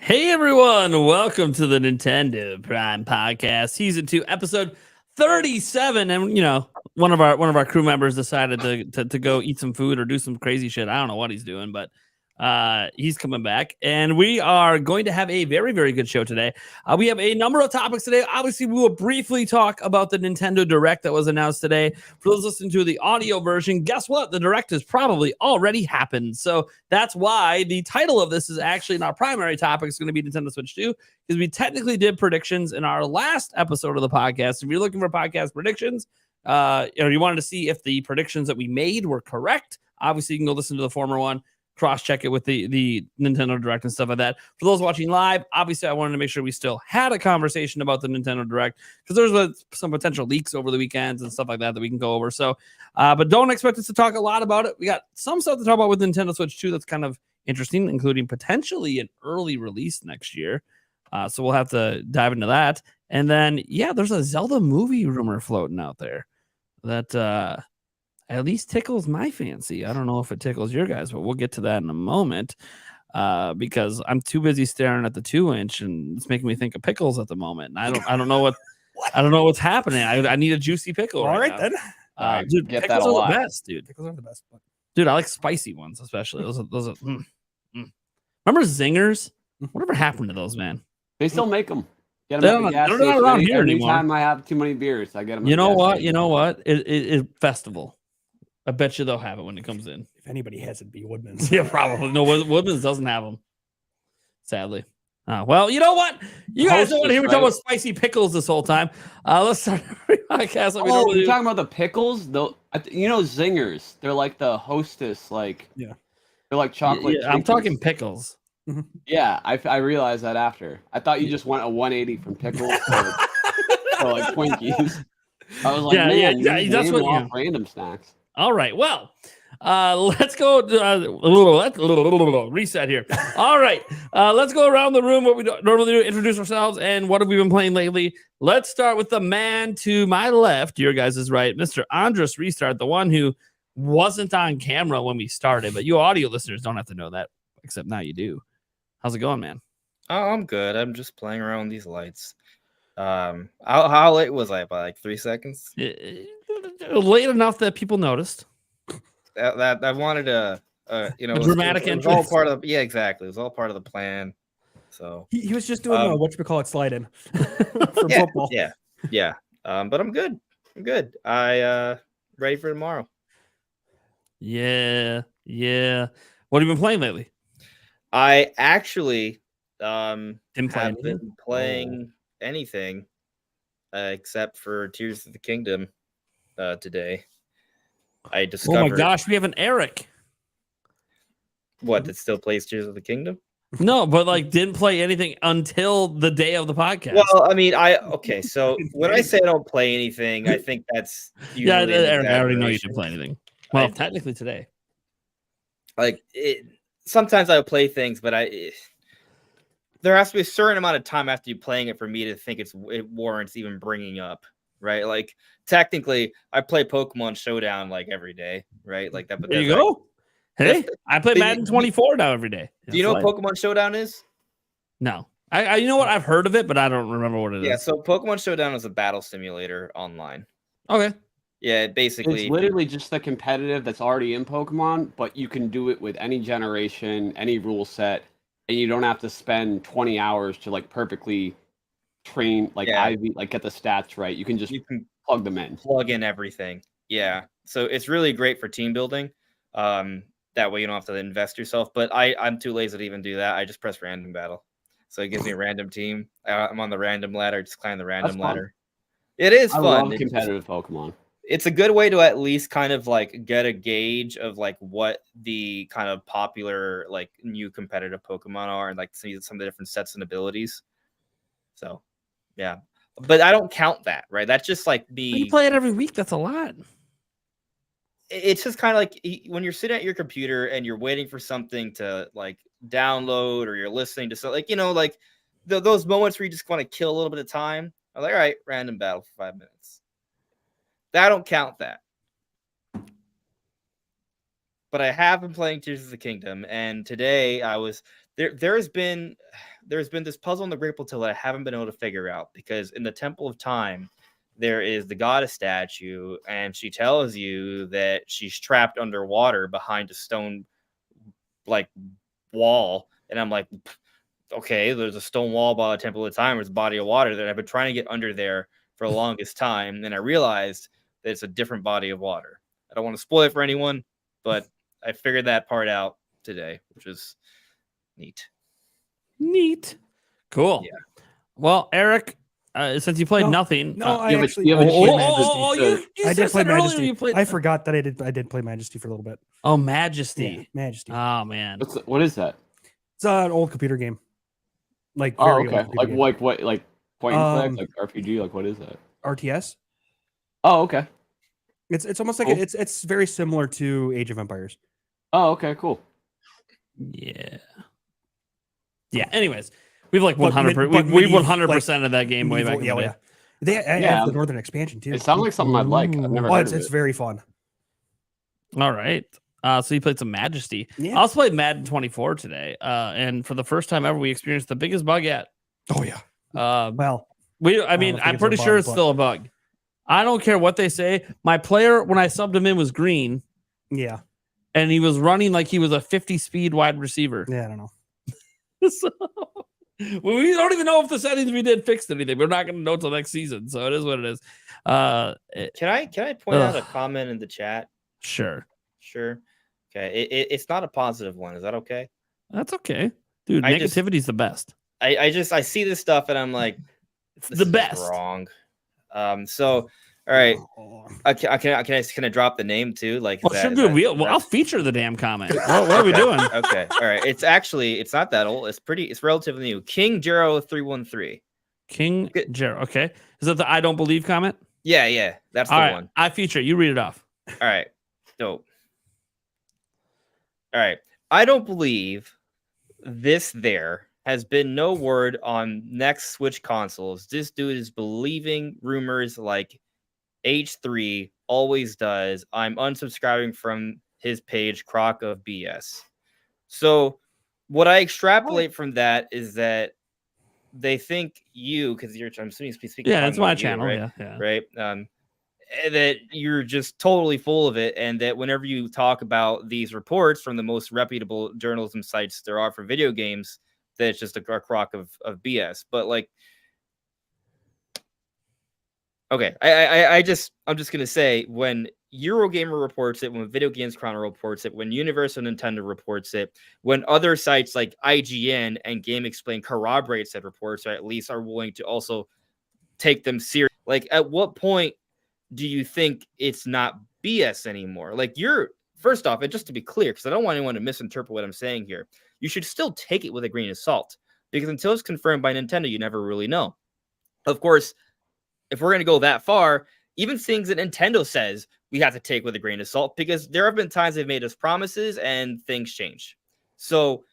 Hey everyone, welcome to the Nintendo Prime Podcast, Season 2, Episode 37. And one of our crew members decided to go eat some food or do some crazy shit. I don't know what he's doing, but he's coming back. And we are going to have a very, very good show today. We have a number of topics today. Obviously, we will briefly talk about the Nintendo Direct that was announced today. For those listening to the audio version, guess what? The Direct has probably already happened. So that's why the title of this is actually not primary topic. It's going to be Nintendo Switch 2, because we technically did predictions in our last episode of the podcast. If you're looking for podcast predictions, or you wanted to see if the predictions that we made were correct, obviously you can go listen to the former one, cross-check it with the Nintendo Direct and stuff like that. For those watching live, obviously I wanted to make sure we still had a conversation about the Nintendo Direct, because there's some potential leaks over the weekends and stuff like that we can go over. So, but don't expect us to talk a lot about it. We got some stuff to talk about with Nintendo Switch 2 that's kind of interesting, including potentially an early release next year. So we'll have to dive into that. And then, there's a Zelda movie rumor floating out there that at least tickles my fancy. I don't know if it tickles your guys, but we'll get to that in a moment, because I'm too busy staring at the 2-inch, and it's making me think of pickles at the moment. And I don't know what I don't know what's happening. I need a juicy pickle. All right now. Then. Dude, get pickles that a are lot. the best, dude. Pickles are the best. Dude, I like spicy ones, especially. Those are. Remember Zingers? Whatever happened to those, man? They still make them. Get They're them at the gas not station. around here anymore. Anytime I have too many beers, I get them. You know what? It festival. I bet you they'll have it when it comes in. If anybody has it, be Woodman's. Yeah, probably. No, Woodman's doesn't have them, sadly. Well, you know what? You guys don't want to hear me talk about spicy pickles this whole time. Let's start every podcast. You're talking about the pickles? Zingers. They're like the Hostess, they're like chocolate. Yeah, I'm talking pickles. Yeah, I realized that after. I thought you just went a 180 from pickles to like Twinkies. I was like, that's what random snacks. All right, well, let's go reset here. All right, let's go around the room. What we normally do, introduce ourselves and what have we been playing lately. Let's start with the man to my left, your guys is right, Mr. Andres Restart, the one who wasn't on camera when we started, but you audio listeners don't have to know that, except now you do. How's it going, man? Oh, I'm good. I'm just playing around with these lights. How late was I? By like 3 seconds? Late enough that people noticed. That I wanted a dramatic entrance. It was all part of exactly. It was all part of the plan. So he was just doing slide in for football. Yeah. But I'm good. I ready for tomorrow. Yeah. What have you been playing lately? I actually been playing anything except for Tears of the Kingdom today. I discovered. Oh my gosh, we have an Eric. What, that still plays Tears of the Kingdom? No, but didn't play anything until the day of the podcast. Well, I mean, so when I say I don't play anything, I think that's Eric, I already know you didn't play anything. Well, technically today. Sometimes I play things, but there has to be a certain amount of time after you playing it for me to think it warrants even bringing up, right? Like technically, I play Pokemon Showdown every day, right? Like that. But there you go. Hey, I play Madden 24 now every day. Do you know what Pokemon Showdown is? No, I you know what, I've heard of it, but I don't remember what it is. Yeah, so Pokemon Showdown is a battle simulator online. Okay. Yeah, basically, it's literally just the competitive that's already in Pokemon, but you can do it with any generation, any rule set, and you don't have to spend 20 hours to perfectly train get the stats right. You can just plug them in. Plug in everything. Yeah. So it's really great for team building. That way you don't have to invest yourself. But I'm too lazy to even do that. I just press random battle. So it gives me a random team. I'm on the random ladder, just climb the random ladder. It is fun. I love competitive Pokemon. It's a good way to at least kind of get a gauge of what the kind of popular new competitive Pokemon are, and see some of the different sets and abilities. So yeah, but I don't count that, right? That's just you play it every week. That's a lot. It's just kind of when you're sitting at your computer and you're waiting for something to download, or you're listening to something those moments where you just want to kill a little bit of time. I'm like, all right, random battle for 5 minutes. I don't count that. But I have been playing Tears of the Kingdom, and today there's been this puzzle in the Great Plateau that I haven't been able to figure out, because in the Temple of Time there is the goddess statue, and she tells you that she's trapped underwater behind a stone like wall, and I'm like, okay, there's a stone wall by the Temple of Time, there's a body of water that I've been trying to get under there for the longest time, and then I realized that it's a different body of water. I don't want to spoil it for anyone, but I figured that part out today, which is neat. Cool. Yeah. Well, Eric, since you played nothing, No, I you have a- actually. you have a cheat Majesty. you I did play said earlier Majesty. you played- I forgot that I did play Majesty for a little bit. Oh, Majesty. Yeah, Majesty. Oh man. What is that? It's an old computer game. Like Oh, very okay. old computer game. Like what? Like point and click, Um, like RPG. Like what is that? RTS. Oh, okay. It's almost like Cool. it's very similar to Age of Empires. Oh, okay. Cool. Yeah. Yeah. Anyways, we've like But 100. but We medieval, 100% of that game way back. Medieval, In the yeah, day. yeah. They Yeah. have the Northern expansion too. It sounds like something I'd like. I've never Oh, heard of it's it. very fun. All right. So you played some Majesty. Yeah. I also played Madden 24 today. And for the first time ever, we experienced the biggest bug yet. Oh yeah. I Well, mean, don't think I'm it's pretty a sure bug, it's but- still a bug. I don't care what they say. My player, when I subbed him in, was green, yeah. and he was running like he was a 50 speed wide receiver. Yeah, I don't know. So, well, we don't even know if the settings we did fixed anything. We're not going to know till next season. So it is what it is. Can I point out a comment in the chat? Sure. Sure. Okay. It's not a positive one. Is that okay? That's okay. Dude, I just- negativity's the best. I see this stuff and I'm like, It's this the is best. wrong. So all right. Oh. Can I drop the name too? Like, Well, sure, dude. I'll feature the damn comment. What are we doing? Okay. All right. It's not that old. It's relatively new. King Jero 313. King Jero. Okay. Is that the I don't believe comment? Yeah. That's the All right. one. I feature it. You read it off. All right. Dope. All right. I don't believe there has been no word on next Switch consoles. This dude is believing rumors like H3 always does. I'm unsubscribing from his page, Croc of BS. So what I extrapolate from that is that they think you, because I'm speaking. Yeah, it's my you, channel. right? Yeah. Right. That you're just totally full of it, and that whenever you talk about these reports from the most reputable journalism sites there are for video games, that it's just a crock of BS. But like, okay, I'm just gonna say, when Eurogamer reports it, when Video Games Chronicle reports it, when Universal Nintendo reports it, when other sites like IGN and Game Explain corroborate said reports, or at least are willing to also take them serious, like at what point do you think it's not BS anymore? Like, first off, and just to be clear, because I don't want anyone to misinterpret what I'm saying here, you should still take it with a grain of salt, because until it's confirmed by Nintendo, you never really know. Of course, if we're going to go that far, even things that Nintendo says we have to take with a grain of salt, because there have been times they've made us promises and things change. So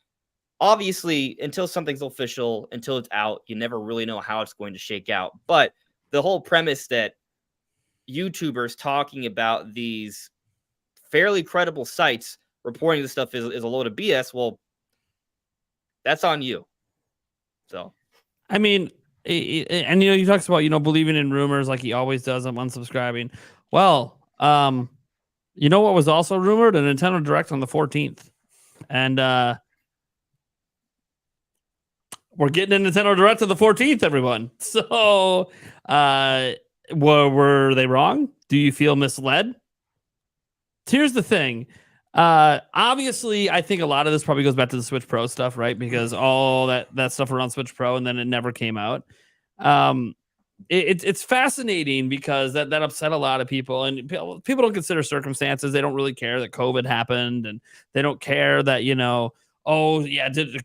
obviously, until something's official, until it's out, you never really know how it's going to shake out. But the whole premise that YouTubers talking about these fairly credible sites reporting this stuff is a load of BS, well, that's on you. So, I mean, and he talks about believing in rumors like he always does. I'm unsubscribing. Well, you know what was also rumored? A Nintendo Direct on the 14th, and we're getting a Nintendo Direct on the 14th, everyone. So, were they wrong? Do you feel misled? Here's the thing. Obviously, I think a lot of this probably goes back to the Switch Pro stuff, right? Because all that stuff around Switch Pro, and then it never came out. It's fascinating because that upset a lot of people, and people don't consider circumstances. They don't really care that COVID happened, and they don't care that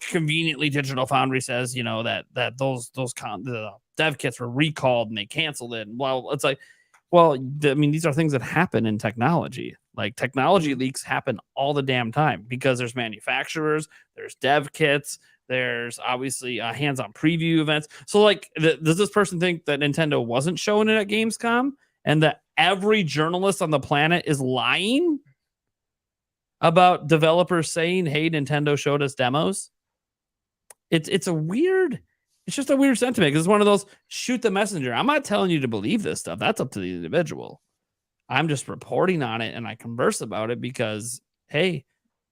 conveniently Digital Foundry says that those the dev kits were recalled and they canceled it. Well, it's like, I mean, these are things that happen in technology. Like, technology leaks happen all the damn time because there's manufacturers, there's dev kits, there's obviously hands-on preview events. So, like, does this person think that Nintendo wasn't showing it at Gamescom and that every journalist on the planet is lying about developers saying, hey, Nintendo showed us demos? It's just a weird sentiment because it's one of those shoot the messenger. I'm not telling you to believe this stuff. That's up to the individual. I'm just reporting on it and I converse about it because, hey,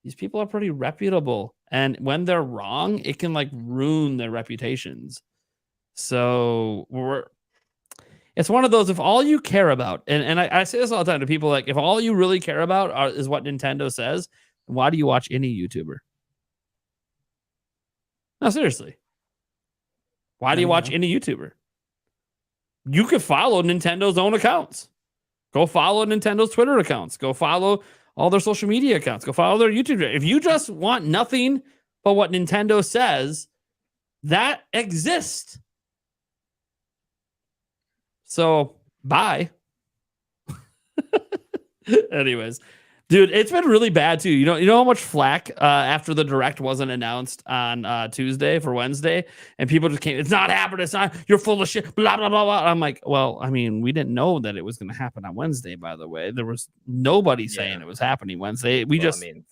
these people are pretty reputable. And when they're wrong, it can like ruin their reputations. So it's one of those, if all you care about, and I say this all the time to people, like if all you really care about is what Nintendo says, why do you watch any YouTuber? No, seriously. Why do you watch any YouTuber? You could follow Nintendo's own accounts. Go follow Nintendo's Twitter accounts. Go follow all their social media accounts. Go follow their YouTube. If you just want nothing but what Nintendo says, that exists. So, bye. Anyways, dude, it's been really bad too. You know how much flack after the Direct wasn't announced on Tuesday for Wednesday, and people just came, it's not happening, it's not, you're full of shit, blah, blah, blah, blah. I'm like, well, I mean, we didn't know that it was going to happen on Wednesday, by the way. There was nobody saying it was happening Wednesday. We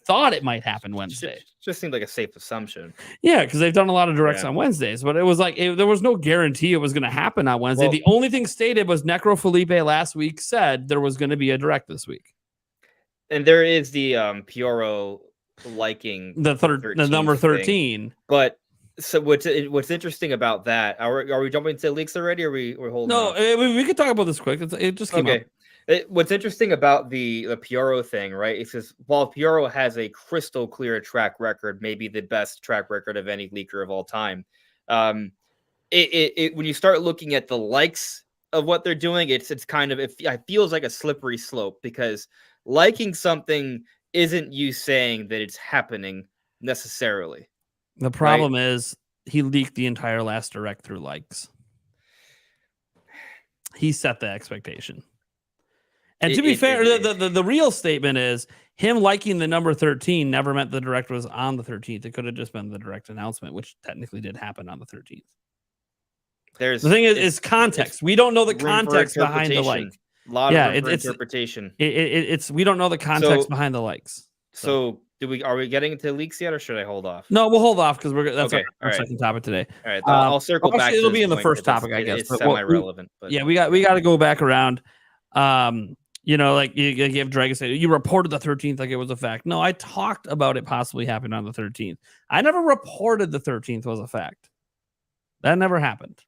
thought it might happen Wednesday. Just seemed like a safe assumption. Yeah, because they've done a lot of Directs on Wednesdays, but it was like, there was no guarantee it was going to happen on Wednesday. The only thing stated was Necro Felipe last week said there was going to be a Direct this week. And there is the Pioro liking the number 13 thing. But so what's interesting about that? Are we jumping into leaks already? Or we're holding? No, we could talk about this quick. It just came up. What's interesting about the Pioro thing, right? It says while Pioro has a crystal clear track record, maybe the best track record of any leaker of all time, when you start looking at the likes of what they're doing, it's kind of it feels like a slippery slope because liking something isn't you saying that it's happening necessarily. The problem is he leaked the entire last Direct through likes. He set the expectation. And to be fair, the real statement is him liking the number 13 never meant the Direct was on the 13th. It could have just been the Direct announcement, which technically did happen on the 13th. The thing is context. We don't know the context behind the like. A lot of interpretation. It's we don't know the context behind the likes. So are we getting into leaks yet, or should I hold off? No, we'll hold off because that's our second topic today. All right, I'll circle back. Actually, it'll be in the first topic, I guess. It's semi-relevant. But yeah, we got to go back around. Like you have Dragon say you reported the 13th like it was a fact. No, I talked about it possibly happening on the 13th. I never reported the 13th was a fact. That never happened.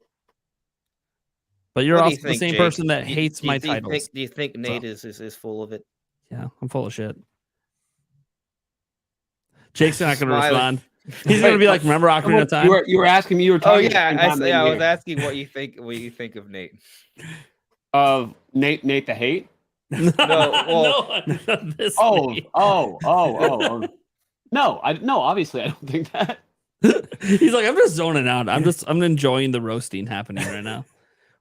But you're also the same person that hates my titles. Do you think Nate is full of it? Yeah, I'm full of shit. Jake's not going to respond. He's going to be like, "Remember Ocarina of Time?" You were asking me. You were talking. Oh yeah, I was asking what you think. What you think of Nate? Of Nate the hate? No. No, obviously I don't think that. He's like, I'm just zoning out. I'm enjoying the roasting happening right now.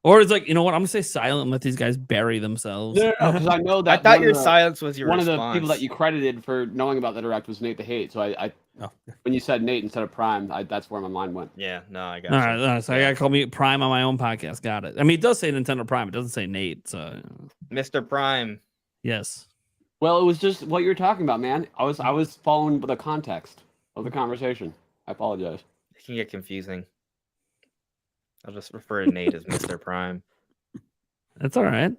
Or it's like, you know what? I'm gonna say silent and let these guys bury themselves. No, because I know that. I thought your silence was your one response. of the people that you credited for knowing about the Direct was Nate the Hate. So when you said Nate instead of Prime, that's where my mind went. Yeah, no, I got. All right, so I gotta call me Prime on my own podcast. Got it. I mean, it does say Nintendo Prime. It doesn't say Nate. So, Mr. Prime. Yes. Well, it was just what you were talking about, man. I was following the context of the conversation. I apologize. It can get confusing. I'll just refer to Nate as Mr. Prime. That's all right.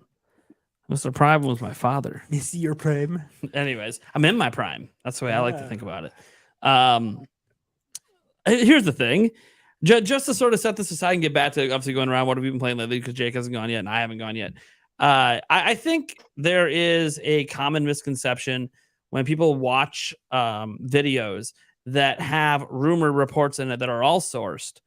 Mr. Prime was my father. Mr. Prime. Anyways, I'm in my prime. That's the way I like to think about it. Here's the thing. Just to sort of set this aside and get back to obviously going around what have we been playing lately because Jake hasn't gone yet and I haven't gone yet. I think there is a common misconception when people watch videos that have rumor reports in it that are all sourced.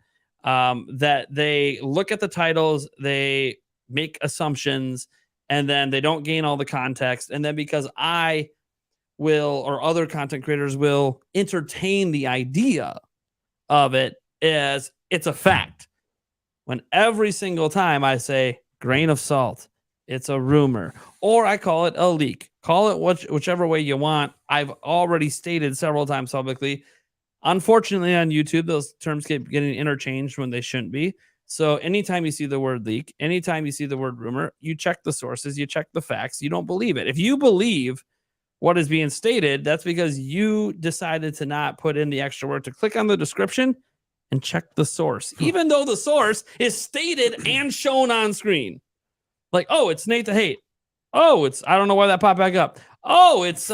That they look at the titles, they make assumptions, and then they don't gain all the context. And then because I will or other content creators will entertain the idea of it as it's a fact. When every single time I say grain of salt, it's a rumor, or I call it a leak, call it whichever way you want. I've already stated several times publicly. Unfortunately, on YouTube, those terms keep getting interchanged when they shouldn't be. So anytime you see the word leak, anytime you see the word rumor, you check the sources, you check the facts. You don't believe it. If you believe what is being stated, that's because you decided to not put in the extra work to click on the description and check the source, even though the source is stated and shown on screen. Like, oh, it's Nate the Hate. Oh, it's I don't know why that popped back up. Oh, it's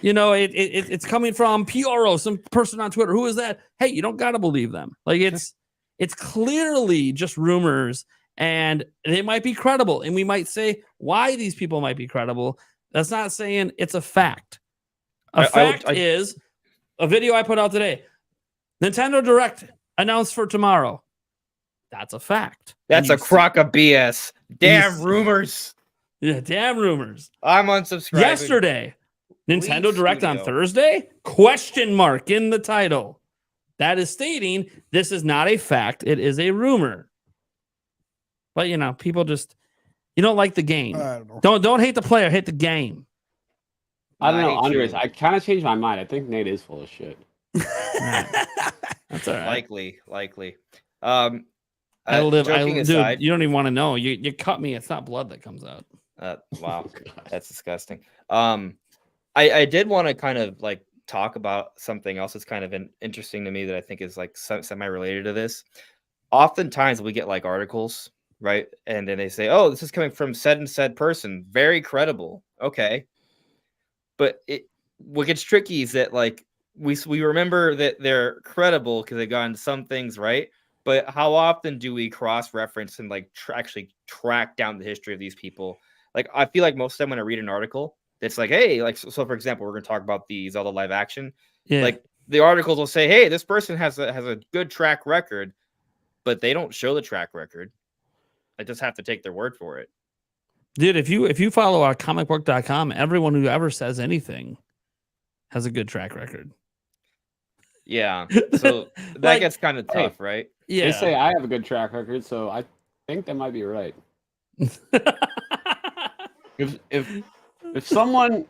it's coming from PRO, some person on Twitter. Who is that? Hey, you don't gotta believe them. Like it's clearly just rumors, and they might be credible, and we might say why these people might be credible. That's not saying it's a fact. A fact is a video I put out today. Nintendo Direct announced for tomorrow. That's a fact. That's a crock of BS. Damn rumors. Yeah, damn rumors. I'm unsubscribing. Yesterday, Nintendo Direct on Thursday? Question mark in the title. That is stating this is not a fact. It is a rumor. But people just you don't like the game. Don't hate the player. Hate the game. I don't know, Andres. I kind of changed my mind. I think Nate is full of shit. That's all right. Likely. Dude, you don't even want to know. You cut me. It's not blood that comes out. Wow, that's disgusting. I did want to kind of like talk about something else that's kind of interesting to me that I think is like semi-related to this. Oftentimes we get like articles, right? And then they say, oh, this is coming from said and said person. Very credible. Okay. But what gets tricky is that like we remember that they're credible because they've gotten some things right. But how often do we cross-reference and like actually track down the history of these people? Like, I feel like most of the time when I read an article, it's like, hey, like, so for example, we're going to talk about the Zelda live action. Yeah. Like the articles will say, hey, this person has a good track record, but they don't show the track record. I just have to take their word for it. Dude, if you follow our comicbook.com, everyone who ever says anything has a good track record. Yeah. So that gets kind of tough, right? Yeah. They say I have a good track record, so I think they might be right. If someone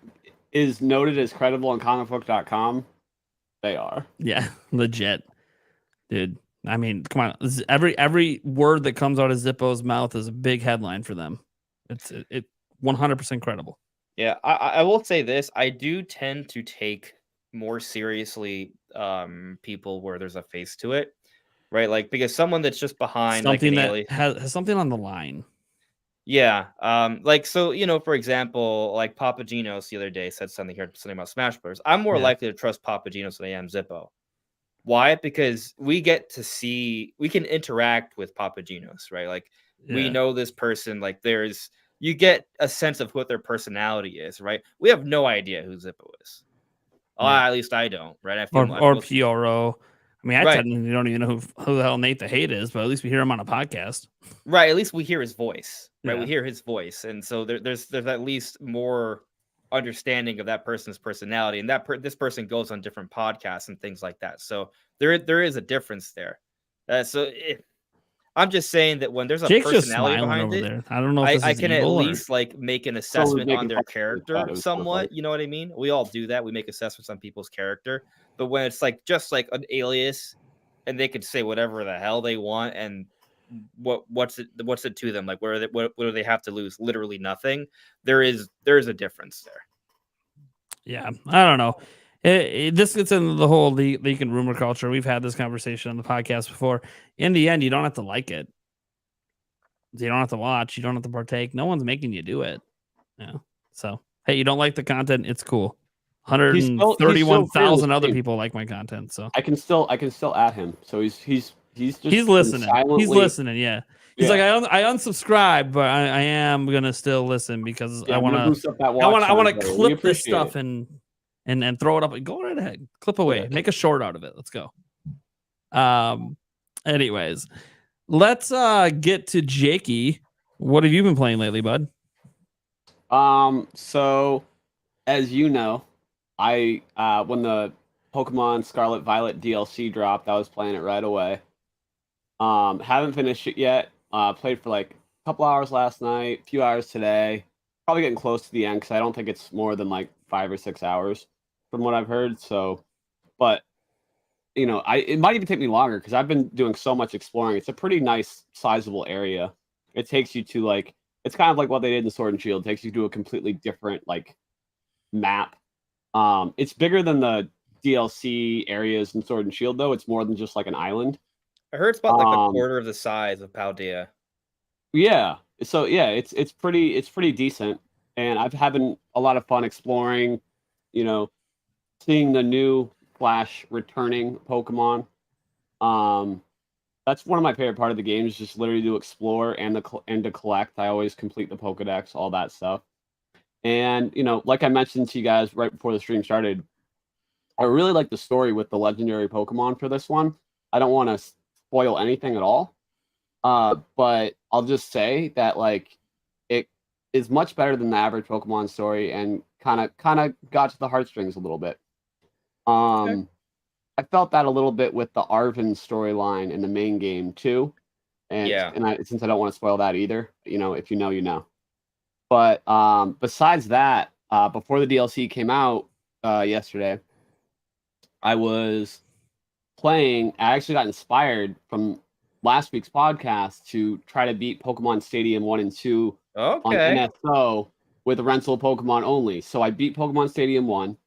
is noted as credible on comicbook.com, they are. Yeah, legit. Dude, I mean, come on. Every word that comes out of Zippo's mouth is a big headline for them. It's 100% credible. Yeah, I will say this. I do tend to take more seriously people where there's a face to it, right? Like, because someone that's just behind something like that has something on the line. Yeah. Like, so, for example, like Papa Gino's the other day said something about Smash Bros. I'm more likely to trust Papa Gino's than I am Zippo. Why? Because we can interact with Papa Gino's, right? Like, we know this person, like you get a sense of what their personality is, right? We have no idea who Zippo is. At least I don't, right? I feel or PRO. I mean, technically don't even know who the hell Nate the Hate is, but at least we hear him on a podcast. Right. At least we hear his voice, right? Yeah. We hear his voice. And so there's at least more understanding of that person's personality. And this person goes on different podcasts and things like that. So there is a difference there. I'm just saying that when there's a Jake's personality behind it, there. I don't know if I can at least like make an assessment on their character somewhat. You know what I mean? We all do that. We make assessments on people's character. But when it's like just like an alias and they could say whatever the hell they want and what's it to them? Like what do they have to lose? Literally nothing. There is a difference there. Yeah, I don't know. This gets into the whole leak and rumor culture. We've had this conversation on the podcast before. In the end, you don't have to like it. You don't have to watch. You don't have to partake. No one's making you do it. Yeah. So hey, you don't like the content? It's cool. 131,000 other people like my content. So I can still add him. So he's listening. He's listening. Yeah. He's like, I unsubscribed, but I am gonna still listen because I want to clip this stuff and throw it up. Go right ahead. Clip away. Yeah. Make a short out of it. Let's go. Anyways, let's get to Jakey. What have you been playing lately, bud? So as you know, I when the Pokemon Scarlet Violet DLC dropped, I was playing it right away. Haven't finished it yet. Played for like a couple hours last night, a few hours today. Probably getting close to the end because I don't think it's more than like 5 or 6 hours from what I've heard. So, but it might even take me longer because I've been doing so much exploring. It's a pretty nice, sizable area. It takes you to like, it's kind of like what they did in Sword and Shield. It takes you to a completely different like map. It's bigger than the DLC areas in Sword and Shield, though. It's more than just like an island. I heard it's about like a quarter of the size of Paldea. Yeah. So yeah, it's pretty decent, and I've having a lot of fun exploring. You know, seeing the new Flash returning Pokemon. That's one of my favorite part of the game is just literally to explore and to collect. I always complete the Pokedex, all that stuff. And you know, like I mentioned to you guys right before the stream started, I really like the story with the legendary Pokemon for this one. I don't want to spoil anything at all, but I'll just say that like it is much better than the average Pokemon story and kind of got to the heartstrings a little bit. Okay. I felt that a little bit with the Arven storyline in the main game too, and since I don't want to spoil that either, you know, if you know, you know. But besides that, before the DLC came out yesterday, I was playing. I actually got inspired from last week's podcast to try to beat Pokemon Stadium 1 and 2 on NSO with rental Pokemon only. So I beat Pokemon Stadium 1.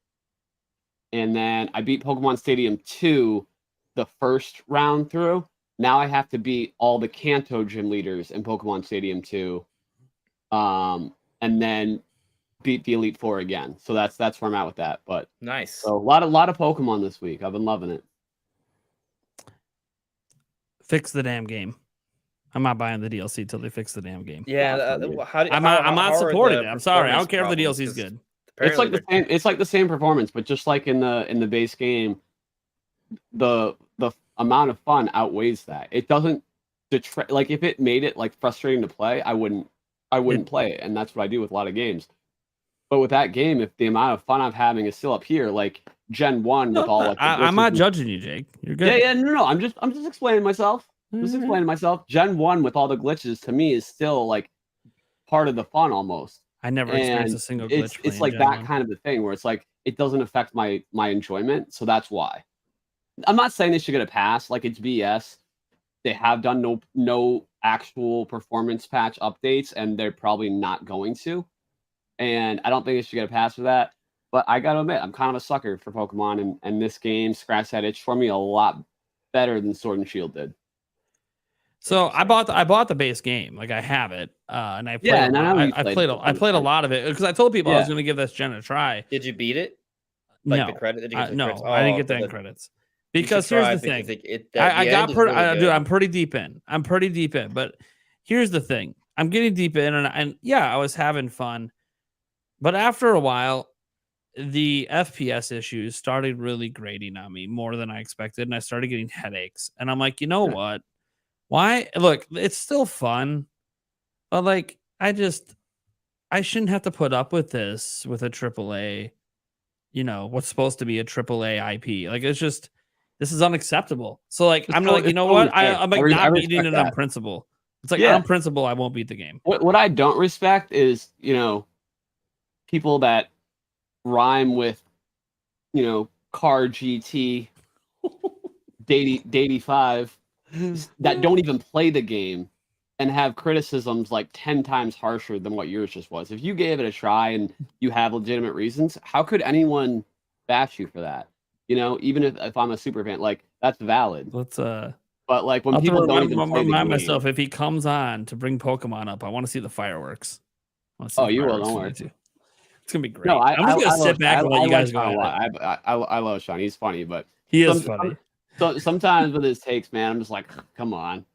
And then I beat Pokemon Stadium 2 the first round through. Now I have to beat all the Kanto gym leaders in Pokemon Stadium 2. And then beat the Elite Four again. So that's where I'm at with that. But nice. So a lot of Pokemon this week. I've been loving it. Fix the damn game. I'm not buying the DLC till they fix the damn game. Yeah, I'm not supporting it. I'm sorry. I don't care if the DLC is good. It's like the same. It's like the same performance, but just like in the base game, the amount of fun outweighs that. It doesn't detract. Like if it made it like frustrating to play, I wouldn't play it, and that's what I do with a lot of games. But with that game, if the amount of fun I'm having is still up here, like Gen 1 with all like I'm not judging you, Jake. You're good. Yeah, no. I'm just explaining myself. Explaining myself. Gen 1 with all the glitches to me is still like part of the fun almost. I never experienced a single glitch. It's like that kind of a thing where it's like it doesn't affect my enjoyment, so that's why. I'm not saying they should get a pass. Like it's BS. They have done no actual performance patch updates, and they're probably not going to. And I don't think they should get a pass for that. But I gotta admit, I'm kind of a sucker for Pokemon, and this game scratched that itch for me a lot better than Sword and Shield did. So I bought the base game, like I have it, and I played. Yeah, I played a lot of it because I told people I was going to give this gen a try. Did you beat it? Like the credit? No, I didn't get the end credits because here's the thing. I'm pretty deep in. But here's the thing. I'm getting deep in, and yeah, I was having fun, but after a while, the FPS issues started really grating on me more than I expected, and I started getting headaches. And I'm like, you know what? Why? Look, it's still fun, but like, I shouldn't have to put up with this with a AAA, you know, what's supposed to be a AAA IP. Like, it's just, this is unacceptable. So like, I'm like, you know what? I'm like not beating it on principle. It's like on principle, I won't beat the game. What I don't respect is, you know, people that rhyme with, you know, car GT, Datey 5. That don't even play the game and have criticisms like 10 times harsher than what yours just was. If you gave it a try and you have legitimate reasons, how could anyone bash you for that? You know, even if I'm a super fan, like that's valid. But like when people don't even play remind myself, if he comes on to bring Pokemon up, I want to see the fireworks. You will, don't worry. It's gonna be great. No, I'm just gonna sit back and let you guys go. I love Sean. He's funny, but he is funny. So sometimes with his takes, man, I'm just like, come on.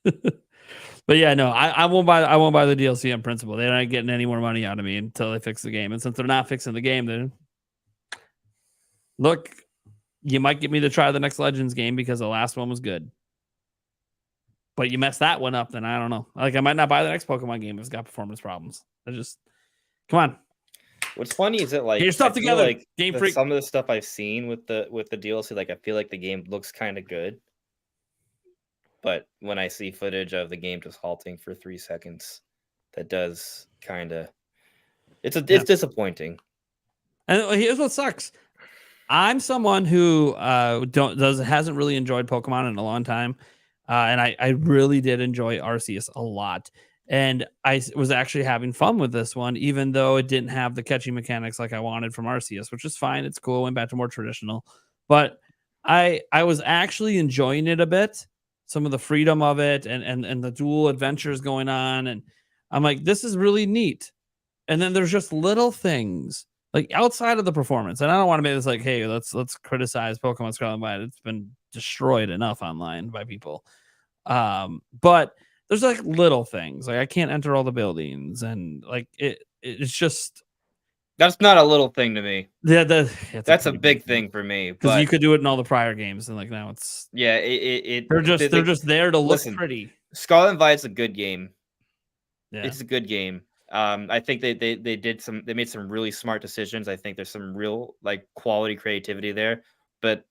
But yeah, no, I won't buy the DLC on principle. They're not getting any more money out of me until they fix the game. And since they're not fixing the game, then look, you might get me to try the next Legends game because the last one was good. But you mess that one up, then I don't know. Like I might not buy the next Pokemon game if it's got performance problems. Come on. What's funny is that like get your stuff together. Like Game Freak. Some of the stuff I've seen with the DLC, like I feel like the game looks kind of good, but when I see footage of the game just halting for 3 seconds, that does kind of it's disappointing. And here's what sucks. I'm someone who hasn't really enjoyed Pokemon in a long time, and I really did enjoy Arceus a lot. And I was actually having fun with this one, even though it didn't have the catching mechanics like I wanted from Arceus, which is fine. It's cool. Went back to more traditional. but I was actually enjoying it a bit. Some of the freedom of it and the dual adventures going on, and I'm like, this is really neat. And then there's just little things like outside of the performance, and I don't want to make this like, hey, let's criticize Pokemon Scarlet and Violet. It's been destroyed enough online by people. But there's like little things like I can't enter all the buildings, and like it's just That's not a little thing to me. yeah, That's a big thing for me. because you could do it in all the prior games, and like now it's they're just there to look pretty. Scarlet and Violet's a good game. Yeah, It's a good game. I think they made some really smart decisions. I think there's some real like quality creativity there, but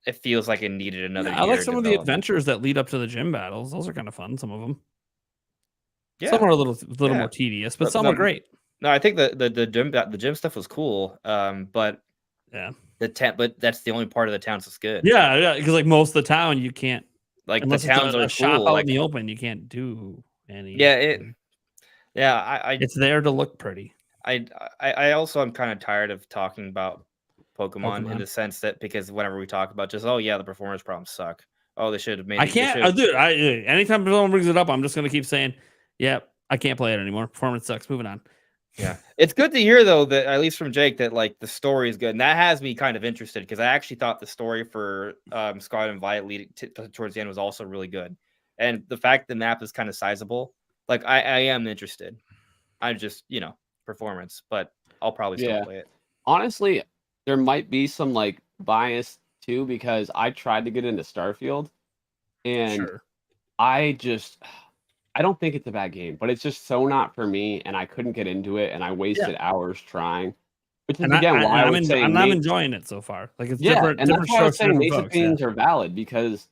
it feels like it needed another year. I like some of the adventures that lead up to the gym battles. Those are kind of fun. Some of them. Yeah. Some are a little more tedious, but some are great. No, I think the gym stuff was cool. But yeah, but that's the only part of the town that's good. Yeah, because like most of the town you can't like the towns are shop cool. out Like in the open. You can't do any. Yeah, it's there to look pretty. I also am kind of tired of talking about Pokemon in the sense that because whenever we talk about just the performance problems suck. Oh, they should have made. I can't, dude. Anytime someone brings it up, I'm just gonna keep saying, yeah, I can't play it anymore. Performance sucks. Moving on. Yeah, it's good to hear though that at least from Jake that like the story is good, and that has me kind of interested because I actually thought the story for Scarlet and Violet leading towards the end was also really good, and the fact the map is kind of sizable, like I am interested. I just performance, but I'll probably still play it. Honestly, there might be some like bias too because I tried to get into Starfield, and I don't think it's a bad game, but it's just so not for me, and I couldn't get into it, and I wasted hours trying. Which is again why I'm not enjoying it so far. Like it's different. And that's why I was saying Nate's opinions are valid because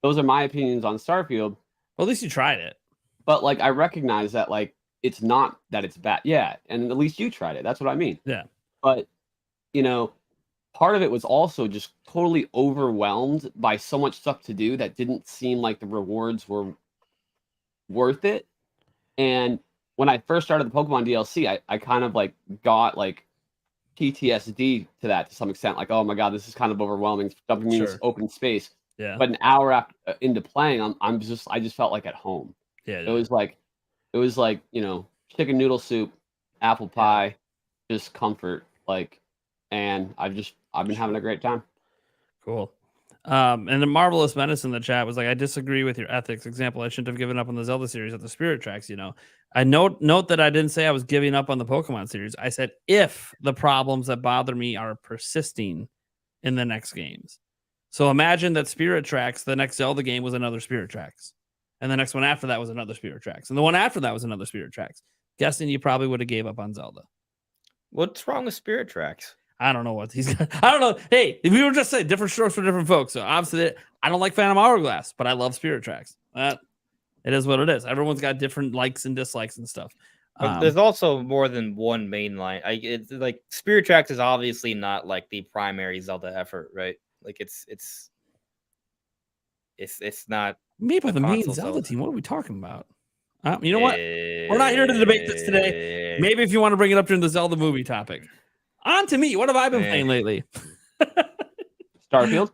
those are my opinions on Starfield. Well, at least you tried it. But like I recognize that like it's not that it's bad. Yeah, and at least you tried it. That's what I mean. Yeah. But part of it was also just totally overwhelmed by so much stuff to do that didn't seem like the rewards were worth it. And when I first started the Pokemon DLC, I kind of like got like PTSD to that to some extent. Like, oh my god, this is kind of overwhelming, dumping me in this open space. Yeah. But an hour into playing, I just felt like at home. Yeah. It was like chicken noodle soup, apple pie, just comfort. Like, and I've been having a great time. Cool. And the Marvelous Menace in the chat was like, I disagree with your ethics. Example, I shouldn't have given up on the Zelda series at the Spirit Tracks. I note that I didn't say I was giving up on the Pokemon series. I said if the problems that bother me are persisting in the next games. So imagine that Spirit Tracks, the next Zelda game, was another Spirit Tracks, and the next one after that was another Spirit Tracks, and the one after that was another Spirit Tracks. Guessing you probably would have gave up on Zelda. What's wrong with Spirit Tracks? I don't know what he's got. I don't know. Hey, we were just saying different strokes for different folks. So obviously, I don't like Phantom Hourglass, but I love Spirit Tracks. It is what it is. Everyone's got different likes and dislikes and stuff. There's also more than one main line. It's like Spirit Tracks is obviously not like the primary Zelda effort, right? Like it's not made by the main Zelda team. What are we talking about? You know what? We're not here to debate this today. Maybe if you want to bring it up during the Zelda movie topic. On to me. What have I been playing lately? Starfield?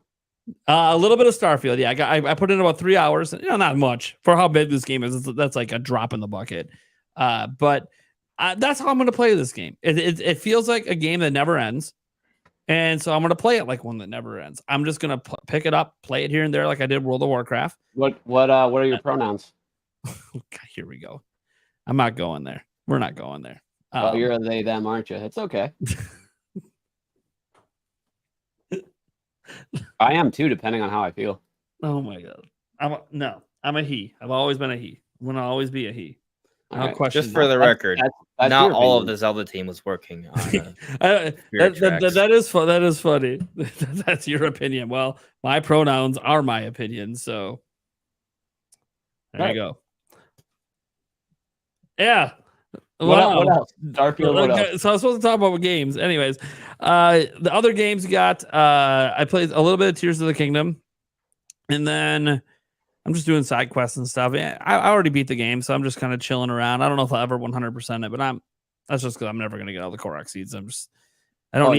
A little bit of Starfield. Yeah, I put in about 3 hours. Not much for how big this game is. That's like a drop in the bucket. But that's how I'm going to play this game. It feels like a game that never ends. And so I'm going to play it like one that never ends. I'm just going to pick it up, play it here and there like I did World of Warcraft. What are your pronouns? Here we go. I'm not going there. We're not going there. You're a they, them, aren't you? It's okay. I am too, depending on how I feel. Oh my god. I'm a he. I've always been a he. I'm going to always be a he. Just for the record, that's not all of the Zelda team was working on. That is fun. That is funny. That's your opinion. Well, my pronouns are my opinion. So there you go. Yeah. What else? Starfield, what else? So I was supposed to talk about games. Anyways, the other games you got, I played a little bit of Tears of the Kingdom, and then I'm just doing side quests and stuff. I already beat the game, so I'm just kind of chilling around. I don't know if I'll ever 100% it, but that's just because I'm never going to get all the Korok seeds. I don't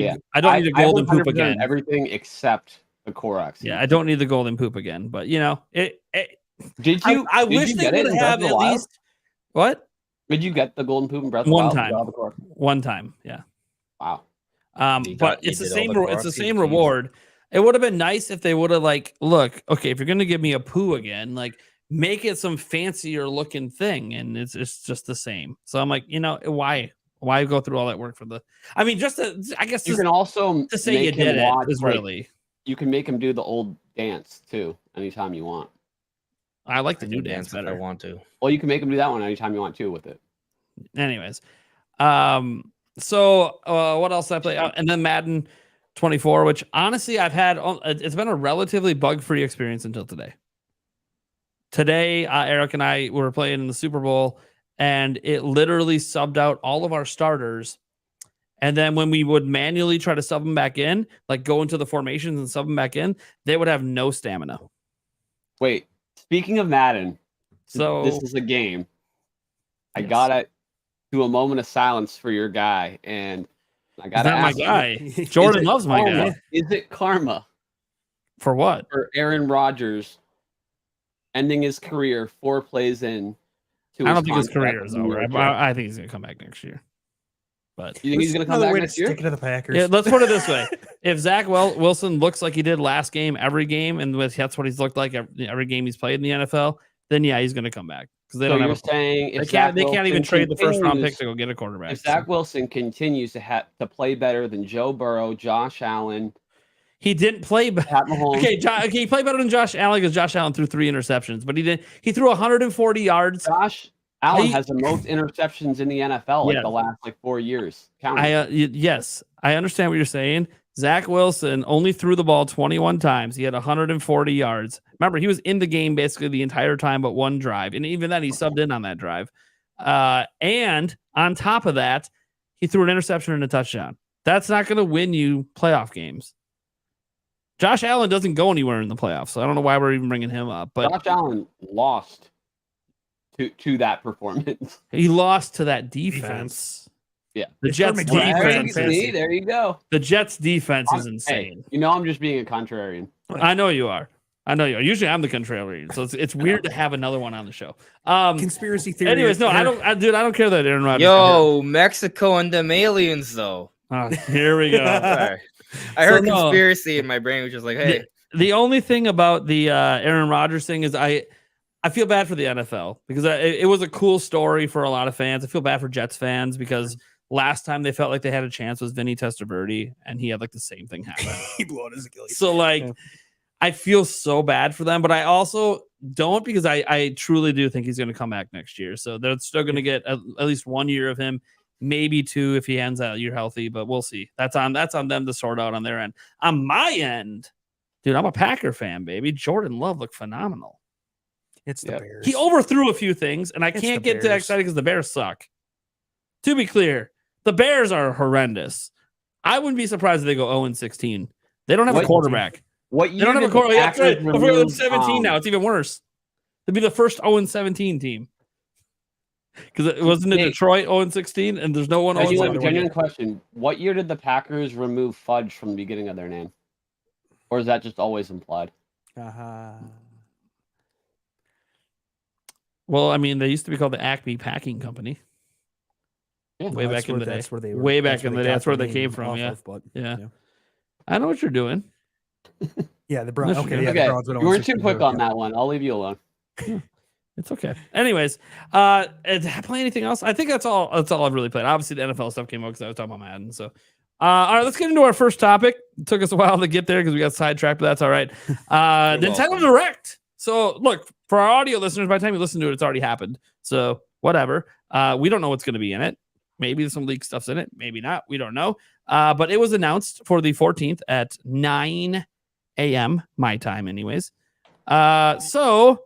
need the golden poop 100% again. Everything except the Korok. Yeah, I don't need the golden poop again. But you know, I Did wish you they get it would in Breath have of the at Wild? least what? Did you get the golden poop in Breath of the One Wild? time. All the Korok? One time, yeah. Wow. But it's the same. It's the same reward. It would have been nice if they would have look, okay, if you're gonna give me a poo again, make it some fancier looking thing, and it's just the same. So I'm like, why go through all that work for the? I mean, I guess you can also to say you did it is really. You can make him do the old dance too anytime you want. I like the new dance better. If I want to. Well, you can make him do that one anytime you want to with it. Anyways, so what else did I play? And then Madden 24, which honestly I've had. It's been a relatively bug-free experience until today. Today, Eric and I were playing in the Super Bowl, and it literally subbed out all of our starters. And then when we would manually try to sub them back in, go into the formations and sub them back in, they would have no stamina. Wait, speaking of Madden, so this is a game. I gotta do a moment of silence for your guy, and I gotta ask my guy. Jordan loves my guy. Is it karma for what? For Aaron Rodgers ending his career 4 plays in? I don't think his career is over. I think he's gonna come back next year. But you think he's gonna come back next year? Stick it to the Packers. Yeah, let's put it this way: if Zach Wilson looks like he did last game, every game, and that's what he's looked like every game he's played in the NFL, then yeah, he's gonna come back because they don't have. They can't even trade the first round pick to go get a quarterback. If Zach Wilson continues to play better than Joe Burrow, Josh Allen, he didn't play. Pat Mahomes. Okay, he played better than Josh Allen because Josh Allen threw 3 interceptions, but he threw 140 yards. Josh Allen has the most interceptions in the NFL the last 4 years. Yes, I understand what you're saying. Zach Wilson only threw the ball 21 times. He had 140 yards. Remember, he was in the game basically the entire time but one drive. And even then, he subbed in on that drive. And on top of that, he threw an interception and a touchdown. That's not going to win you playoff games. Josh Allen doesn't go anywhere in the playoffs, so I don't know why we're even bringing him up. But Josh Allen lost to that performance. He lost to that defense. Yeah, the Jets defense. There you go. The Jets defense is insane. Hey, I'm just being a contrarian. I know you are. Usually I'm the contrarian, so it's weird to have another one on the show. Conspiracy theory. Anyways, no, I don't care that Aaron Rodgers. Yo, Mexico and them aliens though. Here we go. Sorry. I heard conspiracy and my brain was just like, hey. The only thing about the Aaron Rodgers thing is I feel bad for the NFL because it was a cool story for a lot of fans. I feel bad for Jets fans because last time they felt like they had a chance was Vinny Testaverde, and he had the same thing happen. He blew out his Achilles. So I feel so bad for them, but I also don't because I truly do think he's going to come back next year. So they're still going to get at least 1 year of him, maybe 2 if he ends out year healthy, but we'll see. That's on them to sort out on their end. On my end, dude, I'm a Packer fan, baby. Jordan Love looked phenomenal. It's the Bears. He overthrew a few things, and I can't get too excited because the Bears suck. To be clear, the Bears are horrendous. I wouldn't be surprised if they go 0-16. They don't have a quarterback. They don't have a quarterback. That's right. We're 17 now. It's even worse. They'd be the first 0-17 team. Because it wasn't in Detroit 0-16, and there's no one. Genuine question: what year did the Packers remove fudge from the beginning of their name, or is that just always implied? Well, I mean, they used to be called the Acme Packing Company. Yeah, way back in the day. That's where they were. Way back in the day. That's where they came from. Yeah. Yeah. I know what you're doing. Yeah, the Browns. Okay. You weren't too quick on that one. I'll leave you alone. It's okay. Anyways, did I play anything else? I think that's all. That's all I've really played. Obviously, the NFL stuff came out because I was talking about Madden. So, all right, let's get into our first topic. It took us a while to get there because we got sidetracked, but that's all right. Nintendo Direct. So, look, for our audio listeners, by the time you listen to it, it's already happened. So, whatever. We don't know what's going to be in it. Maybe some leaked stuff's in it. Maybe not. We don't know. But it was announced for the 14th at 9 a.m. my time, anyways. So,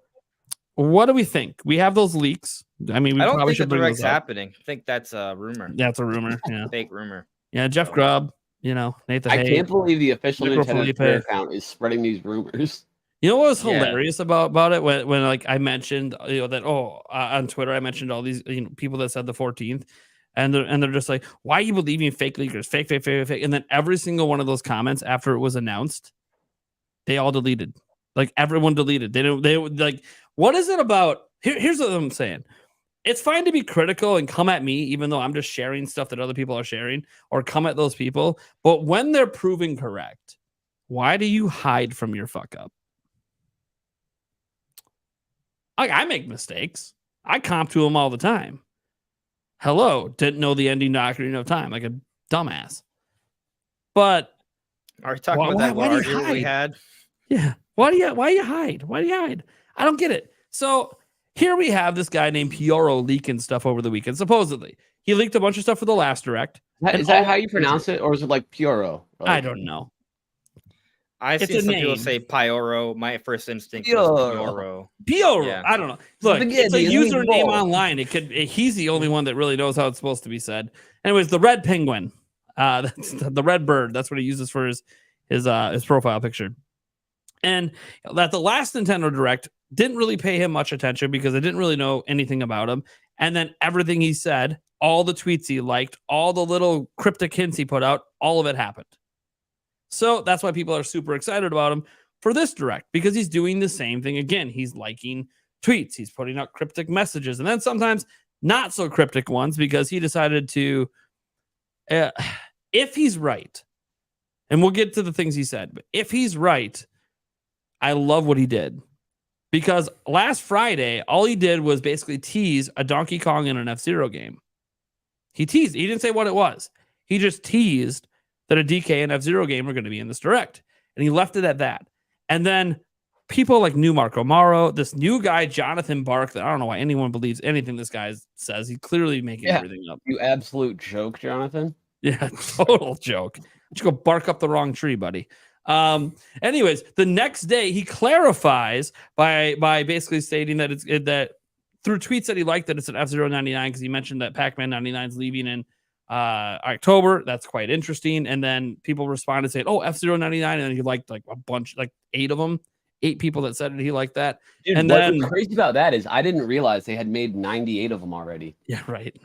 what do we think? We have those leaks. I mean, we probably should bring those up. Happening. I think that's a rumor. That's a rumor. Yeah. Fake rumor. Yeah, Jeff Grubb. Nathan. I can't believe the official Nintendo Twitter account is spreading these rumors. You know what was hilarious about it when I mentioned that on Twitter I mentioned all these people that said the 14th, And they're just like, why are you believing fake leakers? Fake. And then every single one of those comments after it was announced, they all deleted. Like everyone deleted. They like, what is it about? Here's what I'm saying. It's fine to be critical and come at me, even though I'm just sharing stuff that other people are sharing, or come at those people. But when they're proven correct, why do you hide from your fuck up? Like, I make mistakes. I comp to them all the time. Hello, didn't know the ending to Ocarina of Time, like a dumbass. But are you talking about that argument we had? Yeah. Why do you hide? Why do you hide? I don't get it. So here we have this guy named Pioro leaking stuff over the weekend. Supposedly, he leaked a bunch of stuff for the last direct. Is that how you pronounce it, or is it like Pioro? Like, I don't know. I've seen some people say Pioro. My first instinct was Pioro. Pioro. Yeah. I don't know. Look, it's a username online. He's the only one that really knows how it's supposed to be said. Anyways, the red penguin. That's the red bird. That's what he uses for his profile picture. And that the last Nintendo Direct didn't really pay him much attention because I didn't really know anything about him. And then everything he said, all the tweets he liked, all the little cryptic hints he put out, all of it happened. So that's why people are super excited about him for this Direct, because he's doing the same thing again. He's liking tweets. He's putting out cryptic messages, and then sometimes not so cryptic ones, because he decided to, if he's right, and we'll get to the things he said, but if he's right, I love what he did, because last Friday, all he did was basically tease a Donkey Kong and an F-Zero game. He teased. He didn't say what it was. He just teased that a DK and F-Zero game were going to be in this Direct. And he left it at that. And then people like New Marco Maro, this new guy, Jonathan Bark, that I don't know why anyone believes anything this guy says. He's clearly making everything up. You absolute joke, Jonathan. Yeah, total joke. You go bark up the wrong tree, buddy. Anyways, the next day he clarifies by basically stating that that through tweets that he liked that it's an F-Zero 99, because he mentioned that Pac-Man 99 is leaving in October. That's quite interesting. And then people responded saying, "Oh, F-Zero 99," and then he liked like a bunch, like 8 of them. 8 people that said it. He liked that. Dude, and what's then crazy about that is I didn't realize they had made 98 of them already. Yeah, right.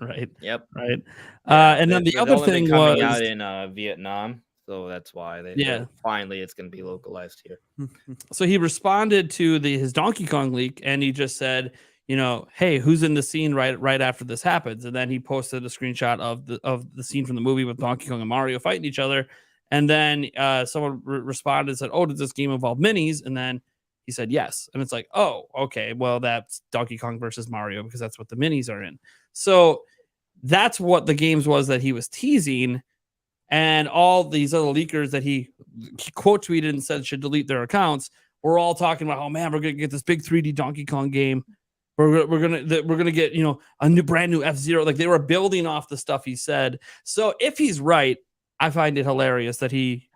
Yep. Right. Yeah, and then the other thing was out in Vietnam. So that's why finally it's going to be localized here. So he responded to his Donkey Kong leak, and he just said, you know, hey, who's in the scene right after this happens? And then he posted a screenshot of the scene from the movie with Donkey Kong and Mario fighting each other. And then someone responded and said, oh, does this game involve minis? And then he said yes. And it's like, oh, okay, well, that's Donkey Kong versus Mario, because that's what the minis are in. So that's what the games was that he was teasing. And all these other leakers that he quote tweeted and said should delete their accounts were all talking about, oh man, we're gonna get this big 3D Donkey Kong game. We're gonna get, you know, a brand new F-Zero. Like, they were building off the stuff he said. So if he's right, I find it hilarious that he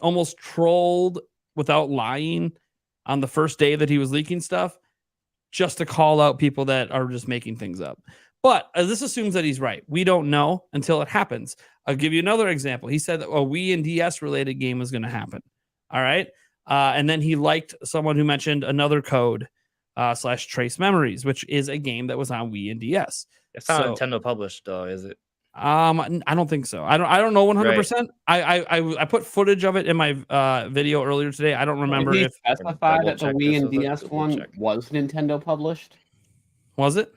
almost trolled without lying on the first day that he was leaking stuff, just to call out people that are just making things up. But this assumes that he's right. We don't know until it happens. I'll give you another example. He said that a Wii and DS related game was going to happen. All right. And then he liked someone who mentioned another code / Trace Memories, which is a game that was on Wii and DS. It's not Nintendo published, though, is it? I don't think so. I don't know 100%. Right. I put footage of it in my video earlier today. I don't remember if he specified that the Wii and DS one was Nintendo published. Was it?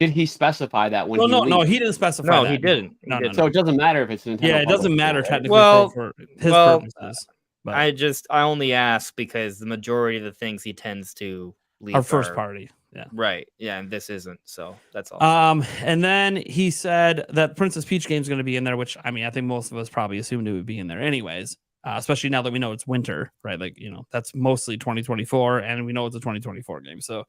Did he specify that when? No, he didn't specify. No, that. he didn't. No. So it doesn't matter if it's Nintendo. Yeah, it doesn't matter right? technically for his purposes. But I only ask because the majority of the things he tends to leave are first party. Yeah. Right. Yeah, and this isn't. So that's all. And then he said that Princess Peach game is going to be in there, which, I mean, I think most of us probably assumed it would be in there anyways. Especially now that we know it's winter, right? Like, you know, that's mostly 2024, and we know it's a 2024 game. So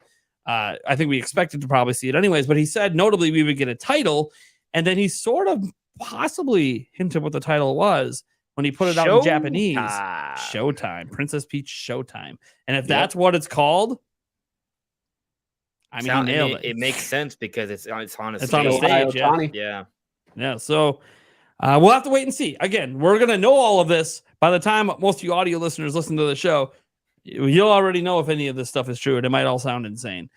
I think we expected to probably see it anyways, but he said notably we would get a title, and then he sort of possibly hinted what the title was when he put it out in Japanese. Showtime. Princess Peach Showtime. And if that's what it's called, I mean, he nailed it. It makes sense because it's on a stage. It's on a stage, yeah. Yeah, so we'll have to wait and see. Again, we're going to know all of this by the time most of you audio listeners listen to the show. You'll already know if any of this stuff is true, and it might all sound insane.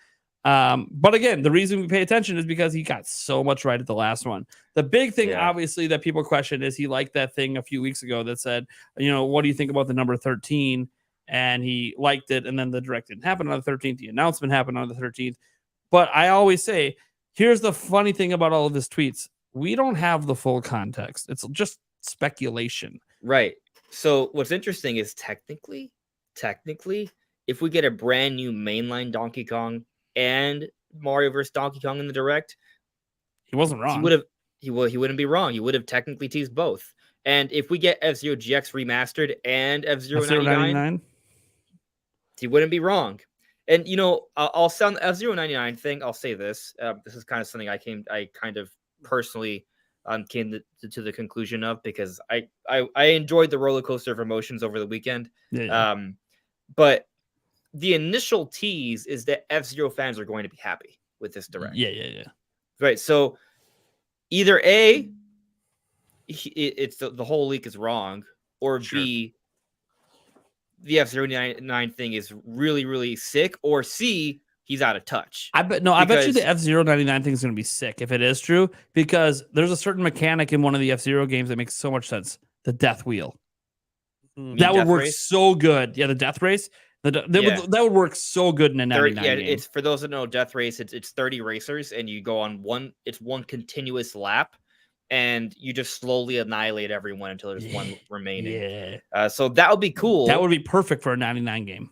But again, the reason we pay attention is because he got so much right at the last one. The big thing, obviously, that people question is he liked that thing a few weeks ago that said, what do you think about the number 13? And he liked it, and then the direct didn't happen on the 13th. The announcement happened on the 13th. But I always say, here's the funny thing about all of his tweets. We don't have the full context. It's just speculation. Right. So what's interesting is technically, if we get a brand new mainline Donkey Kong and Mario vs. Donkey Kong in the direct, he wasn't wrong. He wouldn't be wrong. He would have technically teased both. And if we get FZero GX remastered and FZero 99, he wouldn't be wrong. And I'll sound FZero 99 thing. I'll say this. This is kind of something I kind of personally came to the conclusion of, because I enjoyed the roller coaster of emotions over the weekend. But the initial tease is that FZero fans are going to be happy with this direct. Yeah. Right. So either A, it's the whole leak is wrong, or B, the FZero 99 thing is really, really sick, or C, he's out of touch. I bet you the FZero 99 thing is going to be sick if it is true, because there's a certain mechanic in one of the FZero games that makes so much sense. The death wheel. That would work so good. Yeah, the death race. That would work so good in a 99 game. It's for those that know Death Race. It's 30 racers, and you go on one continuous lap, and you just slowly annihilate everyone until there's one remaining. So that would be cool. That would be perfect for a 99 game.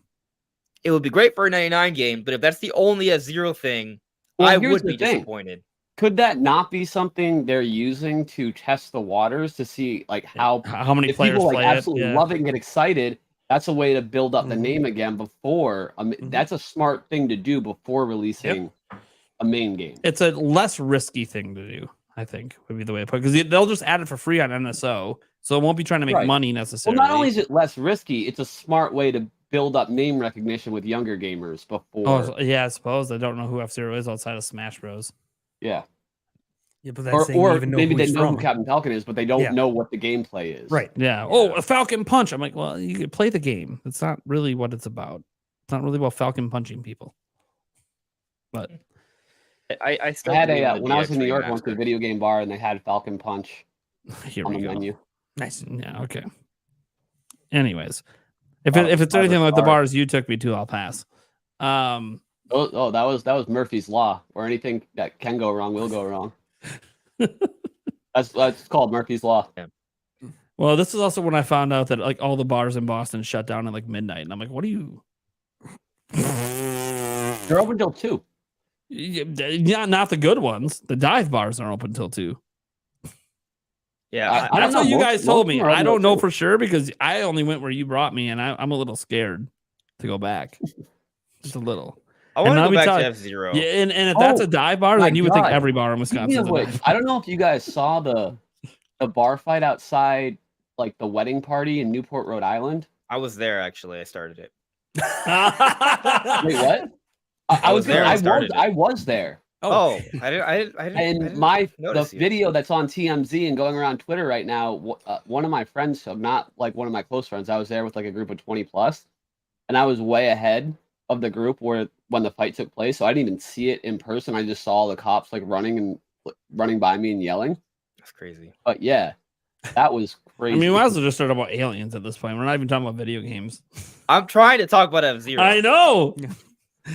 It would be great for a 99 game, but if that's the only F-Zero thing, I would be disappointed. Could that not be something they're using to test the waters to see how many players people play absolutely love it and get excited? That's a way to build up the name again before. That's a smart thing to do before releasing a main game. It's a less risky thing to do, I think, would be the way to put it, because they'll just add it for free on NSO, so it won't be trying to make money necessarily. Well, not only is it less risky, it's a smart way to build up name recognition with younger gamers before. Oh, yeah, I suppose they don't know who F-Zero is outside of Smash Bros. Yeah. Yeah, but that's or maybe they know who Captain Falcon is, but they don't know what the gameplay is. Right. Yeah. Oh, a Falcon Punch. I'm like, well, you could play the game. It's not really what it's about. It's not really about Falcon punching people. But I had when I was in New York, I went to a video game bar and they had Falcon Punch on the menu. Nice. Yeah. Okay. Anyways, if it's anything like the bars you took me to, I'll pass. That was Murphy's Law, where anything that can go wrong will go wrong. That's called Murphy's Law. Yeah. Well, this is also when I found out that all the bars in Boston shut down at midnight, and I'm like, "What are you?" They're open till 2. Yeah, not the good ones. The dive bars aren't open till 2. Yeah, that's what you guys told me. I don't know for sure, because I only went where you brought me, and I'm a little scared to go back. Just a little. I want to go back to F-Zero. Yeah, and if that's a dive bar, then you would think every bar in Wisconsin. I don't know if you guys saw the bar fight outside, the wedding party in Newport, Rhode Island. I was there, actually. I started it. Wait, what? I was there. I was there. Oh, I didn't. And the video that's on TMZ and going around Twitter right now, one of my friends, so not one of my close friends, I was there with a group of 20 plus, and I was way ahead of the group when the fight took place, so I didn't even see it in person. I just saw the cops running by me and yelling. That's crazy. But yeah, that was crazy. I mean, we might as well just start about aliens at this point. We're not even talking about video games. I'm trying to talk about F-Zero. I know.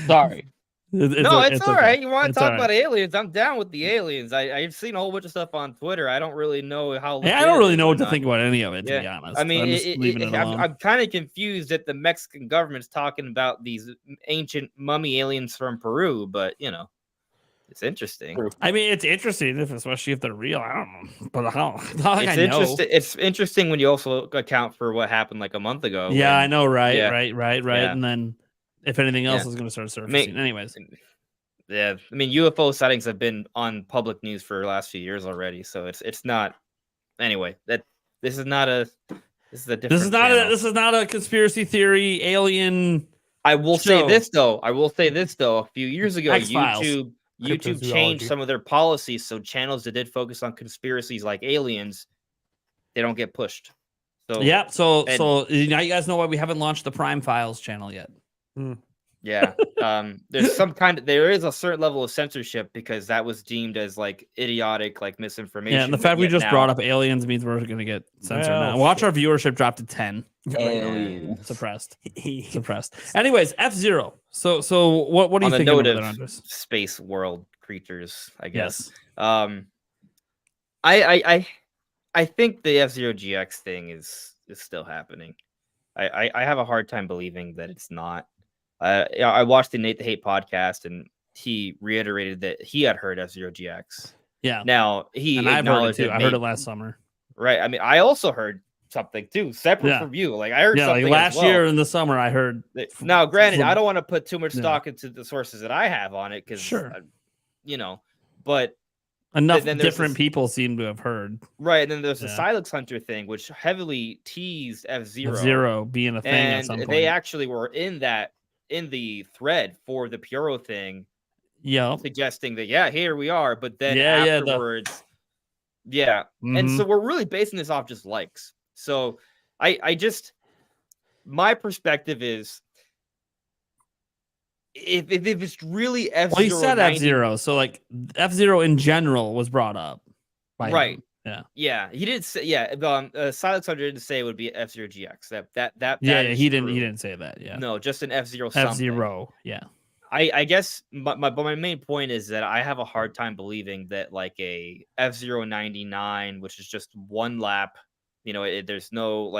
Sorry. It's all right. You want to talk about aliens? I'm down with the aliens. I've seen a whole bunch of stuff on Twitter. I don't really know how. I don't really know what to think about any of it, to be honest. I mean, I'm kind of confused that the Mexican government's talking about these ancient mummy aliens from Peru, but it's interesting. I mean, it's interesting, especially if they're real. I don't know, but how it's interesting. It's interesting when you also account for what happened a month ago. Yeah, I know, right, yeah. And then. If anything else is going to start surfacing. Anyways. Yeah. I mean, UFO sightings have been on public news for the last few years already. So it's not. Anyway, this is not a conspiracy theory alien. I will say this though. A few years ago, X-Files. YouTube changed some of their policies. So channels that did focus on conspiracies like aliens, they don't get pushed. So yeah. So now you guys know why we haven't launched the Prime Files channel yet. Yeah. There is a certain level of censorship because that was deemed as like idiotic, like misinformation. Yeah, and the fact we just brought up aliens means we're going to get censored now. Watch our viewership drop to 10. Aliens. Suppressed. Anyways, FZero. So what do you think of space world creatures? I guess. Yes. I think the FZero GX thing is still happening. I have a hard time believing that it's not. I watched the Nate the Hate podcast, and he reiterated that he had heard FZero GX. Yeah. Now I've heard it too. I heard it last summer. Right. I mean, I also heard something too, separate from you. Like I heard something like last year in the summer. I heard. Now, granted, I don't want to put too much stock into the sources that I have on it because, but enough different people seem to have heard. Right, and then there's the Silex Hunter thing, which heavily teased FZero. FZero being a thing at some point. They actually were in the thread for the Puro thing. Yeah, suggesting that here we are, but then afterwards, and so we're really basing this off just likes. So I just my perspective is if it's really FZero. Well, he said FZero, so like FZero in general was brought up. Right. Him. Yeah. He did say Silex Hunter didn't say it would be FZero GX. That he didn't say that. Yeah. No, just an FZero. FZero. Yeah. I guess my main point is that I have a hard time believing that like a FZero 99, which is just one lap, there's no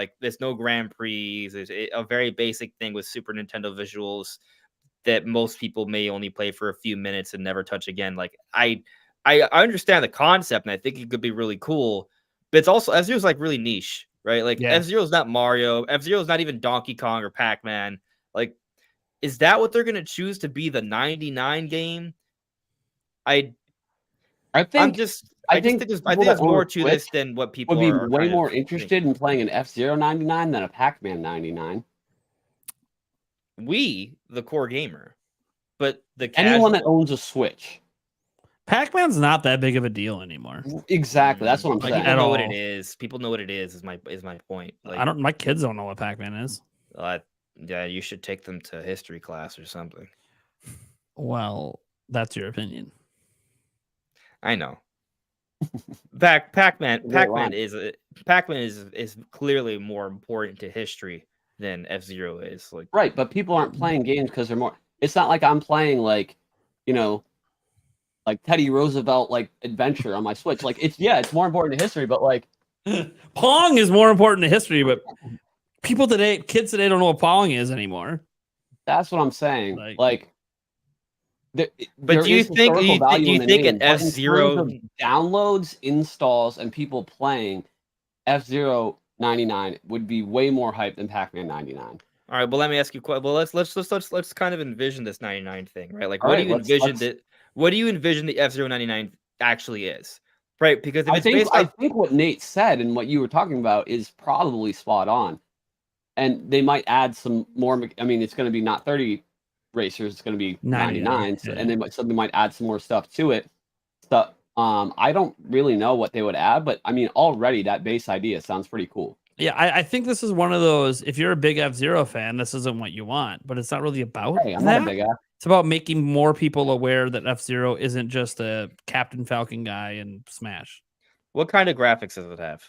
Grand Prix. There's a very basic thing with Super Nintendo visuals that most people may only play for a few minutes and never touch again. Like I understand the concept and I think it could be really cool, but it's also FZero's like really niche, right? Like FZero's not Mario, FZero's not even Donkey Kong or Pac-Man. Like, is that what they're gonna choose to be the 99 game? I think there's more to this than what people would be way more interested in playing an FZero 99 than a Pac-Man 99. We, the core gamer, but anyone that owns a Switch. Pac-Man's not that big of a deal anymore. Exactly, that's what I'm saying. People know what it is. People know what it is. Is my point. Like, my kids don't know what Pac-Man is. Yeah, you should take them to history class or something. Well, that's your opinion. I know. Pac-Man is clearly more important to history than F-Zero is. Like, right, but people aren't playing games because they're more. It's not like I'm playing like Teddy Roosevelt adventure on my Switch. Like it's more important to history, but like Pong is more important to history, but kids today don't know what Pong is anymore. That's what I'm saying. But do you think an F-Zero downloads, installs, and people playing FZero 99 would be way more hype than Pac-Man 99? All right, well, let me ask you. Well, let's kind of envision this 99 thing, right? Like, what do you envision the F-Zero 99 actually is, right? Because I think what Nate said and what you were talking about is probably spot on, and they might add some more. I mean, it's going to be not 30 racers; it's going to be 99, and they might add some more stuff to it. So, I don't really know what they would add, but I mean, already that base idea sounds pretty cool. Yeah, I think this is one of those. If you're a big F-Zero fan, this isn't what you want, but it's not really about that. I'm not a big F. It's about making more people aware that F-Zero isn't just a Captain Falcon guy in Smash. What kind of graphics does it have?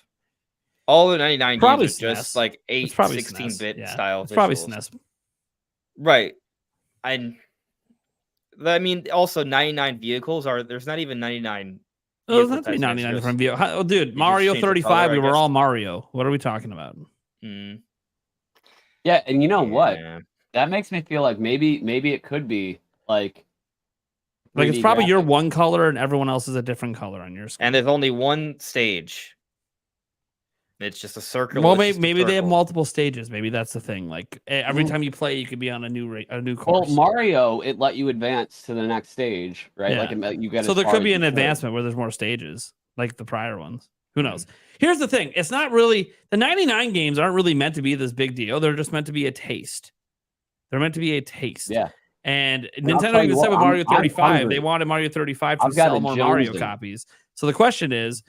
All the 99 probably games are just like 16-bit style. It's probably SNES. Right. I mean, also 99 vehicles there's not even 99. There's not to be 99 different vehicles. Oh, dude, Mario 35, we were all Mario. What are we talking about? Yeah, and you know what? That makes me feel like maybe it could be like it's probably your one color and everyone else is a different color on your screen. And there's only one stage. It's just a circle. Well, maybe they have multiple stages. Maybe that's the thing. Like every time you play, you could be on a new course. Well, Mario, it let you advance to the next stage, right? Yeah. Like you get. So there could be an advancement where there's more stages, like the prior ones. Who knows? Here's the thing: it's not really the 99 games aren't really meant to be this big deal. They're just meant to be a taste. They're meant to be a taste. Yeah. And Nintendo even said with Mario 35, they wanted Mario 35 to sell more Mario copies. So the question is,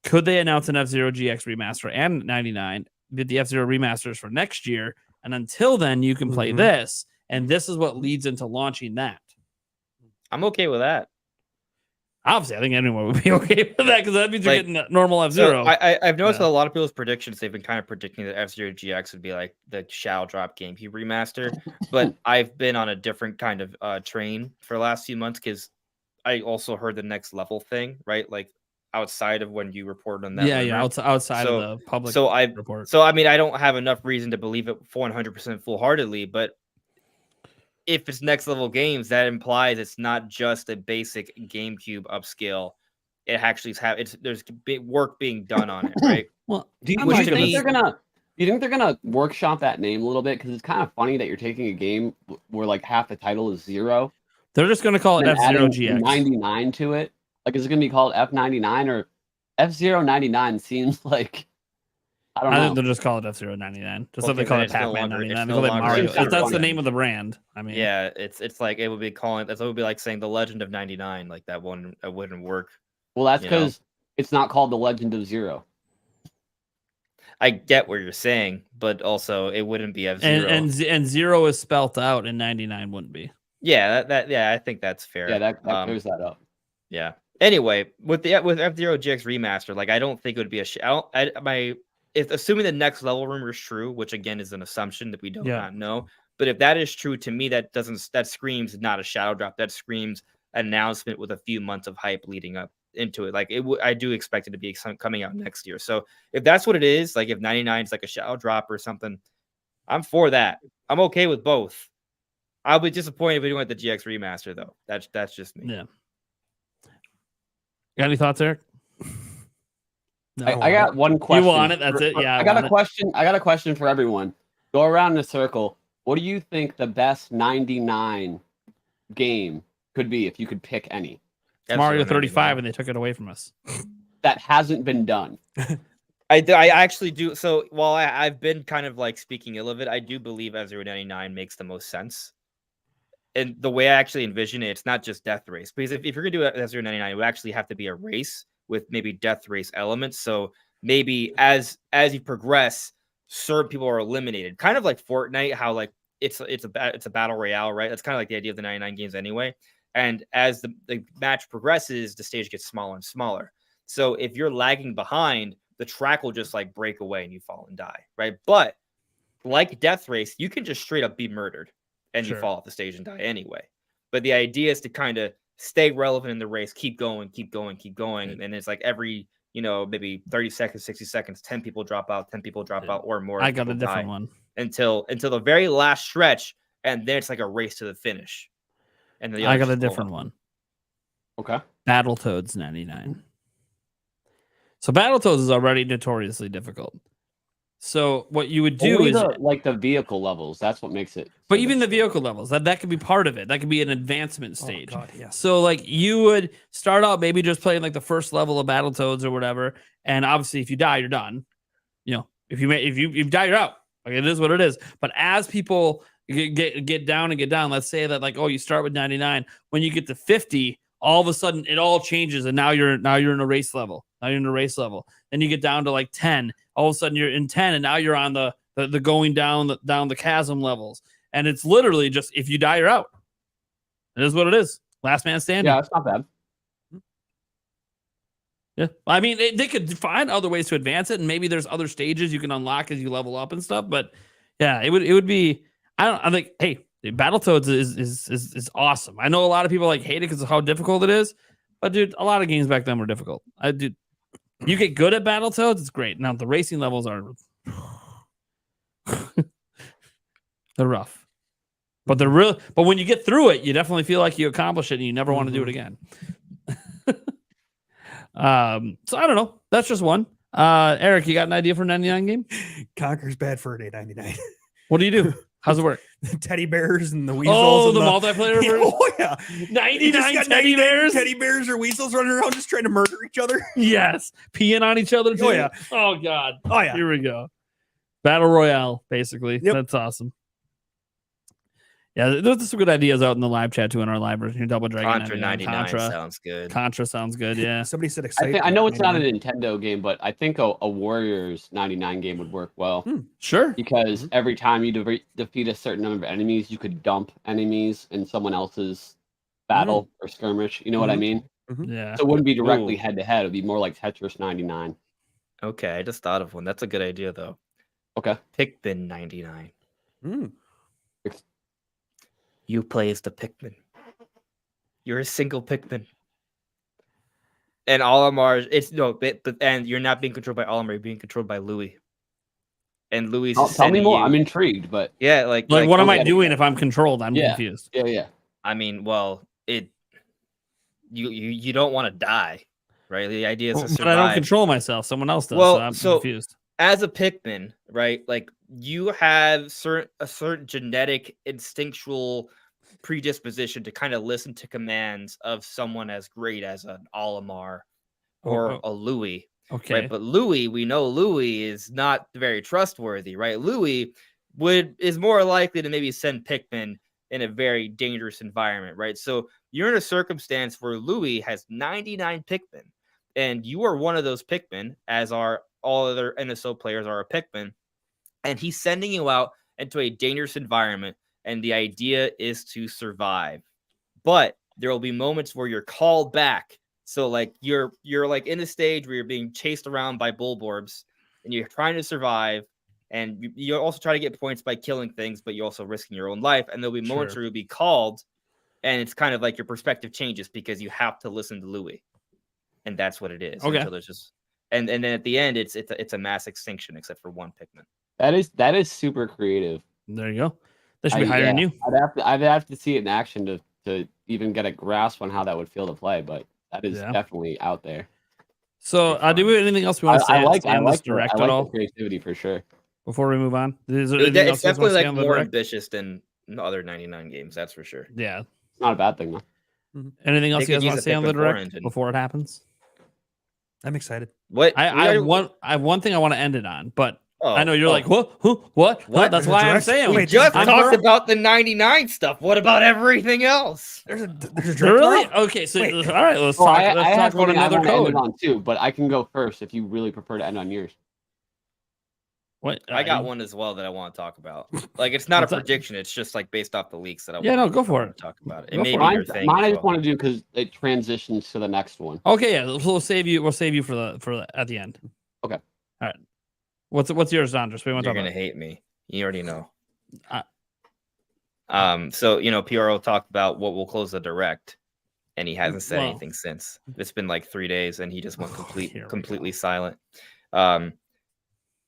could they announce an FZero GX remaster and 99, did the FZero remasters for next year? And until then, you can play this and this is what leads into launching that. I'm okay with that. Obviously, I think anyone would be okay with that because that means you're getting normal F-Zero. So I've noticed a lot of people's predictions. They've been kind of predicting that FZero GX would be like the Shadow Drop GameCube remaster, but I've been on a different kind of train for the last few months because I also heard the next level thing, right? Like outside of when you reported on that. Yeah, outside of the public report. So I mean, I don't have enough reason to believe it 100% full-heartedly, but if it's next level games, that implies it's not just a basic GameCube upscale. It actually there's work being done on it, right? Well, do you think they're gonna workshop that name a little bit? Because it's kind of funny that you're taking a game where like half the title is Zero. They're just gonna call it FZero GX 99 to it. Like, is it gonna be called F99 or F0 99? Seems like I don't know. I think they'll just call it F0 99. Just like they call it Pac-Man 99. They call it Mario. That's the name of the brand. I mean, yeah, it's like it would be calling. That would be like saying the Legend of 99. Like that wouldn't work. Well, that's because it's not called the Legend of Zero. I get what you're saying, but also it wouldn't be F-Zero. And zero is spelt out, and 99 wouldn't be. Yeah, I think that's fair. Yeah, that clears that up. Yeah. Anyway, with FZero GX remaster, like I don't think it would be if assuming the next level rumor is true, which again is an assumption that we do not know, but if that is true, to me that screams not a shadow drop. That screams an announcement with a few months of hype leading up into it. Like I do expect it to be coming out next year. So if that's what it is, like if 99 is like a shadow drop or something, I'm for that. I'm okay with both. I'll be disappointed if we don't get the GX remaster though. That's just me. Yeah. Got any thoughts, Eric? No, I got one question. You want it? That's it. Yeah. I got a question. I got a question for everyone. Go around in a circle. What do you think the best 99 game could be if you could pick any? It's Mario 35, and they took it away from us. That hasn't been done. I actually do. So while I've been kind of like speaking ill of it, I do believe F-Zero 99 makes the most sense. And the way I actually envision it, it's not just Death Race. Because if you're going to do F-Zero 99, it would actually have to be a race with maybe Death Race elements. So maybe as you progress, certain people are eliminated. Kind of like Fortnite, how like it's a battle royale, right? That's kind of like the idea of the 99 games anyway. And as the match progresses, the stage gets smaller and smaller. So if you're lagging behind, the track will just like break away and you fall and die, right? But like Death Race, you can just straight up be murdered and you fall off the stage and die anyway. But the idea is to kind of stay relevant in the race, keep going. And it's like every, maybe 30 seconds, 60 seconds, 10 people drop out or more. I got a different one. Until the very last stretch, and then it's like a race to the finish. And I got a different one. Okay. Battletoads 99. So Battletoads is already notoriously difficult. So what you would do is the vehicle levels. That's what makes it. But even the vehicle levels, that could be part of it. That could be an advancement stage. Oh, God, yeah. So like you would start out maybe just playing like the first level of Battletoads or whatever, and obviously if you die, you're done. If you die, you're out. Like it is what it is. But as people get down, let's say that like you start with 99. When you get to 50, all of a sudden it all changes, and now you're in a race level. Then you get down to like 10. All of a sudden you're in 10, and now you're on the going down the chasm levels. And it's literally just if you die, you're out. It is what it is. Last man standing. Yeah, it's not bad. Yeah, I mean they could find other ways to advance it, and maybe there's other stages you can unlock as you level up and stuff. But yeah, it would be. I think hey, Battletoads is awesome. I know a lot of people like hate it because of how difficult it is, but dude, a lot of games back then were difficult. You get good at Battletoads, it's great. Now the racing levels are they're rough, but they're real. But when you get through it, you definitely feel like you accomplish it, and you never want to do it again. So I don't know. That's just one. Eric, you got an idea for a 99 game? Conker's bad for an 899. What do you do? How's it work? Teddy bears and the weasels. Oh, and the multiplayer version? Oh, yeah. 99 teddy bears? Teddy bears or weasels running around just trying to murder each other. Yes. Peeing on each other, too. Oh, yeah. Oh, God. Oh, yeah. Here we go. Battle Royale, basically. Yep. That's awesome. Yeah, there's some good ideas out in the live chat too in our live version. Double Dragon Contra 99 sounds good. Contra sounds good. Yeah. Somebody said excited. I know it's not a Nintendo game, but I think a Warriors 99 game would work well. Sure. Because every time you defeat a certain number of enemies, you could dump enemies in someone else's battle or skirmish. You know what I mean? Yeah. So it wouldn't be directly head to head. It'd be more like Tetris 99. Okay, I just thought of one. That's a good idea, though. Okay. Pikmin 99. Mm. You play as the Pikmin. You're a single Pikmin. And Olimar, and you're not being controlled by Olimar, you're being controlled by Louis. And Louis is tell me more. I'm intrigued, but yeah, like what am I doing if I'm controlled? I'm confused. Yeah. I mean, well, you don't want to die, right? The idea is to survive. But I don't control myself. Someone else does. Well, so I'm confused. As a Pikmin, right? Like you have a certain genetic, instinctual predisposition to kind of listen to commands of someone as great as an Olimar or a Louis. Okay. Right? But Louis, we know Louis is not very trustworthy, right? Louis is more likely to maybe send Pikmin in a very dangerous environment, right? So you're in a circumstance where Louis has 99 Pikmin, and you are one of those Pikmin, as are all other NSO players are a Pikmin, and he's sending you out into a dangerous environment, and the idea is to survive. But there will be moments where you're called back. So like you're like in a stage where you're being chased around by Bulborbs, and you're trying to survive, and you also try to get points by killing things, but you're also risking your own life. And there'll be moments where you'll be called, and it's kind of like your perspective changes because you have to listen to Louis, and that's what it is. Okay. So there's just and then at the end, it's a mass extinction except for one Pikmin. That is super creative. There you go. They should be hiring you. I'd have to see it in action to even get a grasp on how that would feel to play, but that is definitely out there. So, do we have anything else we want to say? I like this direct at all? the creativity for sure. Before we move on, It's definitely like more ambitious than the other 99 games. That's for sure. Yeah, it's not a bad thing though. Anything else you guys want to say on the direct before it happens? I'm excited. What I have one thing I want to end it on, but I know you're like, what? That's why I'm saying we just talked about the 99 stuff. What about everything else? There's a direct really? Okay, so all right, let's talk about another code on too, but I can go first if you really prefer to end on yours. What? I got one as well that I want to talk about. Like it's not a prediction; it's just like based off the leaks that I go for it. Talk about it. It may be your thing. Mine I just want to do because it transitions to the next one. Okay, yeah, we'll save you for the at the end. Okay. All right. What's yours, Andres? You're gonna hate me. You already know. So PRO talked about what will close the direct, and he hasn't said anything since. It's been like 3 days, and he just went completely silent.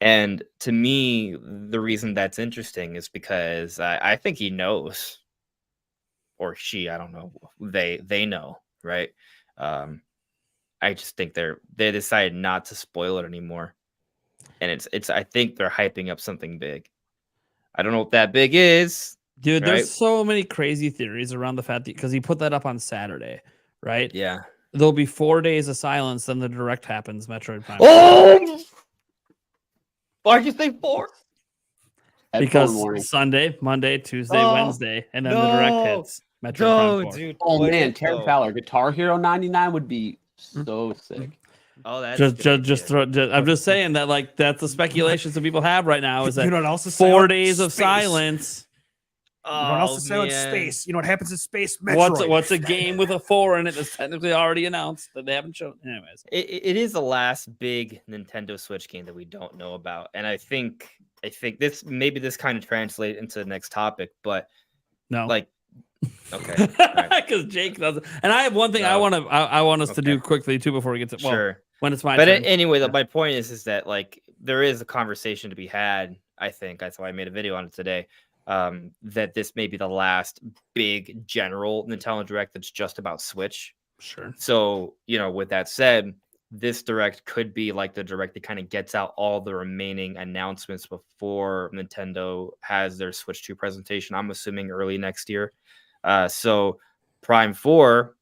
And to me, the reason that's interesting is because I think he knows, or she, I don't know. They know, right? I just think they decided not to spoil it anymore. And it's I think they're hyping up something big. I don't know what that big is. Dude, right? There's so many crazy theories around the fact that because he put that up on Saturday, right? Yeah. There'll be 4 days of silence, then the direct happens, Metroid Prime. Oh! Why'd you say 4? Because Sunday, Monday, Tuesday, Wednesday, and then the direct hits. Metroid Prime 4. Dude. Oh man, Terry Fowler, Guitar Hero 99 would be so sick. Oh, that's I'm just saying that like that's the speculations that people have right now is that you know what else is 4 days of silence. You know what else is silent? Space. You know what happens in space? Metroid. What's a game with a 4 in it that's technically already announced that they haven't shown? Anyways, it is the last big Nintendo Switch game that we don't know about, and I think this kind of translates into the next topic, but no, like. Okay, because Jake doesn't. And I have one thing I want us to do quickly too before we get to sure when it's my turn. But anyway, my point is that like there is a conversation to be had. I think that's why I made a video on it today. That this may be the last big general Nintendo Direct that's just about Switch. Sure. So with that said, this Direct could be like the Direct that kind of gets out all the remaining announcements before Nintendo has their Switch 2 presentation. I'm assuming early next year. So Prime 4,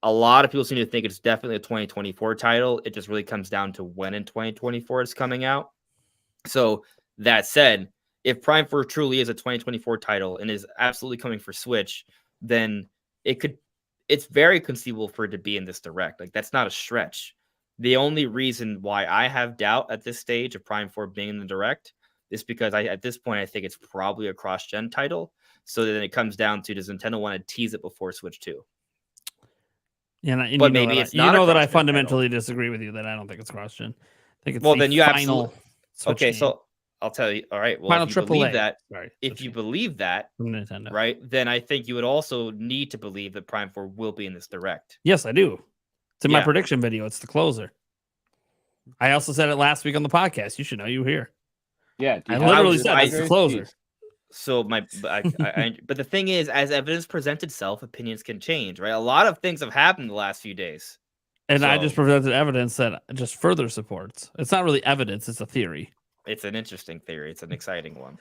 a lot of people seem to think it's definitely a 2024 title. It just really comes down to when in 2024 it's coming out. So that said, if Prime 4 truly is a 2024 title and is absolutely coming for Switch, then it's very conceivable for it to be in this direct. Like, that's not a stretch. The only reason why I have doubt at this stage of Prime 4 being in the direct is because at this point, I think it's probably a cross-gen title. So then it comes down to, does Nintendo want to tease it before Switch 2? And but maybe it's not. You know that I fundamentally disagree with you that I don't think it's cross-gen. I think it's then you final Switch okay, game. So I'll tell you. All right. Well, final if you believe that, if you believe that, from Nintendo, right, then I think you would also need to believe that Prime 4 will be in this direct. Yes, I do. It's in my prediction video. It's the closer. I also said it last week on the podcast. You should know. You were here. Yeah, I literally said it's the closer. So but the thing is, as evidence presents itself, opinions can change, right? A lot of things have happened the last few days. And I just presented evidence that just further supports. It's not really evidence; it's a theory. It's an interesting theory. It's an exciting one.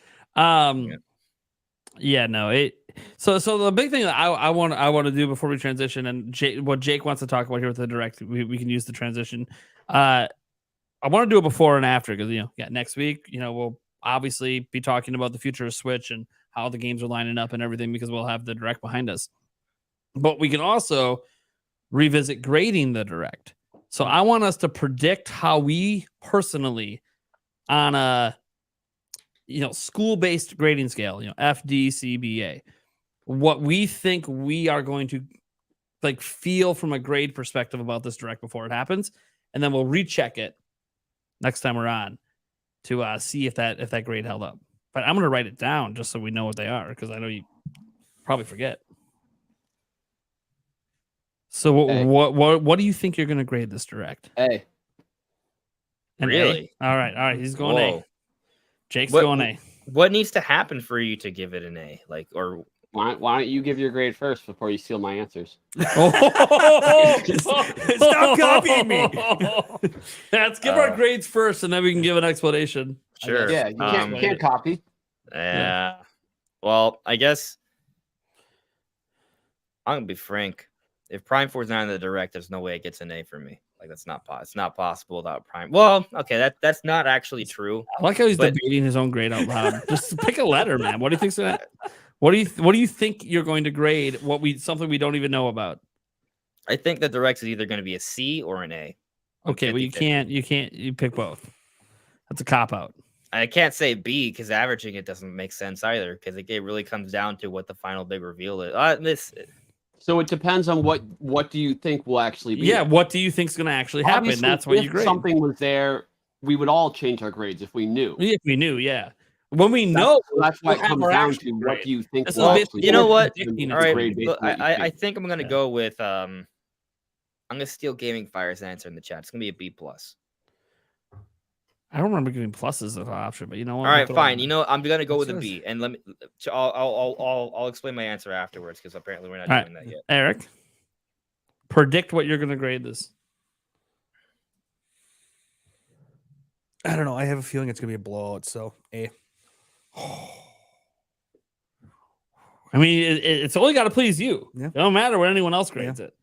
Yeah, no. So the big thing that I want to do before we transition, and what Jake wants to talk about here with the direct, we can use the transition. I want to do it before and after because next week, we'll obviously be talking about the future of Switch and how the games are lining up and everything because we'll have the direct behind us. But we can also revisit grading the direct. So I want us to predict how we personally, on a school-based grading scale, FDCBA, what we think we are going to feel from a grade perspective about this direct before it happens, and then we'll recheck it next time we're on to see if that grade held up. But I'm going to write it down just so we know what they are because I know you probably forget. So what do you think you're going to grade this direct? A. Really? A? All right. He's going A. Jake's going A. What needs to happen for you to give it an A? Why don't you give your grade first before you steal my answers? Stop copying me. Let's give our grades first, and then we can give an explanation. Sure. Yeah, you can't copy. Yeah. Well, I guess I'm gonna be frank. If Prime 4 is not in the direct, there's no way it gets an A for me. It's not possible without Prime. Well, okay, that's not actually true. I like how he's debating his own grade out loud. Just pick a letter, man. What do you think's that? What do you think you're going to grade? Something we don't even know about? I think the direct is either going to be a C or an A. Okay, well you pick both. That's a cop out. I can't say B because averaging it doesn't make sense either because it really comes down to what the final big reveal is. So it depends on what do you think will actually be. Yeah, what do you think's going to actually happen? Obviously, that's what you grade. If something was there, we would all change our grades if we knew. If we knew, yeah. When we know, that's what it comes down to. What do you think? You know what? All right, I think I'm going to go with I'm going to steal Gaming Fire's answer in the chat. It's going to be a B+. I don't remember giving pluses as an option, but you know what? All right, fine. I'm going to go with a B, and I'll explain my answer afterwards because apparently we're not doing that yet. Eric, predict what you're going to grade this. I don't know. I have a feeling it's going to be a blowout, so A. I mean, it's only got to please you. Yeah. It don't matter what anyone else grades it.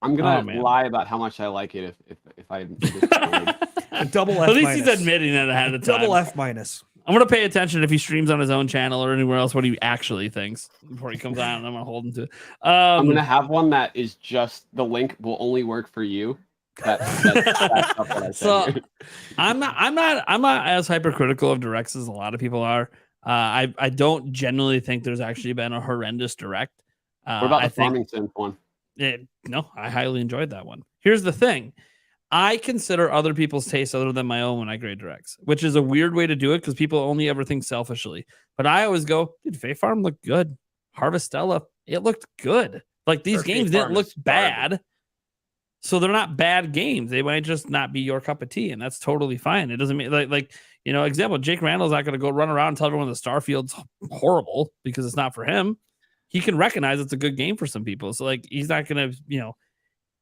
I'm gonna lie about how much I like it if I a double F. At least he's admitting it ahead of time. Double F minus. I'm gonna pay attention if he streams on his own channel or anywhere else what he actually thinks before he comes on. And I'm gonna hold him to. I'm gonna have one that is just the link will only work for you. That's what I so I'm not as hypercritical of directs as a lot of people are. I don't genuinely think there's actually been a horrendous direct. What about the Farming Sim one? No, I highly enjoyed that one. Here's the thing. I consider other people's tastes other than my own when I grade directs, which is a weird way to do it because people only ever think selfishly. But I always go, dude, Fae Farm looked good. Harvestella, it looked good. These games didn't look bad. So they're not bad games. They might just not be your cup of tea, and that's totally fine. It doesn't mean example, Jake Randall's not going to go run around and tell everyone the Starfield's horrible because it's not for him. He can recognize it's a good game for some people. So he's not going to,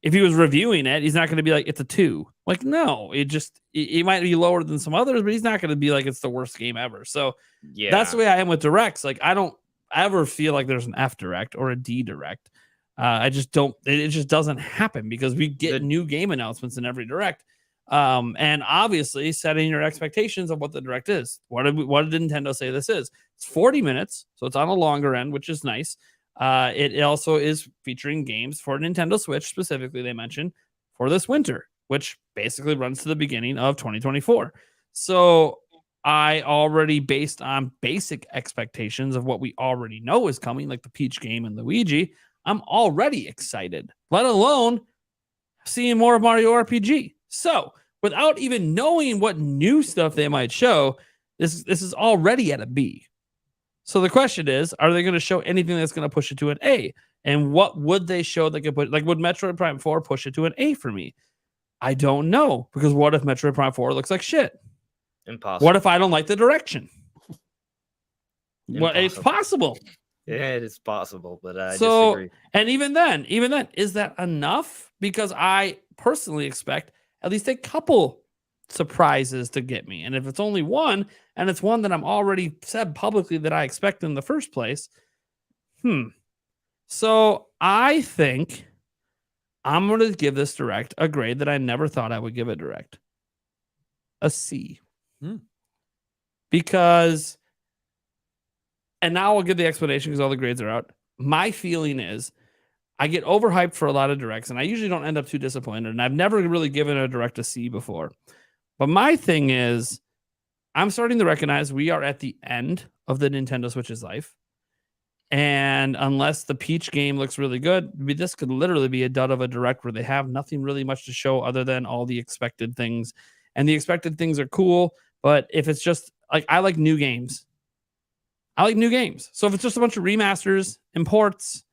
if he was reviewing it, he's not going to be like, it's a 2. No, it might be lower than some others, but he's not going to be like, it's the worst game ever. So yeah, that's the way I am with directs. I don't ever feel like there's an F direct or a D direct. I just don't, it just doesn't happen because we get new game announcements in every direct. And obviously setting your expectations of what the direct is. What did Nintendo say this is? It's 40 minutes, so it's on a longer end, which is nice. It also is featuring games for Nintendo Switch specifically, they mentioned, for this winter, which basically runs to the beginning of 2024. So I already, based on basic expectations of what we already know is coming, like the Peach game and Luigi, I'm already excited, let alone seeing more of Mario RPG. So without even knowing what new stuff they might show, this is already at a B. So the question is, are they going to show anything that's going to push it to an A? And what would they show that could put, like, would Metroid Prime 4 push it to an A for me? I don't know, because what if Metroid Prime 4 looks like shit? Impossible. What if I don't like the direction? Well, it's possible. Yeah, it is possible, but I So, disagree. and even then, is that enough? Because I personally expect at least a couple surprises to get me. And if it's only one, and it's one that I'm already said publicly that I expect in the first place, So I think I'm going to give this direct a grade that I never thought I would give it direct. A C. Because, and now I'll give the explanation because all the grades are out. My feeling is I get overhyped for a lot of directs, and I usually don't end up too disappointed. And I've never really given a direct a C before. But my thing is, I'm starting to recognize we are at the end of the Nintendo Switch's life. And unless the Peach game looks really good, this could literally be a dud of a direct where they have nothing really much to show other than all the expected things. And the expected things are cool. But if it's just like, I like new games. So if it's just a bunch of remasters, imports,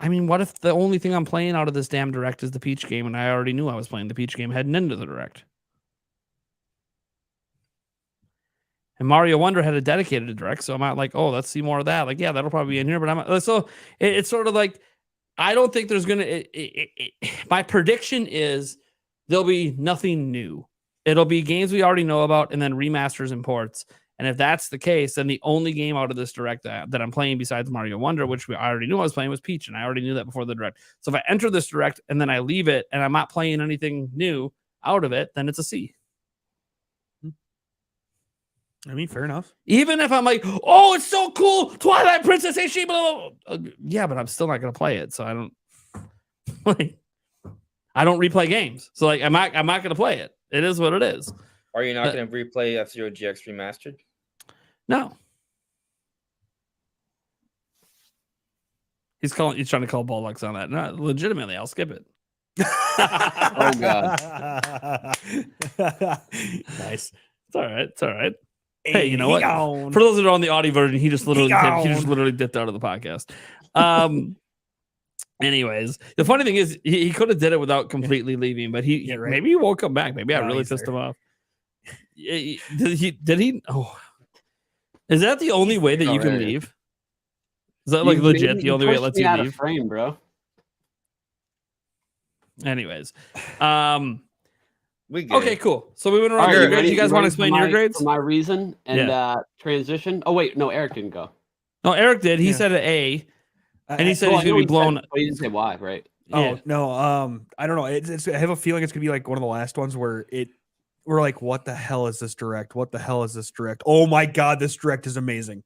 I mean, what if the only thing I'm playing out of this damn direct is the Peach game, and I already knew I was playing the Peach game heading into the direct? And Mario Wonder had a dedicated direct, so I'm not like, oh, let's see more of that. Like, yeah, that'll probably be in here, but I'm so it's sort of like, I don't think there's gonna. My prediction is there'll be nothing new. It'll be games we already know about, and then remasters and ports. And if that's the case, then the only game out of this direct that I'm playing besides Mario Wonder, which I already knew I was playing, was Peach, and I already knew that before the direct. So if I enter this direct and then I leave it and I'm not playing anything new out of it, then it's a C. I mean, fair enough. Even if I'm like, oh, it's so cool, Twilight Princess HD, blah, blah, blah. Yeah, but I'm still not gonna play it, so I don't like. I don't replay games, so like, I'm not gonna play it. It is what it is. Are you not going to replay FZero GX Remastered? No. He's trying to call Bollocks on that. No, legitimately, I'll skip it. Oh god. Nice. It's all right. Hey, you know what? Eon. For those that are on the audio version, he just literally dipped out of the podcast. Anyways, the funny thing is he could have did it without completely leaving, but maybe he won't come back. Maybe I really pissed him off. Did he? Oh, is that the only way that you can leave? Is that like legit the only way it lets you leave? Frame, bro. Anyways, We good. okay, cool. So we went around. All right, you guys want to explain your grades? For my reason and transition. Oh wait, no, Eric didn't go. No, Eric did. He said an A, and he said he's gonna be blown. But he didn't say why, right? Oh no, I don't know. It's I have a feeling it's gonna be like one of the last ones where we're like, what the hell is this direct? What the hell is this direct? Oh my god, this direct is amazing.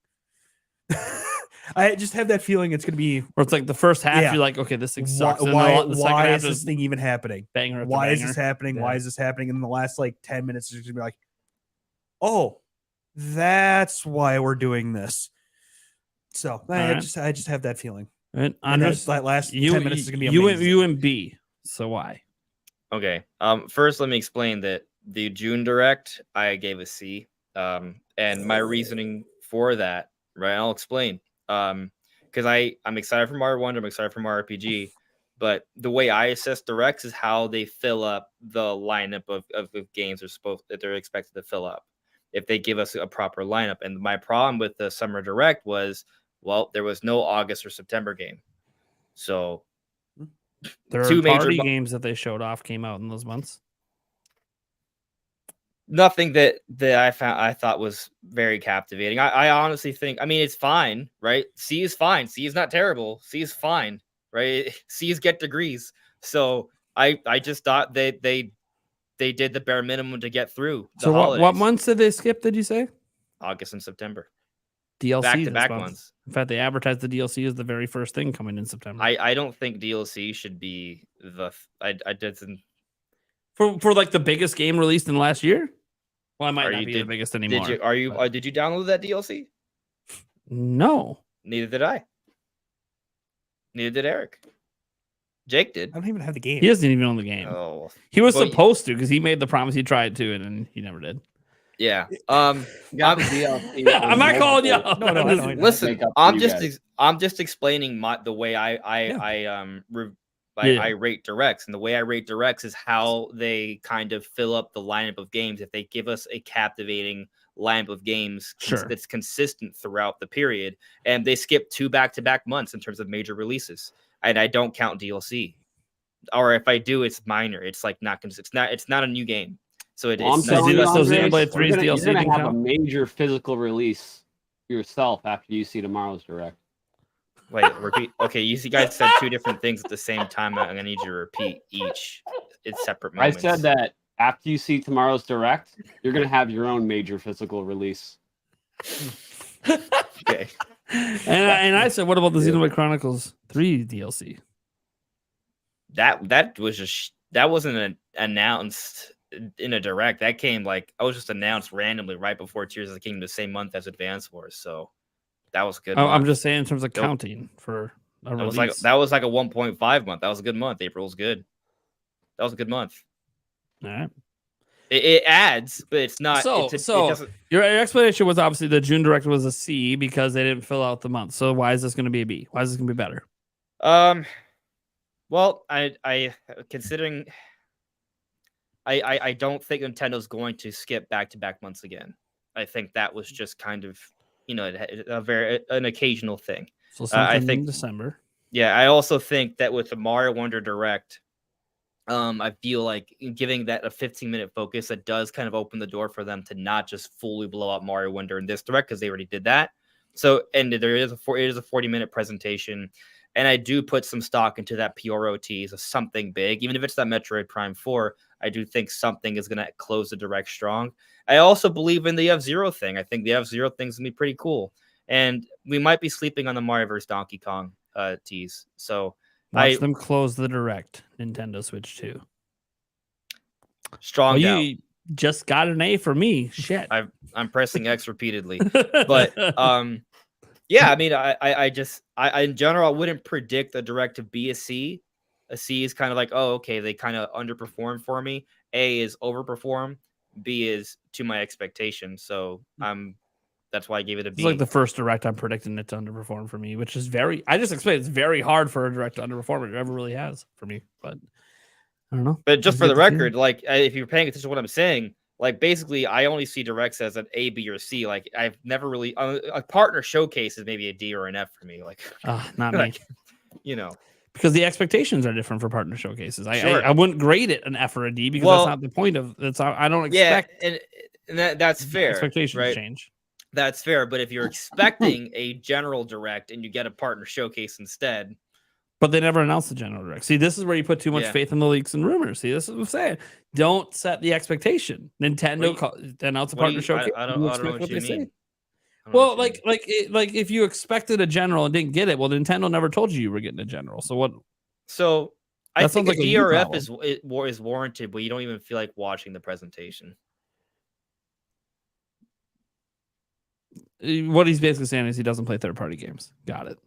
I just have that feeling it's gonna be where it's like the first half, you're like, okay, this thing sucks. Why half is this thing even happening? Banger. Why is this happening? Yeah. Why is this happening? And in the last like 10 minutes, it's gonna be like, oh, that's why we're doing this. So I just have that feeling. And that last 10 minutes is gonna be amazing. you and B. So why? Okay. First, let me explain that the June direct I gave a C. And my reasoning for that, right? I'll explain. Because I'm excited for Mario Wonder, I'm excited for Mario RPG, but the way I assess directs is how they fill up the lineup of games that they're expected to fill up. If they give us a proper lineup, and my problem with the summer direct was, well, there was no August or September game, so there are two major games that they showed off came out in those months. Nothing that I thought was very captivating. I honestly think, I mean, it's fine, right? C is fine. C is not terrible. C is fine, right? C's get degrees. So I just thought they did the bare minimum to get through the So what holidays. months did they skip? Did you say August and September. DLC Back-to-back this month? months. In fact, they advertised the DLC as the very first thing coming in September. I don't think DLC should be I didn't. For like the biggest game released in the last year. Well, it might Are not you- be did- the biggest anymore. Did you download that DLC? No. Neither did I. Neither did Eric. Jake did. I don't even have the game. He doesn't even own the game. Oh, He was Well, supposed to because he made the promise he tried to, and then he never did. yeah. Got the DLC. I'm not calling you out. No, no, I know, I know. Listen, Make up for I'm you just guys. I'm just explaining the way I rate directs, and the way I rate directs is how they kind of fill up the lineup of games. If they give us a captivating lineup of games that's consistent throughout the period, and they skip 2 back-to-back months in terms of major releases, and I don't count DLC, or if I do, it's minor. It's like it's not a new game. So Well, I'm it's telling you, so Andres, Xenoblade 3's you're DLC gonna didn't have a count? major physical release yourself after you see tomorrow's direct. Wait, repeat. Okay, you guys said 2 different things at the same time. I'm gonna need you to repeat each. It's separate moments. I said that after you see tomorrow's direct, you're gonna have your own major physical release. Okay. And I said, what about the Xenoblade Chronicles 3 DLC? That wasn't announced in a direct. That came like I was just announced randomly right before Tears of the Kingdom the same month as Advance Wars. So that was a good. I'm month. just saying in terms of Nope. counting for a That release. was like a 1.5 month. That was a good month. April was good. That was a good month. All right. It adds, but it's not. So it doesn't, your explanation was obviously the June direct was a C because they didn't fill out the month. So why is this going to be a B? Why is this going to be better? Well, I considering. I don't think Nintendo's going to skip back-to-back months again. I think that was just kind of, an occasional thing. So something I think in December. Yeah, I also think that with the Mario Wonder Direct, I feel like giving that a 15-minute focus, that does kind of open the door for them to not just fully blow out Mario Wonder in this direct because they already did that. So, and it is a 40-minute presentation, and I do put some stock into that PROT as something big, even if it's that Metroid Prime 4. I do think something is going to close the direct strong. I also believe in the FZero thing. I think the FZero thing's going to be pretty cool, and we might be sleeping on the Mario vs. Donkey Kong tease. So Watch them close the direct. Nintendo Switch 2. Strong doubt. You just got an A for me. Shit. I'm pressing X repeatedly, but yeah. I mean, I in general, I wouldn't predict a direct to be a C. A C is kind of like, oh, okay, they kind of underperformed for me. A is overperform. B is to my expectations. So that's why I gave it a B. It's like the first direct I'm predicting it to underperform for me, which is I just explained it's very hard for a direct to underperform. It ever really has for me, but I don't know. But just I for get the the feeling. record, like if you're paying attention to what I'm saying, like basically I only see directs as an A, B, or C. Like I've never really a partner showcase is maybe a D or an F for me. Like Not me. like, Because the expectations are different for partner showcases. Sure. I wouldn't grade it an F or a D because Well, that's not the point of it's. I don't yeah, expect and that's fair. expectations right? change. That's fair. But if you're expecting a general direct and you get a partner showcase instead, But they never announced the general direct. See, this is where you put too much Yeah. faith in the leaks and rumors. See, this is what I'm saying. Don't set the expectation. Nintendo announced a what do partner you- showcase. I You don't know expect what you they say. mean. I don't know Well, what you mean. like if you expected a general and didn't get it, well, Nintendo never told you were getting a general. So what? So I That think sounds a like a you DRF problem. is warranted, but you don't even feel like watching the presentation. What he's basically saying is he doesn't play third-party games. Got it.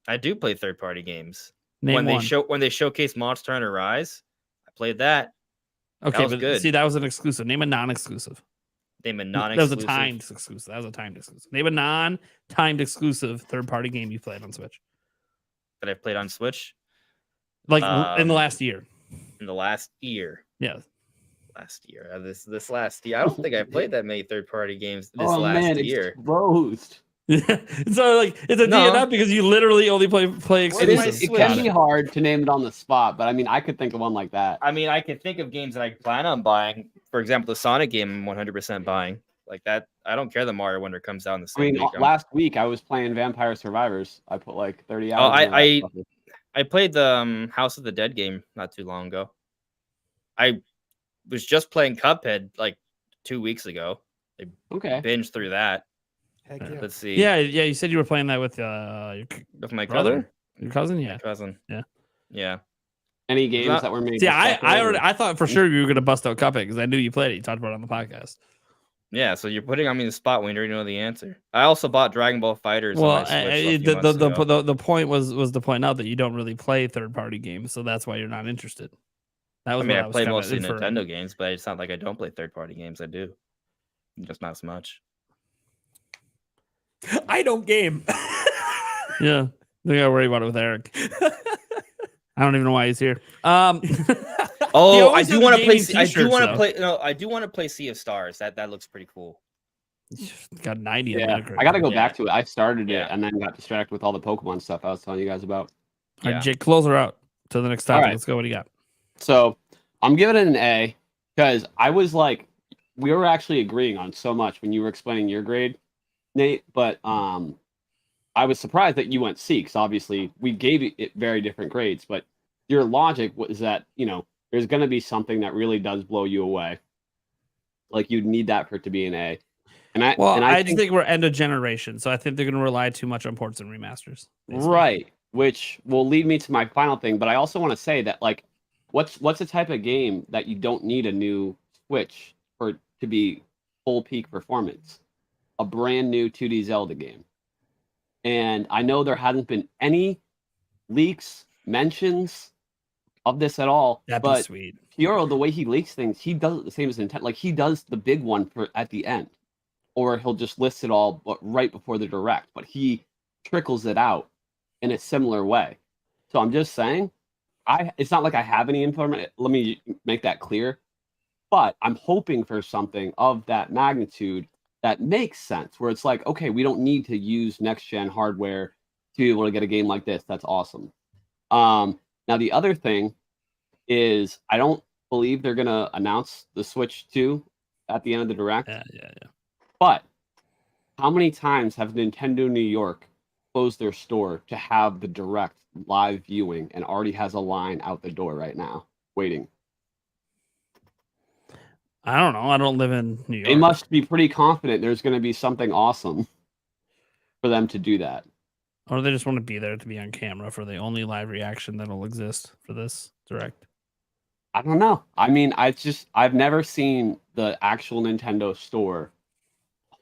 I do play third-party games. Name one. When they showcase Monster Hunter Rise, I played that. Okay, was but good. see, that was an exclusive. Name a non-exclusive. Name a That non-exclusive. was a timed exclusive. That was a timed exclusive. Name a non-timed exclusive third-party game you played on Switch. that I've played on Switch Like in the Um, last year. in the last year. Yeah. This last year. I don't think I played that many third-party games this Oh last man, year. exposed. So like it's a No. DNF because you literally only play It, exclusives. it can be hard to name it on the spot, but I mean, I could think of one like that. I mean, I can think of games that I plan on buying. For example, the Sonic game I'm 100% buying. Like that, I don't care that Mario Wonder comes out in the I same mean, week. last week I was playing Vampire Survivors. I put like 30 Oh, hours. into that I sucker. I played the House of the Dead game not too long ago. I was just playing Cuphead like 2 weeks ago. I binged through that. Heck yeah. Let's see. Yeah. You said you were playing that with With my brother, cousin. your cousin. Yeah. My cousin. Yeah. Yeah. Any games that were made? See, I thought for sure you were gonna bust out Cuphead because I knew you played it. You talked about it on the podcast. Yeah, so you're putting on me in the spot when you already know the answer. I also bought Dragon Ball Fighters. Well, on my Switch a few months ago. the point was to point out that you don't really play third party games, so that's why you're not interested. That was I play kinda mostly inferring. Nintendo games, but it's not like I don't play third party games. I do, just not as much. I don't game. Yeah, we gotta worry about it with Eric. I don't even know why he's here. Oh, I do want to play. I do want to play. No, I do want to play Sea of Stars. That looks pretty cool. Got 90. Yeah, I got to go back to it. I started it and then got distracted with all the Pokemon stuff I was telling you guys about. All right, Jake, close her out to the next topic. Right. Let's go. What do you got? So I'm giving it an A because I was like, we were actually agreeing on so much when you were explaining your grade, Nate. But I was surprised that you went C because obviously we gave it very different grades. But your logic was that there's going to be something that really does blow you away. Like you'd need that for it to be an A. I just think we're end of generation, so I think they're going to rely too much on ports and remasters. Basically. Right, which will lead me to my final thing. But I also want to say that what's the type of game that you don't need a new Switch to be full peak performance? A brand new 2D Zelda game. And I know there hasn't been any leaks, mentions of this at all. That'd but be sweet. Fioro, the way he leaks things, he does it the same as Nintendo. Like he does the big one at the end, or he'll just list it all right before the direct. But he trickles it out in a similar way. So I'm just saying, it's not like I have any information. Let me make that clear. But I'm hoping for something of that magnitude that makes sense, where it's like, okay, we don't need to use next gen hardware to be able to get a game like this. That's awesome. Now the other thing is, I don't believe they're gonna announce the Switch 2 at the end of the direct. Yeah. But how many times have Nintendo New York closed their store to have the direct live viewing and already has a line out the door right now waiting? I don't know. I don't live in New York. They must be pretty confident there's going to be something awesome for them to do that. Or they just want to be there to be on camera for the only live reaction that'll exist for this direct. I don't know. I mean, I've never seen the actual Nintendo store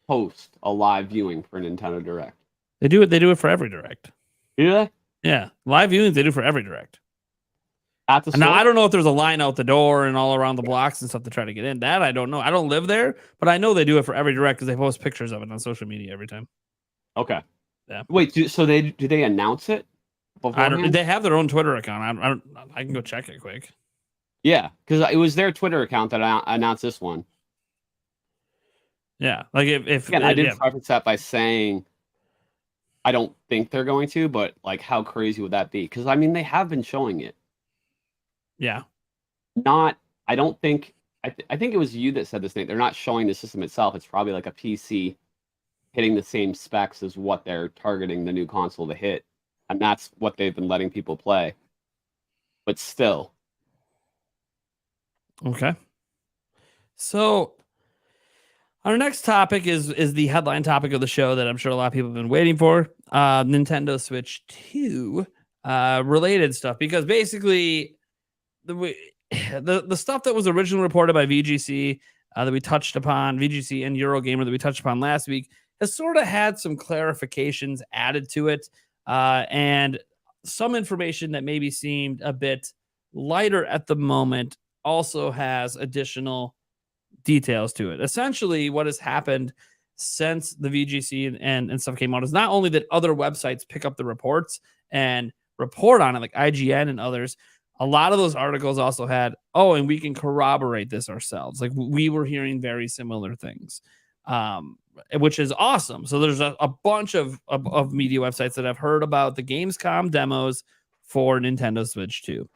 host a live viewing for Nintendo Direct. They do it for every direct. Do they? Yeah. Live viewings they do for every direct. At the store? Now I don't know if there's a line out the door and all around the blocks and stuff to try to get in. That I don't know. I don't live there, but I know they do it for every direct because they post pictures of it on social media every time. Okay. Yeah. Wait, do they announce it beforehand? They have their own Twitter account. I can go check it quick. Yeah, because it was their Twitter account that announced this one. Yeah, like if again, I did preface that by saying I don't think they're going to, but like, how crazy would that be? Because I mean, they have been showing it. Yeah. I don't think. I think it was you that said this thing. They're not showing the system itself. It's probably like a PC hitting the same specs as what they're targeting the new console to hit, and that's what they've been letting people play. But still. Okay. So our next topic is the headline topic of the show that I'm sure a lot of people have been waiting for. Nintendo Switch 2 related stuff, because basically the stuff that was originally reported by VGC that we touched upon, VGC and Eurogamer that we touched upon last week, has sort of had some clarifications added to it, and some information that maybe seemed a bit lighter at the moment also has additional details to it. Essentially, what has happened since the VGC and stuff came out is not only that other websites pick up the reports and report on it, like IGN and others. A lot of those articles also had, and we can corroborate this ourselves. Like, we were hearing very similar things, which is awesome. So there's a bunch of media websites that have heard about the Gamescom demos for Nintendo Switch 2.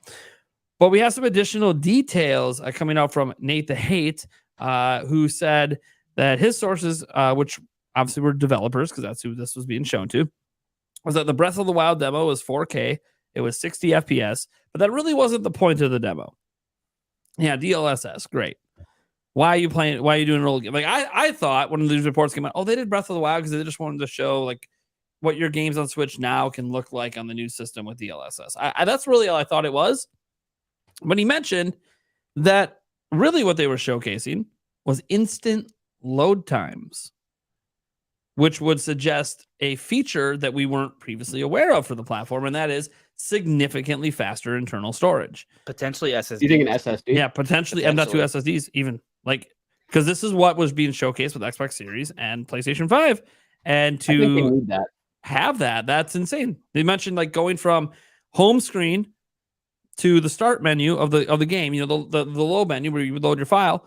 But we have some additional details coming out from Nate the Hate, who said that his sources, which obviously were developers, because that's who this was being shown to, was that the Breath of the Wild demo was 4K It was 60 FPS, but that really wasn't the point of the demo. Yeah, DLSS, great. Why are you playing? Why are you doing a role game? Like I thought when these reports came out, oh, they did Breath of the Wild because they just wanted to show like what your games on Switch now can look like on the new system with DLSS. That's really all I thought it was. But he mentioned that really what they were showcasing was instant load times, which would suggest a feature that we weren't previously aware of for the platform, and that is significantly faster internal storage. Potentially SSD. You think an SSD? Yeah, potentially M.2 SSDs even. Like, because this is what was being showcased with Xbox Series and PlayStation 5. And I think they to need that. have that, that's insane. They mentioned like going from home screen to the start menu of the game, you know, the load menu where you would load your file.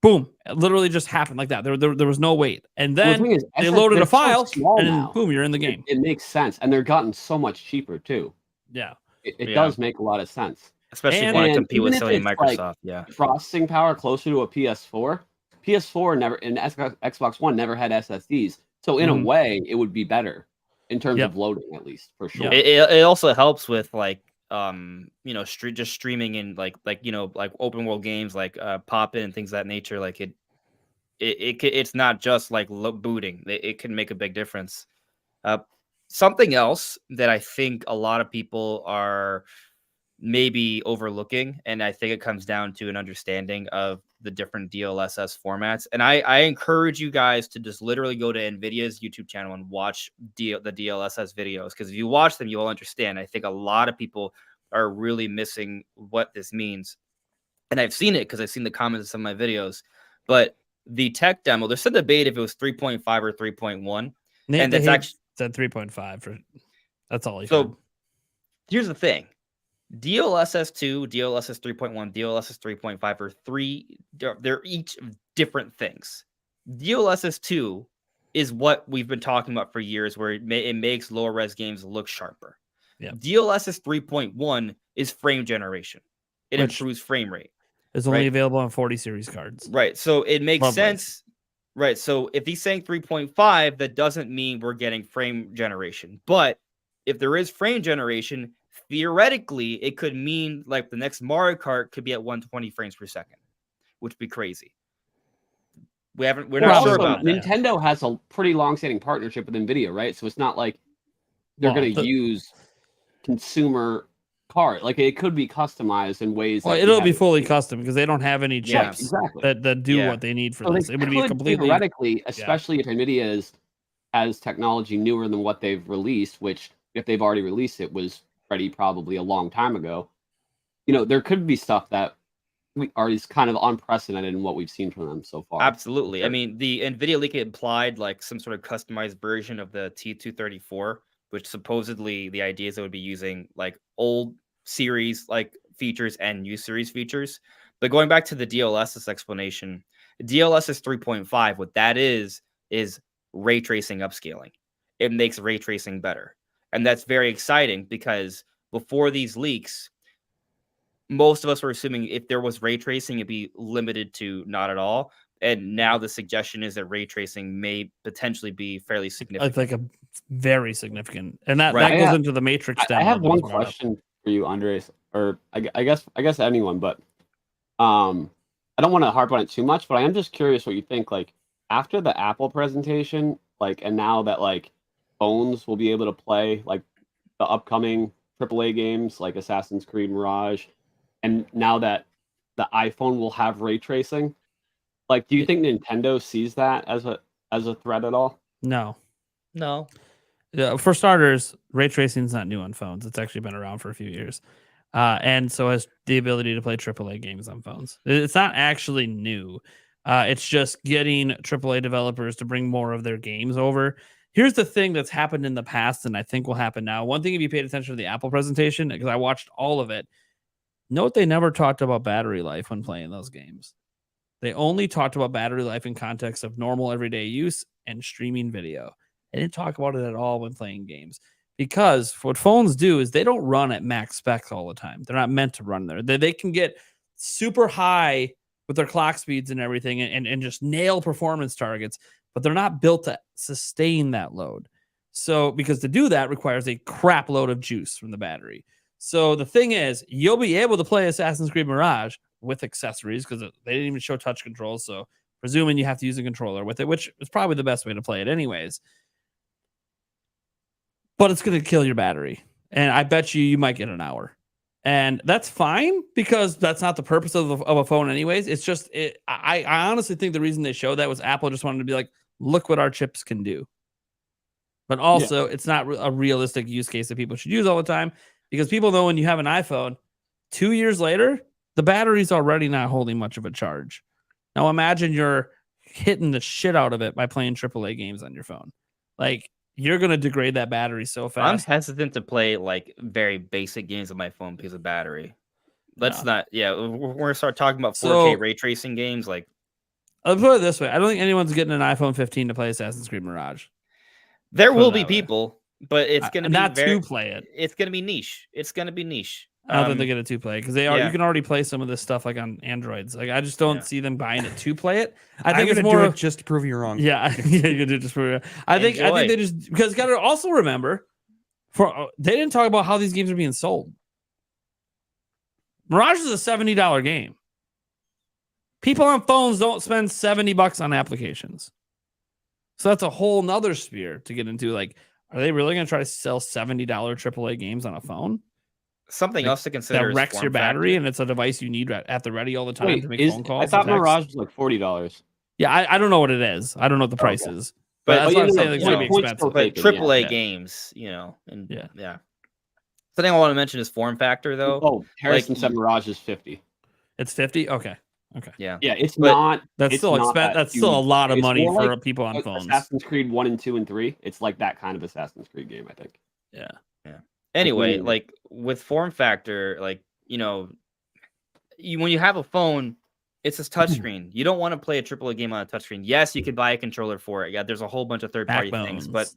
Boom! It literally just happened like that. There was no wait, and then Well, the thing is, they loaded a file, small and then now. boom, you're in the game. It makes sense, and they're gotten so much cheaper too. Yeah, It does make a lot of sense, especially if you And- want to compete with even Sony if and it's, Microsoft. like, Yeah, processing power closer to a PS4. PS4 never, and Xbox One never had SSDs, so in a way, it would be better in terms Yep. of loading, at least for sure. Yeah. it also helps with like you know, just streaming in like you know, like open world games like Pop In and things of that nature. Like it's not just like booting. It can make a big difference. Something else that I think a lot of people are maybe overlooking, and I think it comes down to an understanding of the different DLSS formats. And I encourage you guys to just literally go to NVIDIA's YouTube channel and watch the DLSS videos, because if you watch them, you'll understand. I think a lot of people are really missing what this means. And I've seen it because I've seen the comments of some of my videos. But the tech demo, there's some debate if it was 3.5 or 3.1. And that's actually said 3.5 for that's all he so heard. here's the thing. DLSS 2, DLSS 3.1, DLSS 3.5 are they're each different things. DLSS 2 is what we've been talking about for years, where it makes lower res games look sharper. Yeah. DLSS 3.1 is frame generation. It Which improves frame rate. It's only right. available on 40 series cards. Right. So it makes Lovely. sense. Right. So if he's saying 3.5, that doesn't mean we're getting frame generation. But if there is frame generation, theoretically, it could mean like the next Mario Kart could be at 120 frames per second, which would be crazy. We're not sure about that. Nintendo has a pretty long-standing partnership with NVIDIA, right? So it's not like they're going to use consumer card. Like, it could be customized in ways. Well, it'll be fully custom because they don't have any chips exactly. that do what they need for so this. It would be completely theoretically, especially if NVIDIA has technology newer than what they've released, which if they've already released it was ready probably a long time ago. You know, there could be stuff that is kind of unprecedented in what we've seen from them so far. Absolutely. I mean, the NVIDIA leak implied like some sort of customized version of the T234, which supposedly the idea is it would be using like old series like features and new series features. But going back to the DLSS explanation, DLSS 3.5, what that is ray tracing upscaling. It makes ray tracing better. And that's very exciting because before these leaks, most of us were assuming if there was ray tracing, it'd be limited to not at all. And now the suggestion is that ray tracing may potentially be fairly significant. I think a very significant, and that Right. goes into the Matrix. I have one question for you, Andres, or I guess anyone, but I don't want to harp on it too much, but I am just curious what you think. Like after the Apple presentation, like, and now that like phones will be able to play like the upcoming AAA games like Assassin's Creed Mirage, and now that the iPhone will have ray tracing, like, do you think Nintendo sees that as a threat at all? No. For starters, ray tracing is not new on phones. It's actually been around for a few years, and so has the ability to play AAA games on phones. It's not actually new. It's just getting AAA developers to bring more of their games over. Here's the thing that's happened in the past, and I think will happen now. One thing, if you paid attention to the Apple presentation, because I watched all of it, note they never talked about battery life when playing those games. They only talked about battery life in context of normal everyday use and streaming video. They didn't talk about it at all when playing games, because what phones do is they don't run at max specs all the time. They're not meant to run there. They can get super high with their clock speeds and everything and just nail performance targets, but they're not built to sustain that load. So because to do that requires a crap load of juice from the battery. So the thing is, you'll be able to play Assassin's Creed Mirage with accessories because they didn't even show touch controls. So presuming you have to use a controller with it, which is probably the best way to play it anyways. But it's going to kill your battery. And I bet you might get an hour. And that's fine because that's not the purpose of a phone anyways. It's just, I honestly think the reason they showed that was Apple just wanted to be like, look what our chips can do. But also, it's not a realistic use case that people should use all the time because people know when you have an iPhone, 2 years later, the battery's already not holding much of a charge. Now imagine you're hitting the shit out of it by playing AAA games on your phone. Like, you're going to degrade that battery so fast. I'm hesitant to play like very basic games on my phone because of battery. Let's not. Yeah, we're going to start talking about 4K ray tracing games. Like, I'll put it this way: I don't think anyone's getting an iPhone 15 to play Assassin's Creed Mirage. There will be people, but it's going to be not to play it. It's going to be niche. It's going to be niche. I don't think they get it to play because they are. You can already play some of this stuff like on Androids. Like I just don't see them buying it to play it. I think it's more just to prove you wrong. Yeah, you can do it just for. I think they just because got to also remember, they didn't talk about how these games are being sold. Mirage is a $70 game. People on phones don't spend $70 on applications, so that's a whole nother sphere to get into. Like, are they really going to try to sell $70 AAA games on a phone? Something else to consider that wrecks your battery, and it's a device you need at the ready all the time to make phone calls. I thought Mirage was like $40. Yeah, I don't know what it is. I don't know what the price is, but that's what I'm saying. It's going to be expensive. But AAA games, and yeah. Something I want to mention is form factor, though. Oh, Harrison said Mirage is 50. It's 50. Okay. Yeah, it's not. That's still expensive. That's still a lot of money for people on phones. Assassin's Creed 1 and 2 and 3. It's like that kind of Assassin's Creed game, I think. Yeah. Anyway, like with form factor, like when you have a phone, it's a touchscreen. You don't want to play a AAA game on a touchscreen. Yes, you could buy a controller for it. Yeah, there's a whole bunch of third-party things, but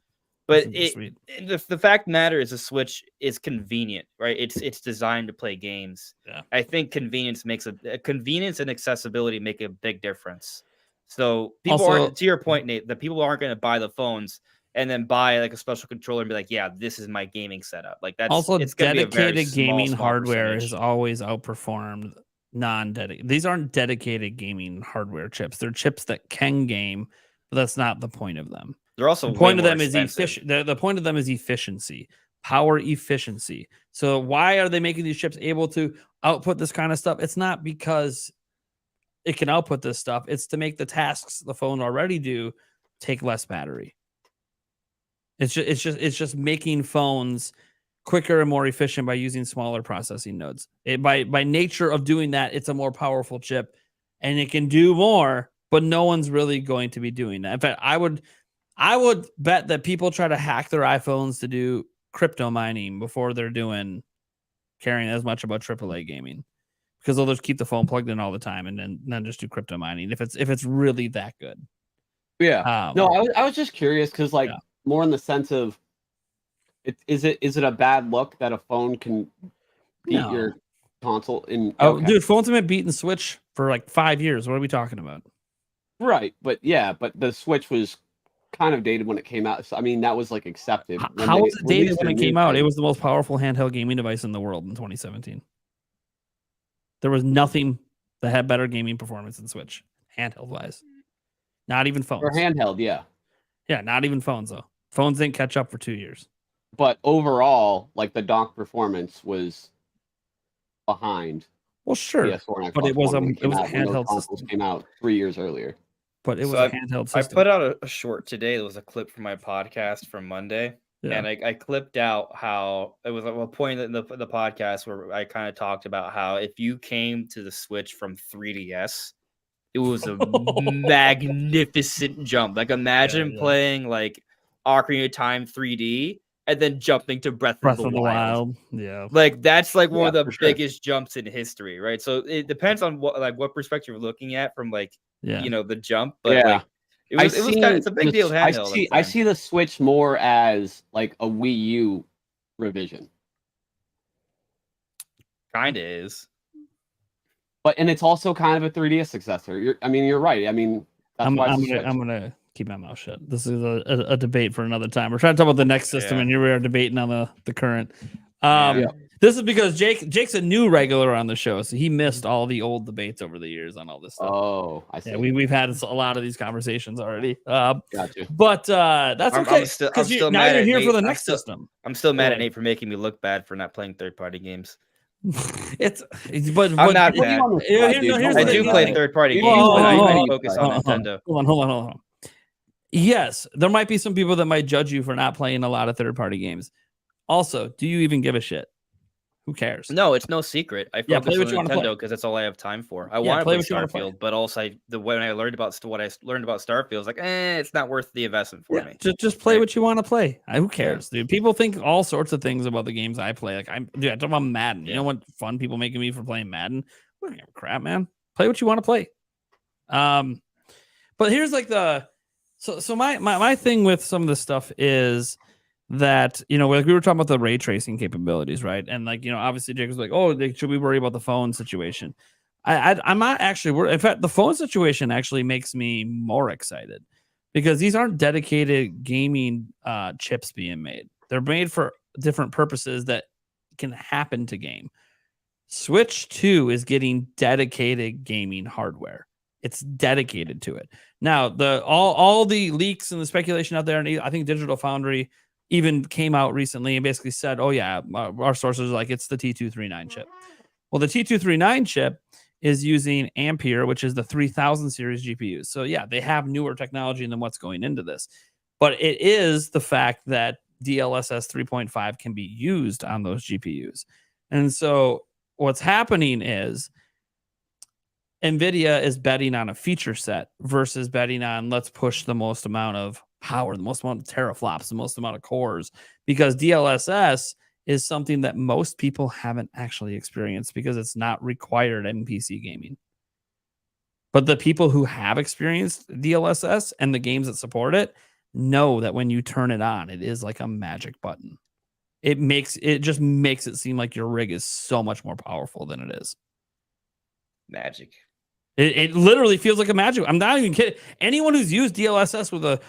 the fact matter is the Switch is convenient, right? It's designed to play games. Yeah. I think convenience and accessibility make a big difference. So people aren't, to your point, Nate, the people aren't going to buy the phones and then buy like a special controller and be like, yeah, this is my gaming setup. Like that's also it's dedicated gaming hardware has always outperformed non-dedicated. These aren't dedicated gaming hardware chips. They're chips that can game, but that's not the point of them. They're also the point of them is efficient. The point of them is efficiency, power efficiency. So why are they making these chips able to output this kind of stuff? It's not because it can output this stuff. It's to make the tasks the phone already do take less battery. It's just making phones quicker and more efficient by using smaller processing nodes. By nature of doing that, it's a more powerful chip, and it can do more. But no one's really going to be doing that. In fact, I would bet that people try to hack their iPhones to do crypto mining before they're caring as much about AAA gaming, because they'll just keep the phone plugged in all the time and then just do crypto mining if it's really that good. Yeah. No, I was just curious because more in the sense of is it a bad look that a phone can beat your console in? Dude, phones have been beating Switch for like 5 years. What are we talking about? Right, but the Switch was kind of dated when it came out. So, I mean, that was like accepted. How was it dated when it came out? It was the most powerful handheld gaming device in the world in 2017. There was nothing that had better gaming performance than Switch, handheld wise. Not even phones. For handheld, yeah. Yeah, not even phones though. Phones didn't catch up for 2 years. But overall, like the dock performance was behind. Well, sure, but it was a handheld system. Came out 3 years earlier. But it was a handheld system. I put out a short today. It was a clip from my podcast from Monday. Yeah. And I clipped out how it was a point in the podcast where I kind of talked about how if you came to the Switch from 3DS, it was a magnificent jump. Like imagine playing like Ocarina of Time 3D and then jumping to Breath of the Wild. Yeah. Like that's like one of the biggest jumps in history, right? So it depends on what perspective you're looking at from like the jump. But like it's a big deal handheld. I see the Switch more as like a Wii U revision. Kinda is. And it's also kind of a 3DS successor. You're right. I mean, I'm gonna keep my mouth shut. This is a debate for another time. We're trying to talk about the next system, and here we are debating on the current. This is because Jake's a new regular on the show, so he missed all the old debates over the years on all this stuff. Oh, I see. Yeah, we've had a lot of these conversations already. Gotcha. But that's okay. I'm still now mad you're at here Nate. for the next system. I'm still mad at Nate for making me look bad for not playing third-party games. But I'm not mad. I do play third-party games, but I focus on Nintendo. Hold on. Yes, there might be some people that might judge you for not playing a lot of third-party games. Also, do you even give a shit? Who cares? No, it's no secret. I focus on Nintendo because that's all I have time for. I want to play Starfield, but also when I learned about Starfield, I was like, it's not worth the investment for me. Just play what you want to play. Who cares, dude? People think all sorts of things about the games I play. Like I talk about Madden. You know what fun people making me for playing Madden? I don't give a crap, man. Play what you want to play. But here's like so my thing with some of this stuff is that, like we were talking about the ray tracing capabilities, right? And like, obviously Jake was like, oh, should we worry about the phone situation? I'm not actually worried. In fact, the phone situation actually makes me more excited because these aren't dedicated gaming chips being made. They're made for different purposes that can happen to game. Switch 2 is getting dedicated gaming hardware. It's dedicated to it. Now, all the leaks and the speculation out there, and I think Digital Foundry even came out recently and basically said, oh yeah, our sources are like, it's the T239 chip. Well, the T239 chip is using Ampere, which is the 3000 series GPUs. So yeah, they have newer technology than what's going into this. But it is the fact that DLSS 3.5 can be used on those GPUs. And so what's happening is NVIDIA is betting on a feature set versus betting on let's push the most amount of power, the most amount of teraflops, the most amount of cores, because DLSS is something that most people haven't actually experienced because it's not required in PC gaming. But the people who have experienced DLSS and the games that support it know that when you turn it on, it is like a magic button. It just makes it seem like your rig is so much more powerful than it is. Magic. It literally feels like a magic. I'm not even kidding. Anyone who's used DLSS with a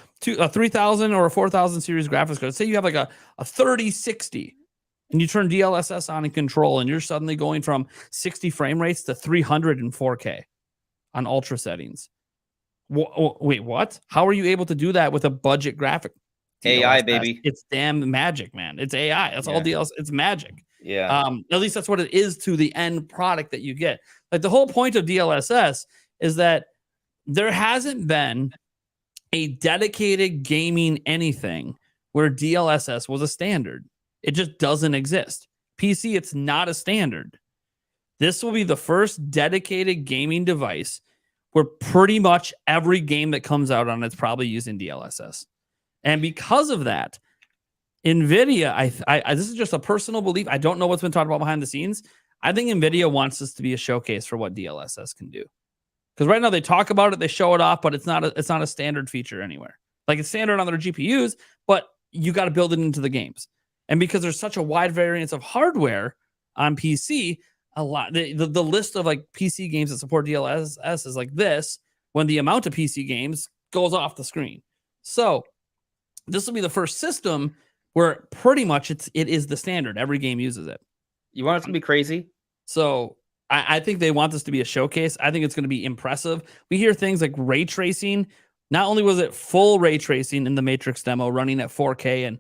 3000 or a 4000 series graphics card, say you have like a 3060 and you turn DLSS on in control and you're suddenly going from 60 frame rates to 300 in 4K on ultra settings. Wait, what? How are you able to do that with a budget graphic? AI, baby. It's damn magic, man. It's AI. That's all DLSS. It's magic. Yeah. At least that's what it is to the end product that you get. Like the whole point of DLSS is that there hasn't been a dedicated gaming anything where DLSS was a standard. It just doesn't exist. PC, it's not a standard. This will be the first dedicated gaming device where pretty much every game that comes out on it's probably using DLSS. And because of that, NVIDIA, I this is just a personal belief. I don't know what's been talked about behind the scenes. I think NVIDIA wants this to be a showcase for what DLSS can do. Because right now they talk about it, they show it off, but it's not a standard feature anywhere. Like it's standard on their GPUs, but you got to build it into the games. And because there's such a wide variance of hardware on PC, a lot the list of like PC games that support DLSS is like this when the amount of PC games goes off the screen. So this will be the first system where pretty much it is the standard. Every game uses it. You want it to be crazy? So I think they want this to be a showcase. I think it's going to be impressive. We hear things like ray tracing. Not only was it full ray tracing in the Matrix demo running at 4K and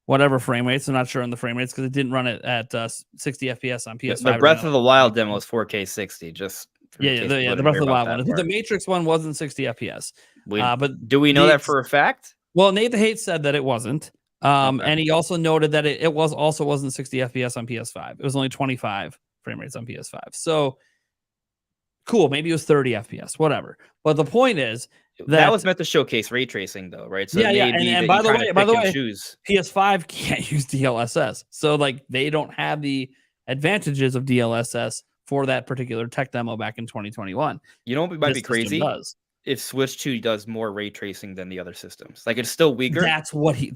whatever frame rates. I'm not sure on the frame rates because it didn't run it at 60 FPS on PS5. The Breath of the Wild demo is 4K 60. Just the Breath of the Wild one. The Matrix one wasn't 60 FPS. But do we know that for a fact? Well, Nate the Hate said that it wasn't. And he also noted that it wasn't 60 FPS on PS5. It was only 25 frame rates on PS5. So cool. Maybe it was 30 FPS, whatever. But the point is that was meant to showcase ray tracing, though, right? So And by the way, PS5 can't use DLSS. So like they don't have the advantages of DLSS for that particular tech demo back in 2021. You know what might be crazy? If Switch 2 does more ray tracing than the other systems, like it's still weaker. That's what he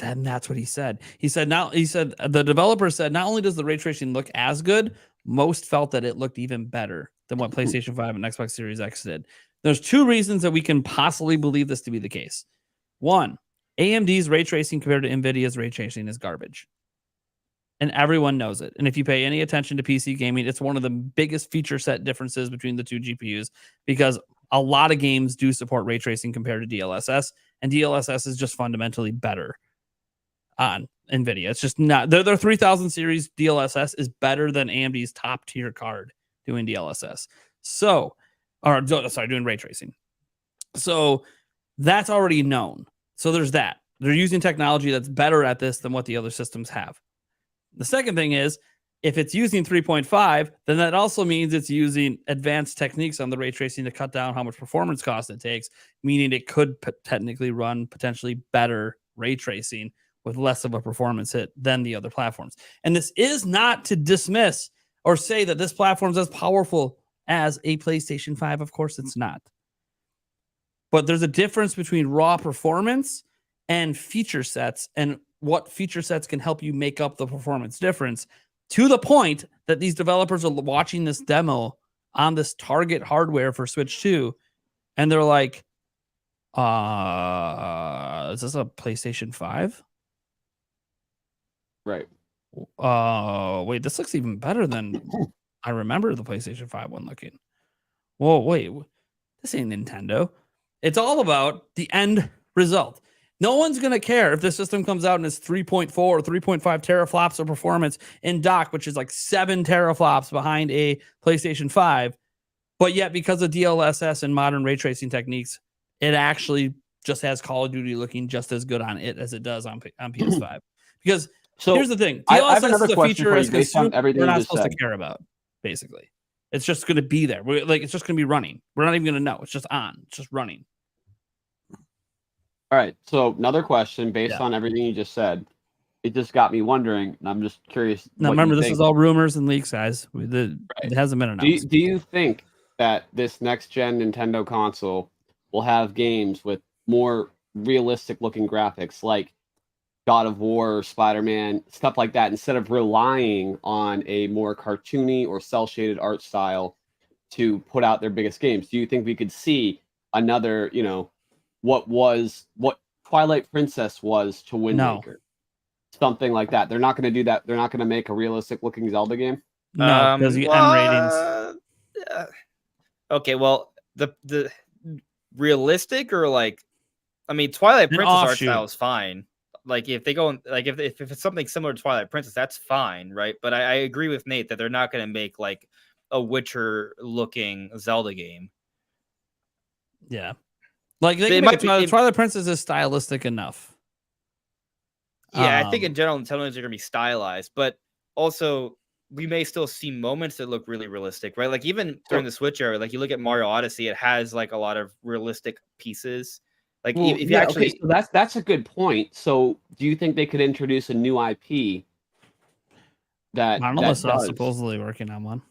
said. He said the developer said not only does the ray tracing look as good, most felt that it looked even better than what PlayStation 5 and Xbox Series X did. There's two reasons that we can possibly believe this to be the case. One, AMD's ray tracing compared to NVIDIA's ray tracing is garbage. And everyone knows it. And if you pay any attention to PC gaming, it's one of the biggest feature set differences between the two GPUs because a lot of games do support ray tracing compared to DLSS, and DLSS is just fundamentally better on NVIDIA. It's just not their 3000 series DLSS is better than AMD's top tier card doing DLSS. Doing ray tracing. So that's already known. So there's that. They're using technology that's better at this than what the other systems have. The second thing is, if it's using 3.5, then that also means it's using advanced techniques on the ray tracing to cut down how much performance cost it takes, meaning it could technically run potentially better ray tracing with less of a performance hit than the other platforms. And this is not to dismiss or say that this platform is as powerful as a PlayStation 5. Of course, it's not. But there's a difference between raw performance and feature sets, and what feature sets can help you make up the performance difference, to the point that these developers are watching this demo on this target hardware for Switch 2, and they're like, is this a PlayStation 5? Right. Wait, this looks even better than I remember the PlayStation 5 one looking. Whoa, wait, this ain't Nintendo. It's all about the end result. No one's going to care if the system comes out and it's 3.4 or 3.5 teraflops of performance in dock, which is like 7 teraflops behind a PlayStation 5. But yet, because of DLSS and modern ray tracing techniques, it actually just has Call of Duty looking just as good on it as it does on PS5. Because here's the thing. I have DLSS another is a question feature for you as based on consumer everything we're you not just supposed said. to care about, basically. It's just going to be there. It's just going to be running. We're not even going to know. It's just on. It's just running. All right. So another question based on everything you just said. It just got me wondering, and I'm just curious. Now, remember, this is all rumors and leaks, guys. It hasn't been announced. Do you think that this next-gen Nintendo console will have games with more realistic-looking graphics, like God of War, Spider-Man, stuff like that, instead of relying on a more cartoony or cel-shaded art style to put out their biggest games? Do you think we could see another, what Twilight Princess was to Wind Waker? Something like that. They're not going to do that. They're not going to make a realistic-looking Zelda game? No, because you end ratings. Okay, well, the realistic or Twilight Princess art style is fine. Like if they go if it's something similar to Twilight Princess, that's fine, right? But I agree with Nate that they're not going to make like a Witcher-looking Zelda game. Yeah, like they can make Twilight Princess is stylistic enough. Yeah, I think in general, Nintendo are going to be stylized, but also we may still see moments that look really realistic, right? Like even during the Switch era, like you look at Mario Odyssey, it has like a lot of realistic pieces. Like if you actually, so that's a good point. So do you think they could introduce a new IP that Monolith Soft supposedly working on one?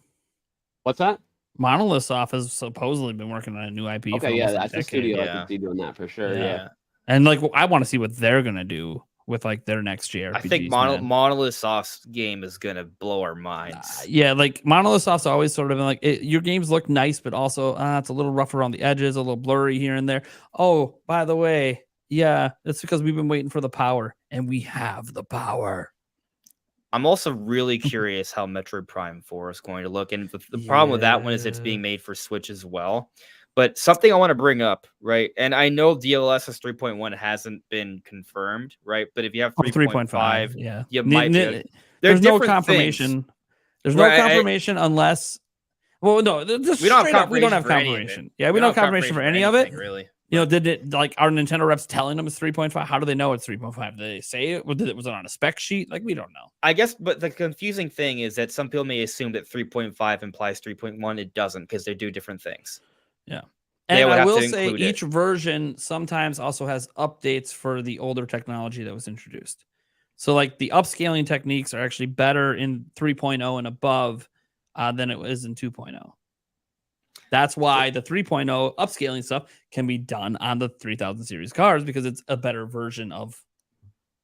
What's that? Monolith Soft has supposedly been working on a new IP. Okay, for that's a studio I could see doing that for sure. Yeah. And like I want to see what they're gonna do with like their next JRPGs. I think Monolith Soft's game is gonna blow our minds. Like Monolith Soft's always sort of been like your games look nice, but also it's a little rough around the edges, a little blurry here and there. Oh, by the way, that's because we've been waiting for the power, and we have the power. I'm also really curious how Metroid Prime 4 is going to look, and the problem with that one is it's being made for Switch as well. But something I want to bring up, right? And I know DLSS 3.1 hasn't been confirmed, right? But if you have 3.5, you might be. There's no confirmation. There's no confirmation unless. Well, no, we don't have confirmation. Yeah, we don't have confirmation for any of it. Really. Did it like our Nintendo reps telling them it's 3.5? How do they know it's 3.5? Did they say it? Was it on a spec sheet? Like we don't know. I guess, but the confusing thing is that some people may assume that 3.5 implies 3.1. It doesn't, because they do different things. Yeah. And I will say each version sometimes also has updates for the older technology that was introduced. So like the upscaling techniques are actually better in 3.0 and above than it was in 2.0. That's why the 3.0 upscaling stuff can be done on the 3000 series cards, because it's a better version of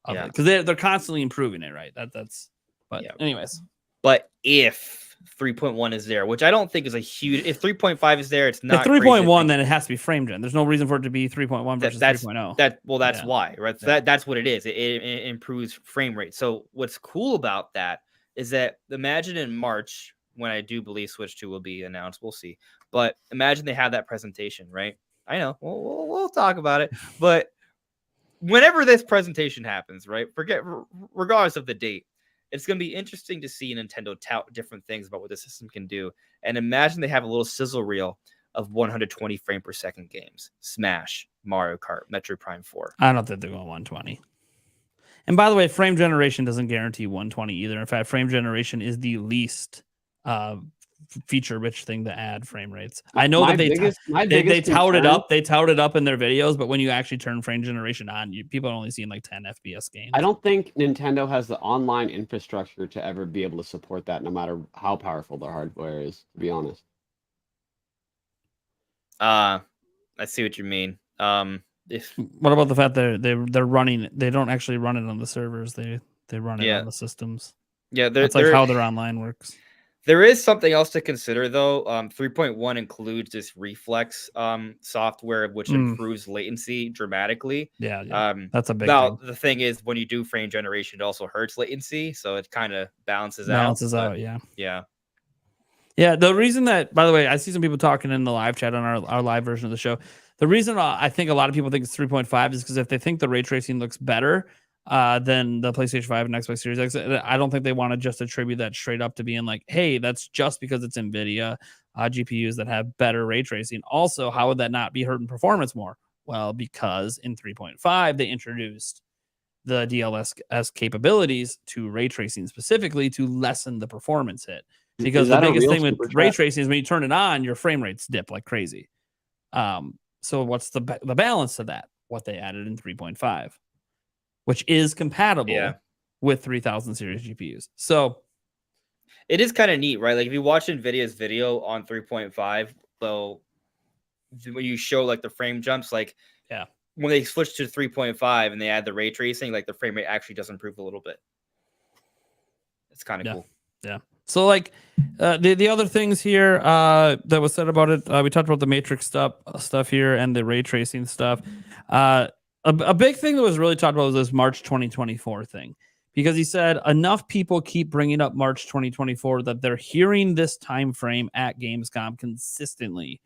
it. Because they're constantly improving it, right? Anyways. But if 3.1 is there, which I don't think is a huge. If 3.5 is there, it's not. If 3.1, then it has to be frame gen. There's no reason for it to be 3.1 versus 3.0. That's why, right? So that's what it is. It improves frame rate. So what's cool about that is that imagine in March, when I do believe Switch 2 will be announced, we'll see. But imagine they have that presentation, right? I know we'll talk about it, but whenever this presentation happens, right? Regardless of the date, it's going to be interesting to see Nintendo tout different things about what the system can do. And imagine they have a little sizzle reel of 120 frame per second games. Smash, Mario Kart, Metroid Prime 4. I don't think they're going 120. And by the way, frame generation doesn't guarantee 120 either. In fact, frame generation is the least feature-rich thing to add frame rates. I know that they tout it up. They tout it up in their videos, but when you actually turn frame generation on, people are only seeing like 10 FPS games. I don't think Nintendo has the online infrastructure to ever be able to support that, no matter how powerful their hardware is, to be honest. I see what you mean. What about the fact that they're running? They don't actually run it on the servers. They run it on the systems. Yeah, that's like how their online works. There is something else to consider, though. 3.1 includes this reflex software, which improves latency dramatically. Yeah, that's a big thing. Now, the thing is, when you do frame generation, it also hurts latency, so it kind of balances out. Yeah. The reason that, by the way, I see some people talking in the live chat on our live version of the show. The reason I think a lot of people think it's 3.5 is because if they think the ray tracing looks better than the PlayStation 5 and Xbox Series X, I don't think they want to just attribute that straight up to being like, hey, that's just because it's NVIDIA GPUs that have better ray tracing. Also, how would that not be hurting performance more? Well, because in 3.5, they introduced the DLSS capabilities to ray tracing specifically to lessen the performance hit. Because the biggest thing with ray tracing is when you turn it on, your frame rates dip like crazy. So what's the balance to that? What they added in 3.5. Which is compatible with 3000 series GPUs. So it is kind of neat, right? Like if you watch NVIDIA's video on 3.5, though, when you show like the frame jumps, like when they switch to 3.5 and they add the ray tracing, like the frame rate actually does improve a little bit. It's kind of cool. Yeah. So like the other things here that was said about it, we talked about the matrix stuff here and the ray tracing stuff. A big thing that was really talked about was this March 2024 thing, because he said enough people keep bringing up March 2024 that they're hearing this time frame at Gamescom consistently,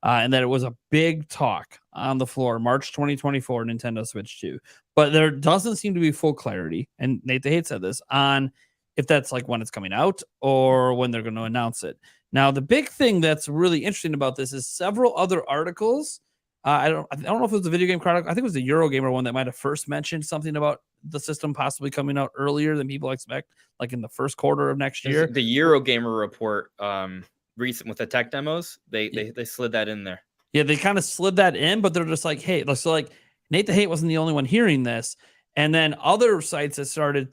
and that it was a big talk on the floor, March 2024, Nintendo Switch 2. But there doesn't seem to be full clarity, and Nate the Hate said this, on if that's like when it's coming out or when they're going to announce it. Now, the big thing that's really interesting about this is several other articles. I don't know if it was the Video Game Chronicle. I think it was the Eurogamer one that might have first mentioned something about the system possibly coming out earlier than people expect, like in the first quarter of next year. The Eurogamer report, recent with the tech demos, they slid that in there. Yeah, they kind of slid that in, but they're just like, hey, so like Nate the Hate wasn't the only one hearing this. And then other sites that started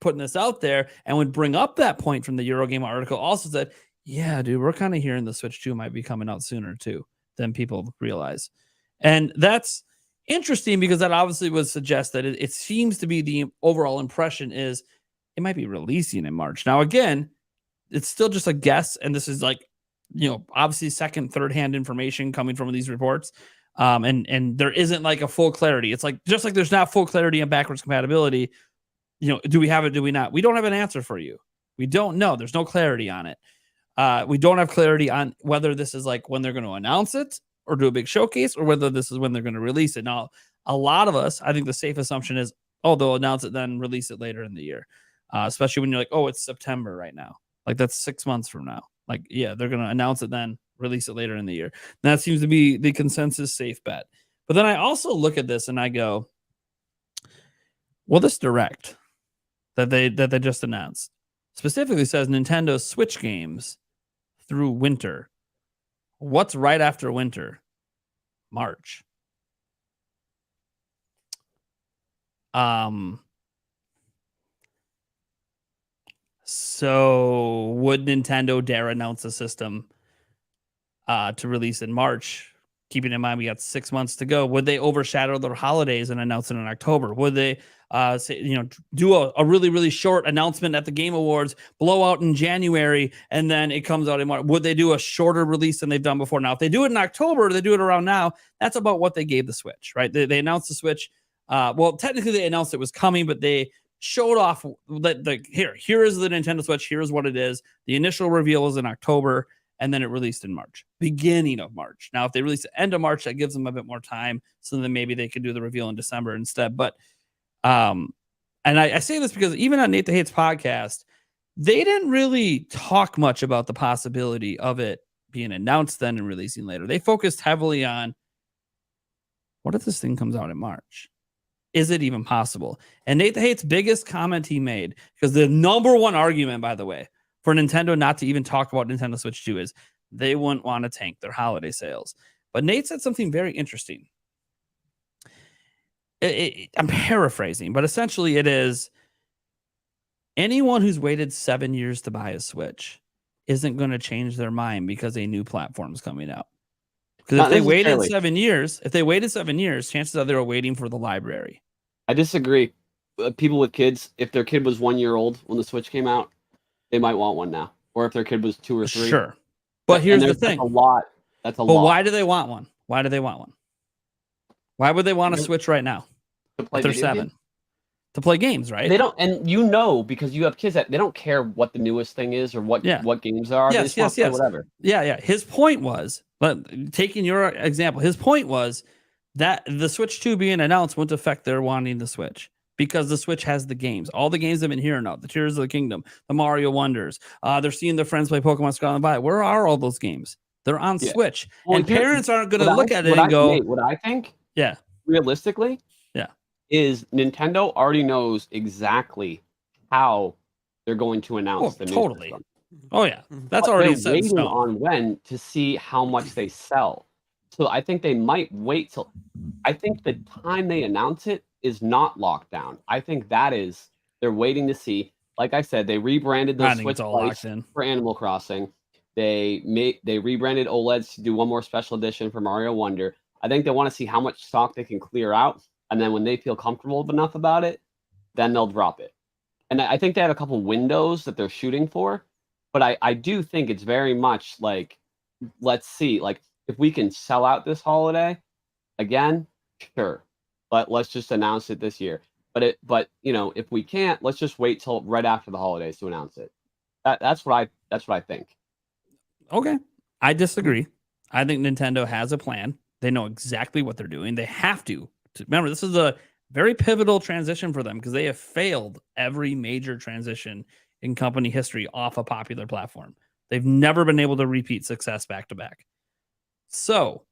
putting this out there and would bring up that point from the Eurogamer article also said, yeah, dude, we're kind of hearing the Switch 2 might be coming out sooner too than people realize. And that's interesting because that obviously would suggest that it seems to be the overall impression is it might be releasing in March. Now, again, it's still just a guess. And this is like, obviously second, third hand information coming from these reports. And there isn't like a full clarity. It's like, just like there's not full clarity on backwards compatibility. Do we have it? Do we not? We don't have an answer for you. We don't know. There's no clarity on it. We don't have clarity on whether this is like when they're going to announce it or do a big showcase, or whether this is when they're going to release it. Now, a lot of us, I think the safe assumption is, they'll announce it, then release it later in the year. Especially when you're like, it's September right now. Like that's 6 months from now. Like, yeah, they're going to announce it, then release it later in the year. And that seems to be the consensus safe bet. But then I also look at this and I go, well, this Direct that they just announced specifically says Nintendo Switch games through winter. What's right after winter? March. So would Nintendo dare announce a system to release in March keeping in mind we got 6 months to go, would they overshadow their holidays and announce it in October? Would they do a really, really short announcement at the Game Awards, blow out in January, and then it comes out in March? Would they do a shorter release than they've done before? Now, if they do it in October, they do it around now, that's about what they gave the Switch, right? They announced the Switch. Well, technically they announced it was coming, but they showed off that here is the Nintendo Switch. Here's what it is. The initial reveal was in October, and then it released in March, beginning of March. Now, if they release the end of March, that gives them a bit more time. So then maybe they could do the reveal in December instead. But and I say this because even on Nate the Hate's podcast, they didn't really talk much about the possibility of it being announced then and releasing later. They focused heavily on, what if this thing comes out in March? Is it even possible? And Nate the Hate's biggest comment he made, because the number one argument, by the way, for Nintendo not to even talk about Nintendo Switch 2 is they wouldn't want to tank their holiday sales. But Nate said something very interesting. I'm paraphrasing, but essentially it is anyone who's waited 7 years to buy a Switch isn't going to change their mind because a new platform is coming out. Because if they waited 7 years, chances are they were waiting for the library. I disagree. People with kids, if their kid was 1 year old when the Switch came out, they might want one now. Or if their kid was 2 or 3. Sure. But here's the thing. That's a lot. That's a lot. But why do they want one? Why do they want one? Why would they want a Switch right now? To play if they're 7. games? To play games, right? They don't, and because you have kids that they don't care what the newest thing is or what games there are. Yes. Whatever. Yeah. His point was, taking your example, his point was that the Switch 2 being announced won't affect their wanting the Switch because the Switch has the games. All the games they've been hearing about, the Tears of the Kingdom, the Mario Wonders. They're seeing their friends play Pokemon Scarlet and Violet. Where are all those games? They're on Switch. Well, and parents aren't going to look at it and go... What I think, realistically, is Nintendo already knows exactly how they're going to announce the new system. Oh, yeah. That's already set in stone. On when to see how much they sell. So I think they might wait till... I think the time they announce it is not locked down. I think that is... They're waiting to see. Like I said, they rebranded the Switch Lite for Animal Crossing. They rebranded OLEDs to do one more special edition for Mario Wonder. I think they want to see how much stock they can clear out. And then when they feel comfortable enough about it, then they'll drop it. And I think they have a couple windows that they're shooting for. But I do think it's very much like, let's see, like if we can sell out this holiday again, sure. But let's just announce it this year. But if we can't, let's just wait till right after the holidays to announce it. That's what I think. Okay. I disagree. I think Nintendo has a plan. They know exactly what they're doing. They have to. Remember, this is a very pivotal transition for them because they have failed every major transition in company history off a popular platform. They've never been able to repeat success back to back. So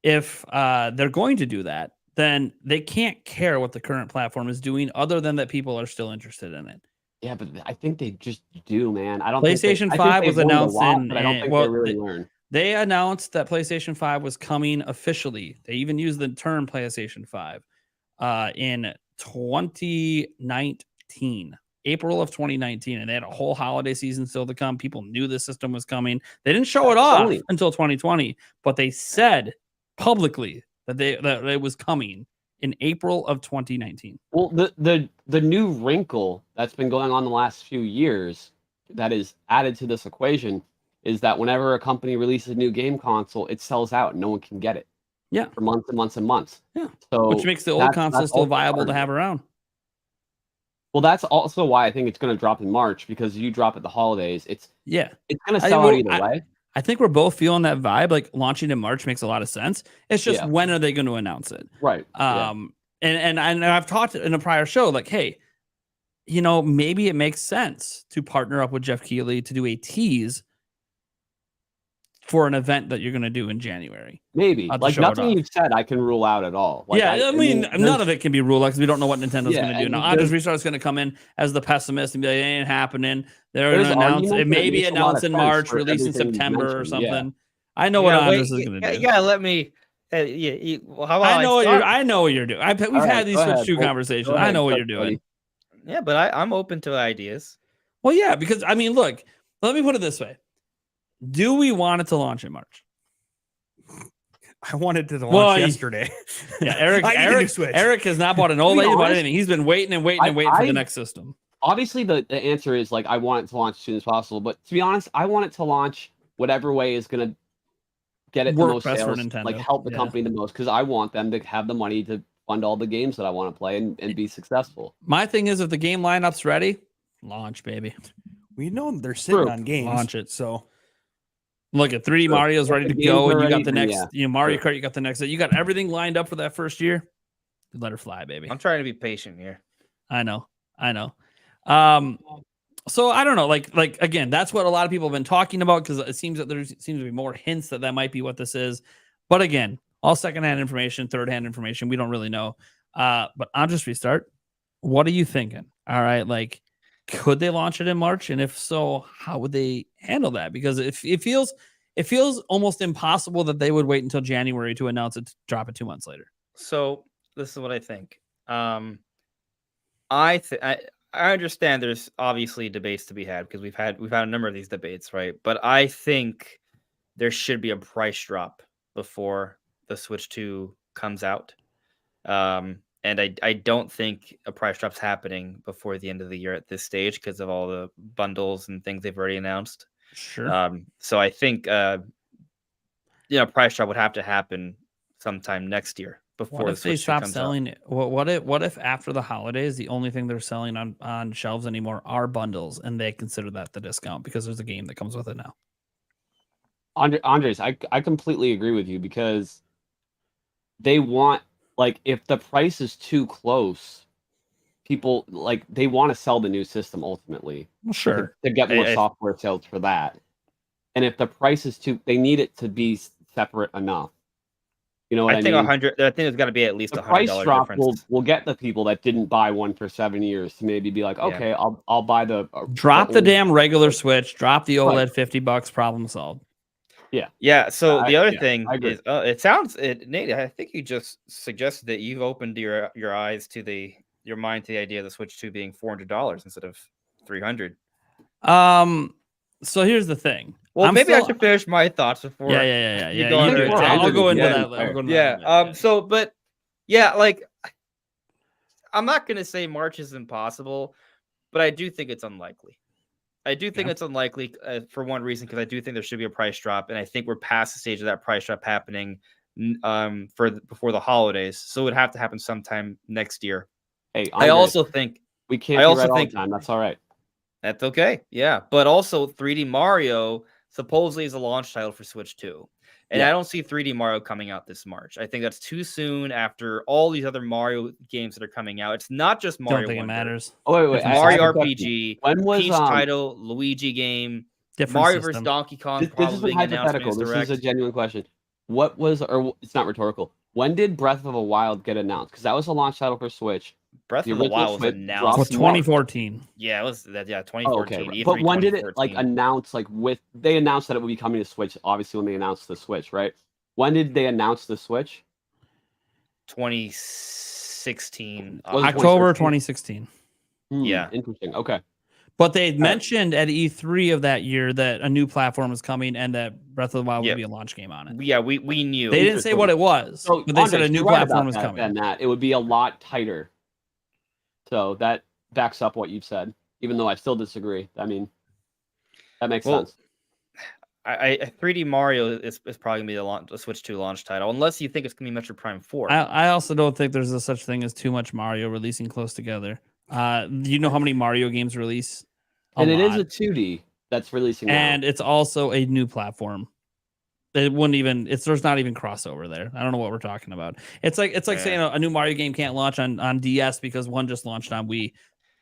if they're going to do that, then they can't care what the current platform is doing other than that people are still interested in it. Yeah, but I think they just do, man. I don't. PlayStation 5 was announced in. But I don't think they really learn. They announced that PlayStation 5 was coming officially. They even used the term PlayStation 5 in 2019, April of 2019. And they had a whole holiday season still to come. People knew the system was coming. They didn't show it off until 2020, but they said publicly that it was coming in April of 2019. Well, the new wrinkle that's been going on the last few years that is added to this equation is that whenever a company releases a new game console, it sells out and no one can get it. Yeah. For months and months and monts. Yeah. So which makes the old console still viable to have around. Well, that's also why I think it's going to drop in March, because you drop at the holidays. It's going to sell out either way. I think we're both feeling that vibe. Like launching in March makes a lot of sense. It's just when are they going to announce it? Right. And I've talked in a prior show, like, hey, maybe it makes sense to partner up with Jeff Keighley to do a tease for an event that you're going to do in January. Maybe. Like nothing you've said I can rule out at all. Like, I mean, none of it can be ruled out because we don't know what Nintendo's going to do. Now, Andres Restart's going to come in as the pessimist and be like, it ain't happening. They're going to announce it. Maybe announce in March, release in September or something. Yeah. I know what Andres is going to do. Yeah, let me... how about I know what you're doing. We've had these Switch 2 conversations. I know what you're doing. Yeah, but I'm open to ideas. Well, yeah, because, I mean, look, let me put it this way. Do we want it to launch in March? I wanted to launch Well, yesterday. Yeah, Eric. I need a new Switch. Eric has not bought an OLED. be He's bought honest, anything. He's been waiting and waiting and waiting for the next system. Obviously, the answer is like I want it to launch as soon as possible. But to be honest, I want it to launch whatever way is going to get it the Work most best for sales, Nintendo. like help the company the most, because I want them to have the money to fund all the games that I want to play and be successful. My thing is, if the game lineup's ready, launch, baby. We know they're sitting True. on games. Launch it. So Look at 3D Mario's If ready the to games go, are and you ready, got the then next, yeah. Mario Kart. You got the next. You got everything lined up for that first year. Let her fly, baby. I'm trying to be patient here. I know. So I don't know. Like again, that's what a lot of people have been talking about, because it seems that there seems to be more hints that might be what this is. But again, all secondhand information, third-hand information. We don't really know. But I'll just restart. What are you thinking? All right, like, could they launch it in March? And if so, how would they handle that? Because it feels almost impossible that they would wait until January to announce it, to drop it 2 months later. So this is what I think. I understand there's obviously debates to be had, because we've had a number of these debates, right? But I think there should be a price drop before the Switch 2 comes out. And I don't think a price drop's happening before the end of the year at this stage, because of all the bundles and things they've already announced. Sure. So I think price drop would have to happen sometime next year before What the if they Switch 2 stop comes selling out. it? What if after the holidays, the only thing they're selling on shelves anymore are bundles, and they consider that the discount because there's a game that comes with it now? Andres, I completely agree with you, because they want, like, if the price is too close, people like they want to sell the new system ultimately. Well, sure. To get more software sales for that. And if the price is too, they need it to be separate enough. You know what I think mean? 100. I think there's got to be at least The $100 price drop difference. will get the people that didn't buy one for 7 years to maybe be like, okay, I'll buy the Drop the old damn regular Switch. Drop the OLED. $50. Problem solved. Yeah. So the other thing I agree. is, Nate, I think you just suggested that you've opened your eyes to your mind to the idea of the Switch 2 being $400 instead of $300. So here's the thing. Well, maybe I should finish my thoughts before. Yeah. You go into it. I'll go into that. Like, I'm not gonna say March is impossible, but I do think it's unlikely. I do think it's unlikely for one reason, because I do think there should be a price drop, and I think we're past the stage of that price drop happening before the holidays. So it would have to happen sometime next year. Hey, Andres, I also think we can't. All the time. That's all right. That's okay. Yeah, but also 3D Mario supposedly is a launch title for Switch 2. And I don't see 3D Mario coming out this March. I think that's too soon after all these other Mario games that are coming out. It's not just Mario. Don't think it matters. Oh, wait. Mario RPG, when was Peach title, Luigi game, different Mario system. vs. Donkey Kong. This is hypothetical. This is a genuine question. What was, or it's not rhetorical. When did Breath of the Wild get announced? Because that was a launch title for Switch. Breath of the Wild was announced. Well, 2014. Yeah, it was that. Yeah, 2014. Okay, but when did it announce? They announced that it would be coming to Switch. Obviously, when they announced the Switch, right? When did they announce the Switch? 2016. October 2016. Yeah, interesting. Okay, but they mentioned at E3 of that year that a new platform was coming and that Breath of the Wild would be a launch game on it. Yeah, we knew. They didn't say what it was, but they said a new platform was coming. And that it would be a lot tighter. So that backs up what you've said, even though I still disagree. I mean, that makes sense. 3D Mario is probably gonna be the Switch 2 launch title, unless you think it's gonna be Metroid Prime 4. I also don't think there's a such thing as too much Mario releasing close together. You know how many Mario games release? And it is a 2D that's releasing, and it's also a new platform. It wouldn't even. There's not even crossover there. I don't know what we're talking about. It's like saying a new Mario game can't launch on DS because one just launched on Wii.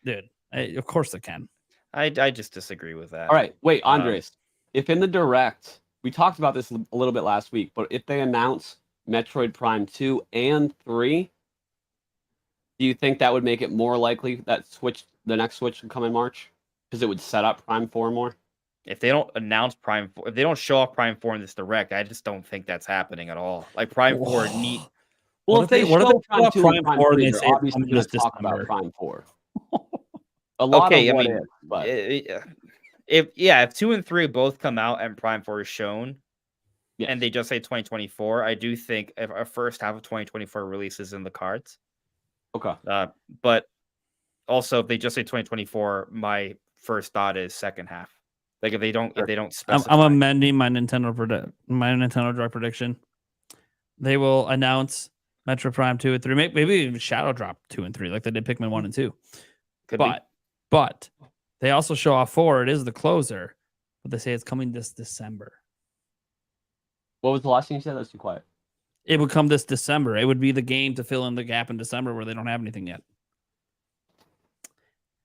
Dude, of course it can. I just disagree with that. All right, wait, Andres. If in the Direct, we talked about this a little bit last week, but if they announce Metroid Prime 2 and 3, do you think that would make it more likely that the next Switch would come in March? Because it would set up Prime 4 more? If they don't announce Prime 4, if they don't show off Prime 4 in this Direct, I just don't think that's happening at all. Like Prime 4 need. Well, if they show Prime 2 and Prime 3, they're obviously going to talk about Prime 4. A lot of what if, but... If 2 and 3 both come out and Prime 4 is shown, Yes. and they just say 2024, I do think if a first half of 2024 release is in the cards. Okay. But also, if they just say 2024, my first thought is second half. Like if they don't specify. I'm amending my Nintendo Direct prediction. They will announce Metro Prime 2 and 3, maybe even Shadow Drop 2 and 3, like they did Pikmin 1 and 2. Could be. But they also show off 4. It is the closer, but they say it's coming this December. What was the last thing you said? That's too quiet. It would come this December. It would be the game to fill in the gap in December where they don't have anything yet.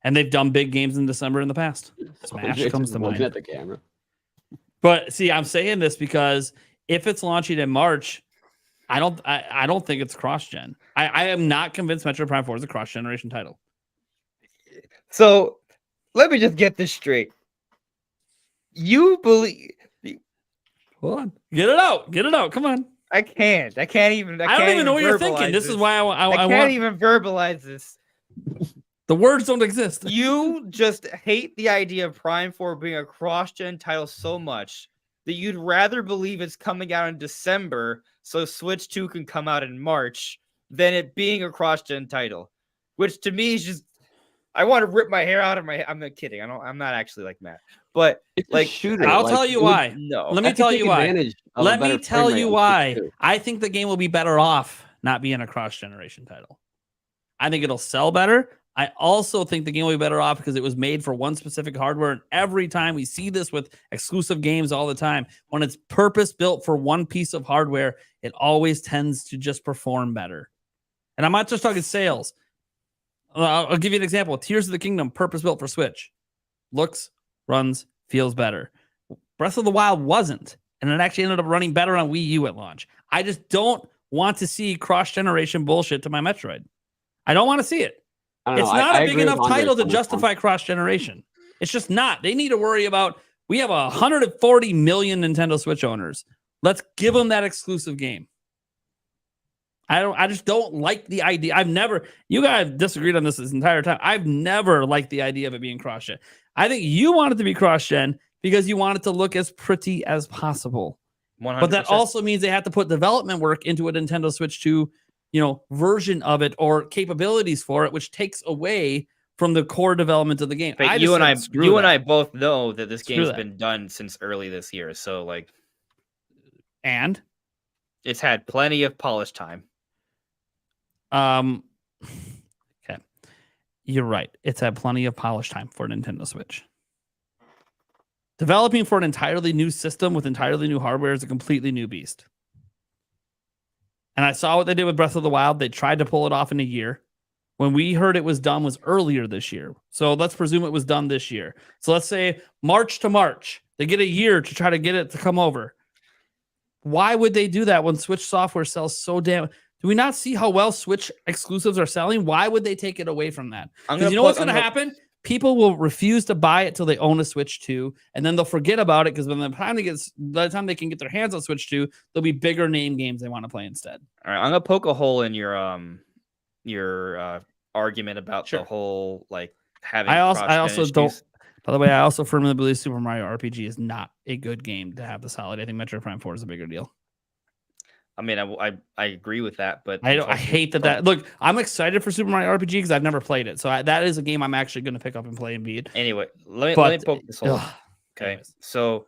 And they've done big games in December in the past. Smash comes to mind. At the camera. But see, I'm saying this because if it's launching in March, I don't think it's cross-gen. I am not convinced Metro Prime 4 is a cross-generation title. So let me just get this straight. You believe? Hold on, get it out. Come on. I can't even. I don't even know what you're thinking. This is why I can't even verbalize this. The words don't exist. You just hate the idea of Prime 4 being a cross-gen title so much that you'd rather believe it's coming out in December so Switch 2 can come out in March than it being a cross-gen title, which to me is just, I want to rip my hair out of my head. I'm not kidding. I'm not actually like Matt, but It's like, a shooter. I'll tell you why. no. Let me tell you why. Let me tell you why. Too. I think the game will be better off not being a cross-generation title. I think it'll sell better. I also think the game will be better off because it was made for one specific hardware. And every time we see this with exclusive games all the time, when it's purpose built for one piece of hardware, it always tends to just perform better. And I'm not just talking sales. I'll give you an example. Tears of the Kingdom, purpose built for Switch. Looks, runs, feels better. Breath of the Wild wasn't. And it actually ended up running better on Wii U at launch. I just don't want to see cross-generation bullshit to my Metroid. I don't want to see it. It's not a big enough title to justify cross-generation. It's just not. They need to worry about, we have 140 million Nintendo Switch owners. Let's give them that exclusive game. I just don't like the idea. You guys disagreed on this entire time. I've never liked the idea of it being cross-gen. I think you want it to be cross-gen because you want it to look as pretty as possible. 100%. But that also means they have to put development work into a Nintendo Switch 2 version of it or capabilities for it, which takes away from the core development of the game. But you and I both know that this game's been done since early this year. So and it's had plenty of polish time. Okay. You're right. It's had plenty of polish time for Nintendo Switch. Developing for an entirely new system with entirely new hardware is a completely new beast. And I saw what they did with Breath of the Wild. They tried to pull it off in a year. When we heard it was done was earlier this year. So let's presume it was done this year. So let's say March to March. They get a year to try to get it to come over. Why would they do that when Switch software sells so damn... Do we not see how well Switch exclusives are selling? Why would they take it away from that? Because you know what's going to happen? People will refuse to buy it till they own a Switch 2, and then they'll forget about it because by the time they can get their hands on Switch 2, there'll be bigger name games they want to play instead. All right, I'm gonna poke a hole in your argument about the whole having. I also don't. By the way, I also firmly believe Super Mario RPG is not a good game to have this holiday. I think Metroid Prime 4 is a bigger deal. I mean, I agree with that, but I hate that. Look, I'm excited for Super Mario RPG because I've never played it, so that is a game I'm actually going to pick up and play and beat. Anyway, let me poke this hole. Okay, so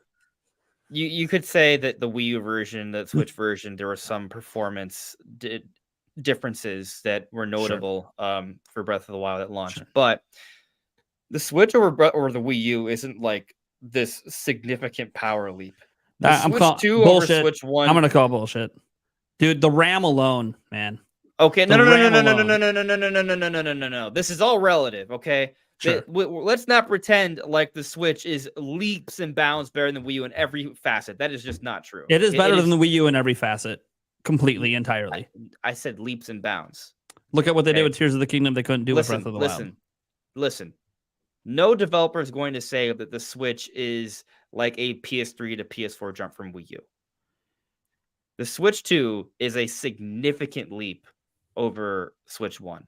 you could say that the Wii U version, the Switch version, there were some performance differences that were notable for Breath of the Wild at launch, but the Switch or the Wii U isn't like this significant power leap. Switch 2 over Switch 1. I'm going to call bullshit. Dude, the RAM alone, man. Okay, no. This is all relative, okay? Sure. Let's not pretend like the Switch is leaps and bounds better than the Wii U in every facet. That is just not true. It is better than the Wii U in every facet. Completely, entirely. I said leaps and bounds. Look at what they did with Tears of the Kingdom. They couldn't do with Breath of the Wild. Listen. No developer is going to say that the Switch is like a PS3 to PS4 jump from Wii U. The Switch 2 is a significant leap over Switch 1.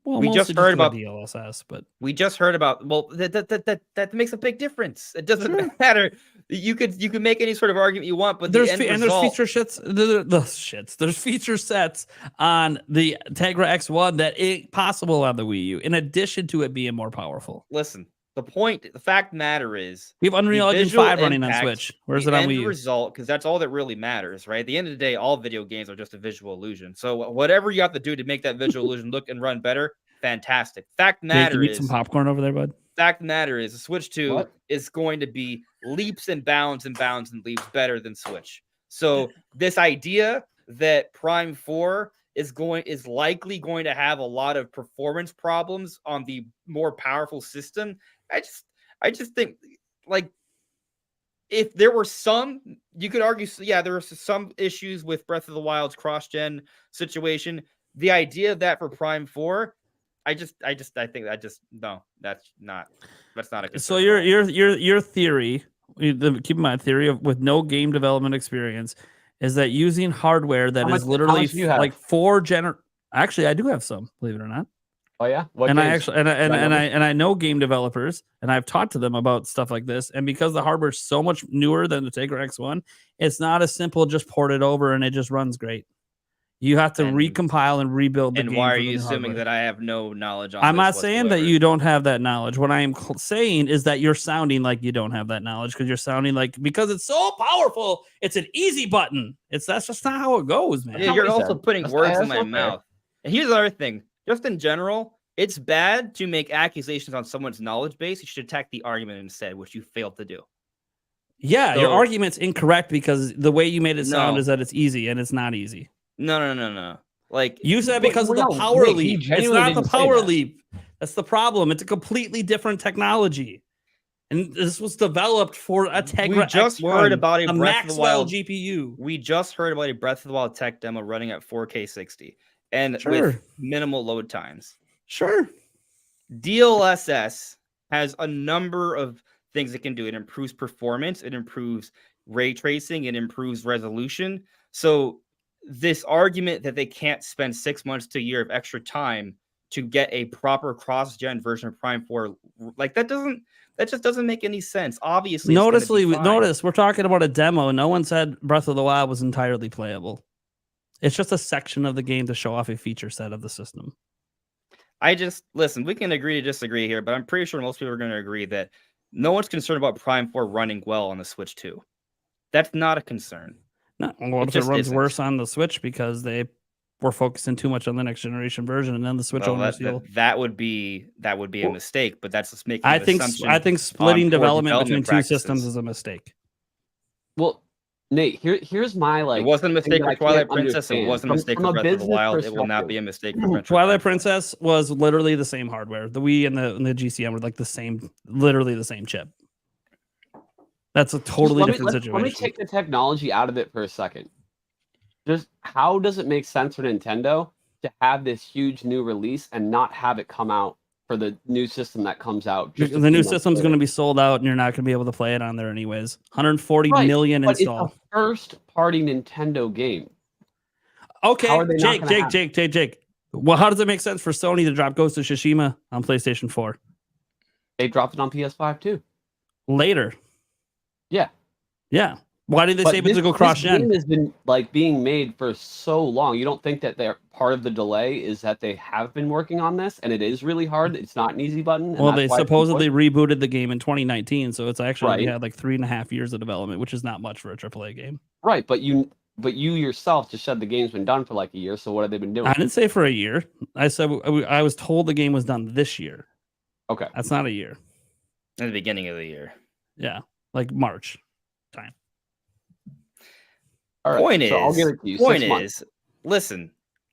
Well, we just heard about DLSS, but we just heard about that makes a big difference. It doesn't matter. You could make any sort of argument you want, but there's the end there's result, feature shits. There's feature sets on the Tegra X1 that ain't possible on the Wii U. In addition to it being more powerful, listen. The fact matter is we have Unreal Engine 5 running on Switch. Where's it on Wii U? Result, because that's all that really matters, right? At the end of the day, all video games are just a visual illusion. So whatever you have to do to make that visual illusion look and run better, fantastic. Fact matter Can you is eat some popcorn over there, bud? Fact matter is the Switch 2 is going to be leaps and bounds and leaps better than Switch. So this idea that Prime 4 is likely going to have a lot of performance problems on the more powerful system. I just think, like, if there were some, you could argue, yeah, there were some issues with Breath of the Wild's cross-gen situation. The idea of that for Prime 4, I think no, that's not a concern. So your theory, keep in mind, theory of with no game development experience, is that using hardware that is literally like actually I do have some, believe it or not. Oh yeah, I know game developers, and I've talked to them about stuff like this. And because the hardware is so much newer than the Tegra X1, it's not as simple. Just port it over and it just runs great. You have to recompile and rebuild the game. And why are you assuming that I have no knowledge on? I'm not saying that you don't have that knowledge. What I am saying is that you're sounding like you don't have that knowledge because you're sounding like because it's so powerful, it's an easy button. That's just not how it goes, man. Yeah, you're also putting words in my mouth. And here's the other thing. Just in general, it's bad to make accusations on someone's knowledge base. You should attack the argument instead, which you failed to do. Yeah, your argument's incorrect because the way you made it sound is that it's easy, and it's not easy. No. Like you said because of the power leap. It's not the power leap. That's the problem. It's a completely different technology. And this was developed for a Tegra. We just heard about a Breath of the Wild GPU. We just heard about a Breath of the Wild tech demo running at 4K 60 and with minimal load times. Sure. DLSS has a number of things it can do. It improves performance, it improves ray tracing, it improves resolution. So this argument that they can't spend 6 months to a year of extra time to get a proper cross-gen version of Prime 4, like that just doesn't make any sense. Obviously, notice we're talking about a demo. No one said Breath of the Wild was entirely playable. It's just a section of the game to show off a feature set of the system. Listen, we can agree to disagree here, but I'm pretty sure most people are going to agree that no one's concerned about Prime 4 running well on the Switch 2. That's not a concern. No, well, if it runs worse on the Switch because they were focusing too much on the next generation version, and then the Switch owners that would be a mistake. But that's just making. I think splitting development between two systems is a mistake. Well, Nate, here's my It wasn't a mistake for Twilight Princess. It wasn't a mistake for Breath of the Wild. It will not be a mistake for Twilight Princess was literally the same hardware. The Wii and the GCM were like literally the same chip. That's a totally different situation. Let me take the technology out of it for a second. Just how does it make sense for Nintendo to have this huge new release and not have it come out for the new system that comes out? The new system's going to be sold out, and you're not going to be able to play it on there anyways. 140 million installed. It's a first-party Nintendo game. Okay, Jake. Well, how does it make sense for Sony to drop Ghost of Tsushima on PlayStation 4? They dropped it on PS5 too. Later. Yeah. Why did they save it to go cross-gen? This game has been being made for so long. You don't think that they're part of the delay is that they have been working on this, and it is really hard. It's not an easy button. Well, they supposedly rebooted the game in 2019, so it's actually had like 3.5 years of development, which is not much for a AAA game. Right, but you yourself just said the game's been done for like a year. So what have they been doing? I didn't say for a year. I said I was told the game was done this year. Okay, that's not a year. At the beginning of the year. Yeah, like March time. All right, point so I'll give it to you. Point is, listen,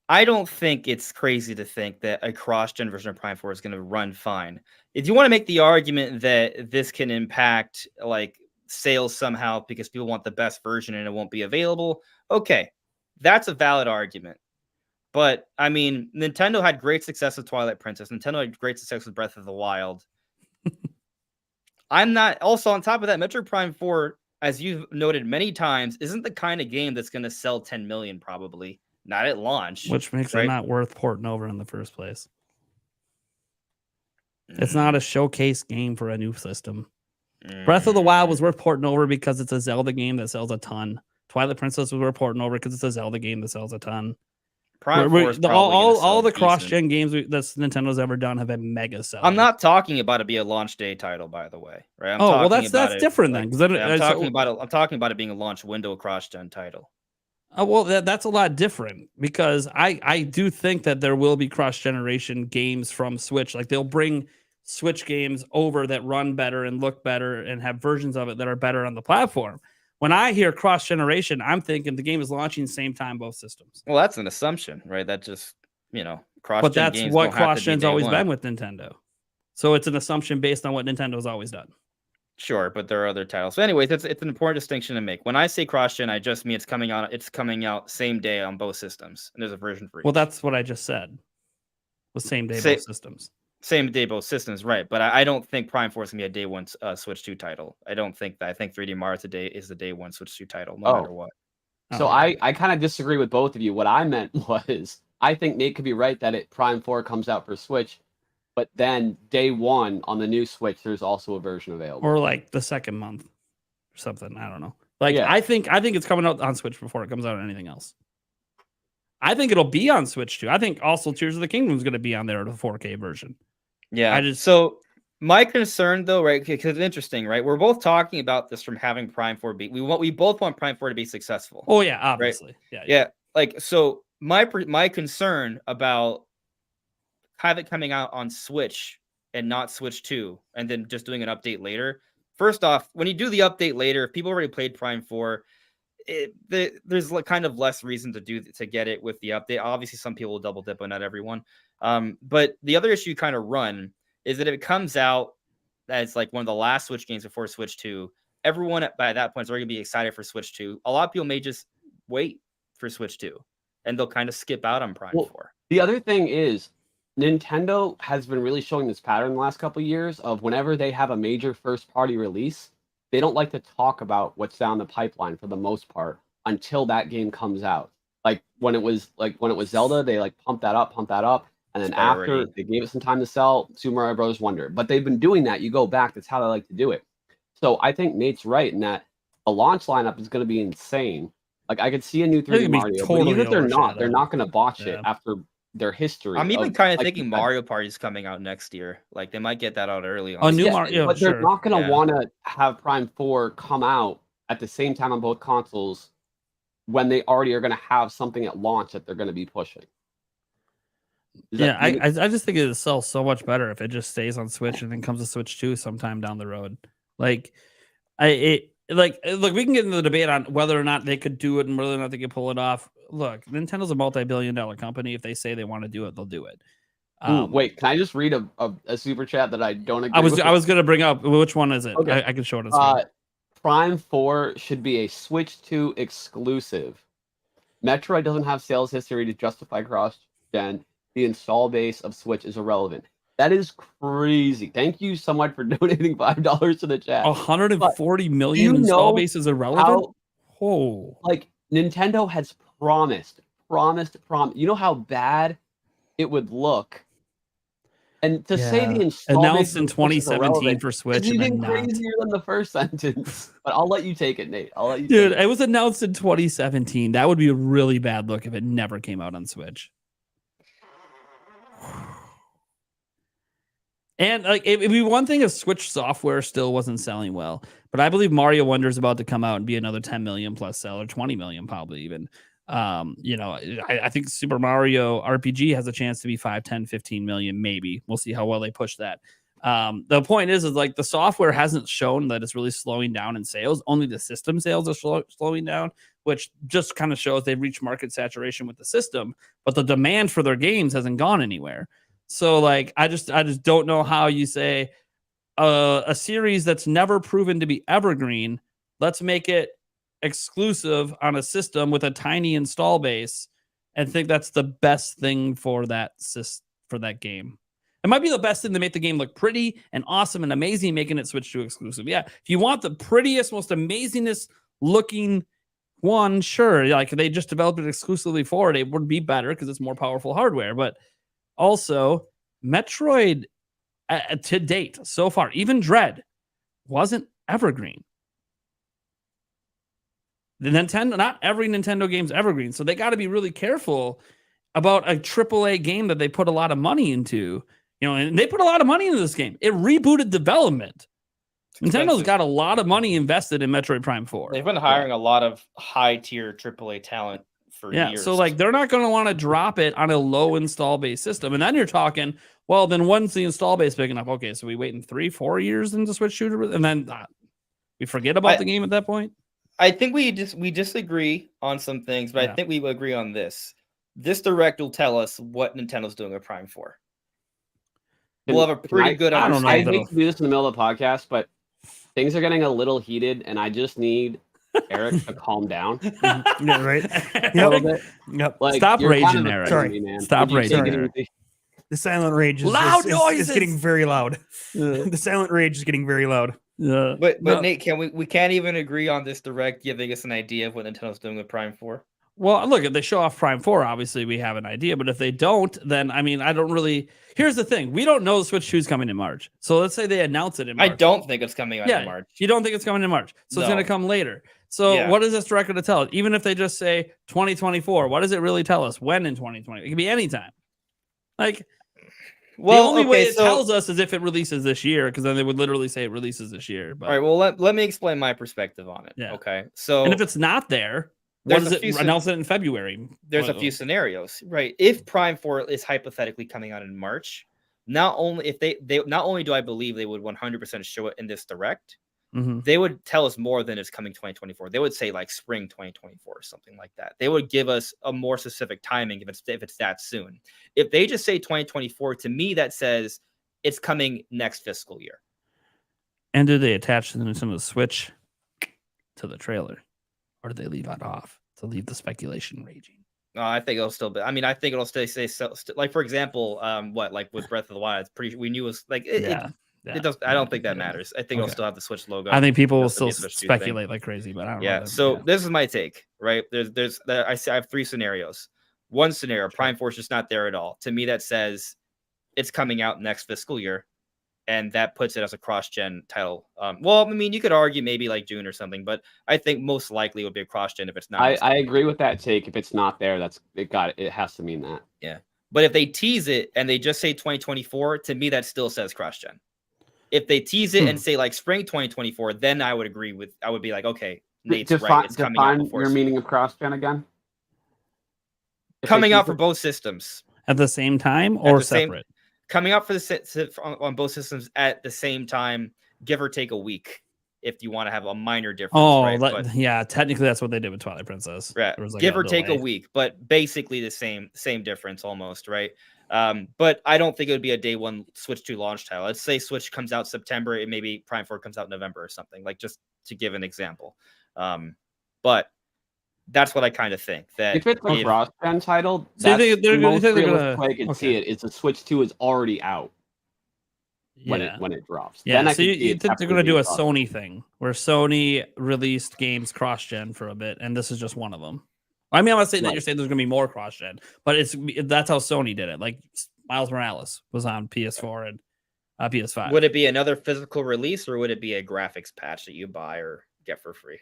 I don't think it's crazy to think that a cross-gen version of Prime 4 is going to run fine. If you want to make the argument that this can impact like sales somehow because people want the best version and it won't be available, okay, that's a valid argument. But I mean, Nintendo had great success with Twilight Princess. Nintendo had great success with Breath of the Wild. I'm not. Also, on top of that, Metroid Prime 4, as you've noted many times, isn't the kind of game that's going to sell 10 million, probably. Not at launch. Which makes it not worth porting over in the first place. It's not a showcase game for a new system. Breath of the Wild was worth porting over because it's a Zelda game that sells a ton. Twilight Princess was worth porting over because it's a Zelda game that sells a ton. Prime 4 is all the decent. cross-gen games that Nintendo's ever done have been mega sellers. I'm not talking about it be a launch day title, by the way. Right? That's different then. I'm talking about it being a launch window cross-gen title. Oh, well, that's a lot different because I do think that there will be cross-generation games from Switch. Like they'll bring Switch games over that run better and look better and have versions of it that are better on the platform. When I hear cross-generation, I'm thinking the game is launching same time both systems. Well, that's an assumption, right? That just, cross-gen. But that's what cross-gen's always been with Nintendo. So it's an assumption based on what Nintendo's always done. Sure, but there are other titles. So anyways, it's an important distinction to make. When I say cross-gen, I just mean it's coming out same day on both systems. And there's a version for each. Well, that's what I just said. The same day both systems. Same day both systems, right? But I don't think Prime 4 is gonna be a day one Switch 2 title. I don't think that. I think 3D Mario today is the day one Switch 2 title, no matter what. So I kind of disagree with both of you. What I meant was I think Nate could be right that Prime 4 comes out for Switch, but then day one on the new Switch, there's also a version available. Or like the second month or something. I don't know. I think it's coming out on Switch before it comes out on anything else. I think it'll be on Switch too. I think also Tears of the Kingdom is going to be on there, the 4K version. Yeah. So my concern though, right? Because it's interesting, right? We're both talking about this from having Prime 4 be. We both want Prime 4 to be successful. Oh yeah, obviously. Right? Yeah. Like so, my concern about have it coming out on Switch and not Switch 2, and then just doing an update later. First off, when you do the update later, if people already played Prime 4, there's kind of less reason to get it with the update. Obviously, some people will double dip, but not everyone. But the other issue you kind of run is that if it comes out as like one of the last Switch games before Switch 2, everyone by that point is already going to be excited for Switch 2. A lot of people may just wait for Switch 2, and they'll kind of skip out on Prime 4. The other thing is, Nintendo has been really showing this pattern the last couple of years of whenever they have a major first-party release, they don't like to talk about what's down the pipeline for the most part until that game comes out. Like when it was Zelda, they like pumped that up, and then after they gave it some time to sell, Super Mario Bros. Wonder. But they've been doing that. You go back, that's how they like to do it. So I think Nate's right in that the launch lineup is going to be insane. Like I could see a new 3D Mario, but even if they're not going to botch it after their history. I'm even kind of thinking Mario Party is coming out next year. Like they might get that out early. On new Mario, but they're not going to want to have Prime 4 come out at the same time on both consoles when they already are going to have something at launch that they're going to be pushing. I just think it sells so much better if it just stays on Switch and then comes to Switch 2 sometime down the road. Look, we can get into the debate on whether or not they could do it and whether or not they could pull it off. Look, Nintendo's a multi-billion-dollar company. If they say they want to do it, they'll do it. Wait, can I just read a super chat that I don't agree with? I was going to bring up, which one is it? Okay. I can show it on Prime 4 should be a Switch 2 exclusive. Metroid doesn't have sales history to justify cross-gen. The install base of Switch is irrelevant. That is crazy. Thank you so much for donating $5 to the chat. 140 million install base is irrelevant? Like, Nintendo has promised. You know how bad it would look? And to say the install announced base in 2017 for Switch is even crazier than the first sentence. But I'll let you take it, Nate. Dude, it was announced in 2017. That would be a really bad look if it never came out on Switch. And like it'd be one thing if Switch software still wasn't selling well, but I believe Mario Wonder is about to come out and be another 10 million plus seller, 20 million probably even. I think Super Mario RPG has a chance to be 5, 10, 15 million maybe. We'll see how well they push that. The point is like the software hasn't shown that it's really slowing down in sales. Only the system sales are slowing down, which just kind of shows they've reached market saturation with the system, but the demand for their games hasn't gone anywhere. So like, I just don't know how you say a series that's never proven to be evergreen, let's make it exclusive on a system with a tiny install base and think that's the best thing for that game. It might be the best thing to make the game look pretty and awesome and amazing, making it switch to exclusive. Yeah, if you want the prettiest, most amazingest looking one, sure. Like they just developed it exclusively for it, it would be better because it's more powerful hardware. But also, Metroid to date so far, even Dread wasn't evergreen. The Nintendo, not every Nintendo game's evergreen, so they got to be really careful about a AAA game that they put a lot of money into. And they put a lot of money into this game. It rebooted development. Nintendo's got a lot of money invested in Metroid Prime 4. They've been hiring a lot of high-tier AAA talent for years. So like they're not going to want to drop it on a low install base system. And then you're talking, well, then once the install base picking up, okay, so we wait in 3-4 years into Switch shooter, and then we forget about the game at that point. I think we disagree on some things, but I think we will agree on this. This Direct will tell us what Nintendo's doing with Prime 4. We'll have a pretty good understanding. I hate to do this in the middle of the podcast, but things are getting a little heated, and I just need Eric to calm down. Yeah, right? A little bit. Yep. Like, stop raging, Eric. Sorry. Man. Stop raging. The silent rage is getting very loud. The silent rage is getting very loud. Yeah. But Nate, we can't even agree on this Direct giving us an idea of what Nintendo's doing with Prime 4? Well, look, if they show off Prime 4, obviously we have an idea. But if they don't, then, I mean, I don't really... Here's the thing. We don't know the Switch 2 is coming in March. So let's say they announce it in March. I don't think it's coming out in March. You don't think it's coming in March. So it's going to come later. So what is this Direct going to tell us? Even if they just say 2024, what does it really tell us? When in 2020? It could be anytime. Like... Well, the only way it tells us is if it releases this year, because then they would literally say it releases this year. But... All right, well, let me explain my perspective on it. Yeah. Okay, so... And if it's not there, what does it announce it in February? There's a few scenarios, right? If Prime 4 is hypothetically coming out in March, not only do I believe they would 100% show it in this Direct, they would tell us more than it's coming 2024. They would say like spring 2024 or something like that. They would give us a more specific timing if it's that soon. If they just say 2024, to me that says it's coming next fiscal year. And do they attach the Nintendo Switch to the trailer, or do they leave that off to leave the speculation raging? I think it'll still be. I mean, I think it'll stay like, for example, like with Breath of the Wild, we knew it was like it does. I don't think that matters. I think it'll still have the Switch logo. I think people will still speculate like crazy, but I don't know. Yeah. So this is my take, right? I have 3 scenarios. One scenario, Prime 4 is just not there at all. To me, that says it's coming out next fiscal year, and that puts it as a cross-gen title. Well, I mean, you could argue maybe like June or something, but I think most likely it would be a cross-gen if it's not. I agree with that take. If it's not there, it has to mean that. Yeah. But if they tease it and they just say 2024, to me that still says cross-gen. If they tease it and say like spring 2024, then I would agree with. I would be like, okay, Nate's right. It's coming out before. Your meaning of cross-gen again? Coming out for both systems at the same time or separate? Coming out for on both systems at the same time, give or take a week, if you want to have a minor difference. Oh, right? Yeah, technically that's what they did with Twilight Princess. Right. Like give or take a week, but basically the same difference almost, right? But I don't think it would be a day one Switch 2 launch title. Let's say Switch comes out September, and maybe Prime 4 comes out in November or something, like just to give an example. But that's what I kind of think. That if it's a cross-gen title, so that's the most realistic way I can see it. Is the Switch 2 is already out when it drops. Yeah, then so you think they're going to do a Sony thing where Sony released games cross-gen for a bit, and this is just one of them. I mean, I'm not saying that you're saying there's going to be more cross-gen, but that's how Sony did it. Like Miles Morales was on PS4 and PS5. Would it be another physical release, or would it be a graphics patch that you buy or get for free?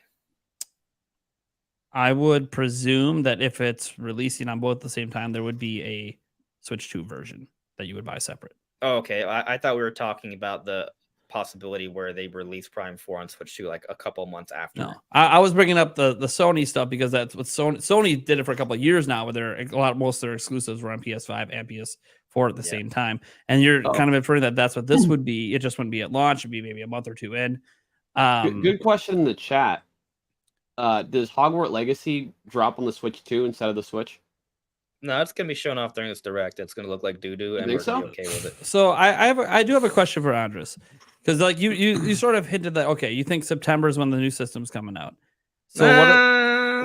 I would presume that if it's releasing on both at the same time, there would be a Switch 2 version that you would buy separate. Oh, okay. I thought we were talking about the possibility where they release Prime 4 on Switch 2 like a couple months after. No, I was bringing up the Sony stuff because that's what Sony did it for a couple of years now, where most of their exclusives were on PS5 and PS4 at the same time. And you're kind of inferring that that's what this would be. It just wouldn't be at launch. It'd be maybe a month or two in. Good question in the chat. Does Hogwarts Legacy drop on the Switch 2 instead of the Switch? No, it's gonna be shown off during this Direct. It's gonna look like doo-doo, and we're gonna be okay with it. So I do have a question for Andres, because like you sort of hinted that you think September is when the new system's coming out. So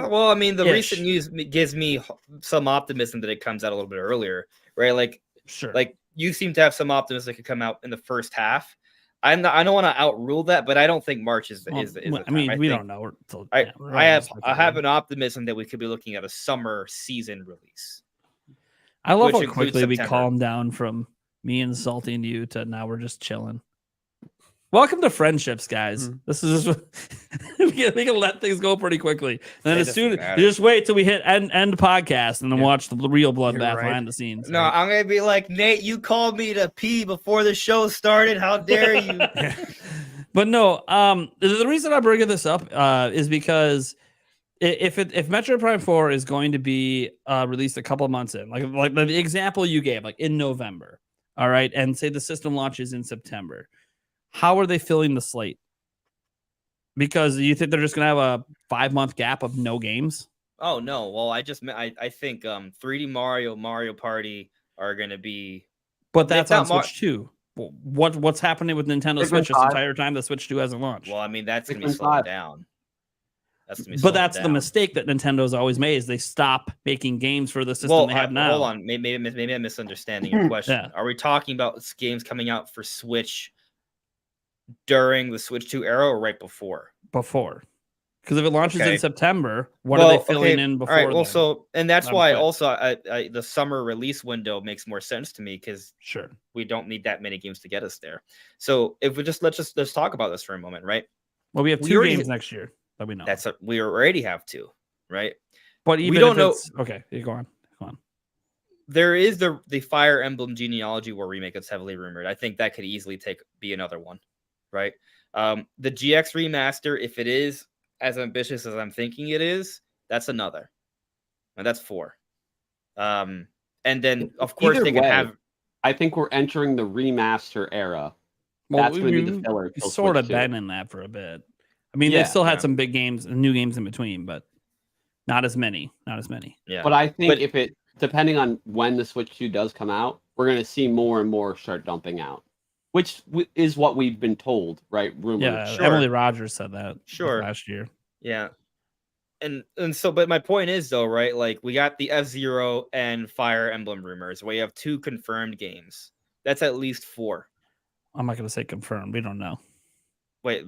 well, I mean, the recent news gives me some optimism that it comes out a little bit earlier, right? Like, sure, like you seem to have some optimism it could come out in the first half. I don't want to outrule that, but I don't think March is the time. I mean, we don't know. I have an optimism that we could be looking at a summer season release. I love how quickly we calmed down from me insulting you to now we're just chilling. Welcome to friendships, guys. Mhm. This is just we can let things go pretty quickly. And then It as soon doesn't matter. you just wait till we hit end podcast and then Yeah. watch the real bloodbath right. behind the scenes. No, right? I'm gonna be like, Nate, you called me to pee before the show started. How dare you? But no, the reason I'm bringing this up is because if Metroid Prime 4 is going to be released a couple of months in, like the example you gave, like in November, all right, and say the system launches in September, how are they filling the slate? Because you think they're just going to have a 5-month gap of no games? Oh no, well I think 3D Mario Party are gonna be. But that's It's on not Switch 2. What's happening with Nintendo Pikmin Switch this 5. entire time that Switch 2 hasn't launched? Well, I mean that's gonna be Pikmin slowing 5. down. But that's the mistake that Nintendo's always made is they stop making games for the system they have now. Hold on, maybe I'm misunderstanding your question. Yeah. Are we talking about games coming out for Switch during the Switch 2 era or right before? Before. Because if it launches Okay. in September, what are they filling in before? All right, well, then? so and that's I'm why quick. also the summer release window makes more sense to me because Sure. we don't need that many games to get us there. So if we just let's talk about this for a moment, right? Well, we have We 2 already- games next year that we know. We already have 2, right? But even don't if know- it's okay, you go on. There is the Fire Emblem Genealogy War remake that's heavily rumored. I think that could easily be another one, right? The GX remaster, if it is as ambitious as I'm thinking it is, that's another, and that's 4. And then of course Either they can way, have. I think we're entering the remaster era. Well, That's going to be the filler. we've till sort of Switch 2. been in that for a bit. I mean, Yeah, they still had yeah. some big games and new games in between, but not as many. Yeah, But I think But- if it, depending on when the Switch 2 does come out, we're going to see more and more start dumping out, which is what we've been told, right? Rumors. Yeah, Sure. Emily Rogers said that Sure. last year. yeah. And so, but my point is though, right? Like we got the F-Zero and Fire Emblem rumors. We have 2 confirmed games. That's at least 4. I'm not going to say confirmed. We don't know. Wait,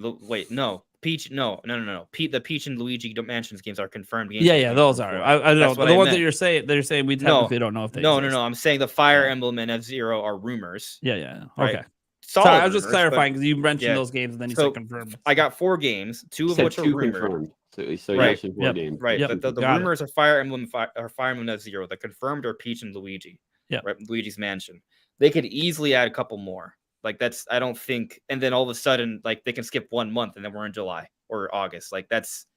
no. Peach, no. The Peach and Luigi Mansions games are confirmed games. Yeah, those are. I know. That's But what the I ones that meant. you're saying, they're saying we No. technically don't know if they No. exist. I'm saying the Fire Yeah. Emblem and F-Zero are rumors. Yeah. Right. Okay. Solid Sorry, I was just rumors, but clarifying because you mentioned yeah. those games and then you So, said confirmed. I got 4 games, 2 of Said which are 2 rumored. confirmed. So you Right. mentioned 4 Yep. games. Right, Yep. but the Got it. rumors are Fire Emblem and F-Zero. The confirmed are Peach and Luigi. Yep. Right, Luigi's Mansion. They could easily add a couple more. Like that's, I don't think, and then all of a sudden, like they can skip 1 month and then we're in July or August. Like that's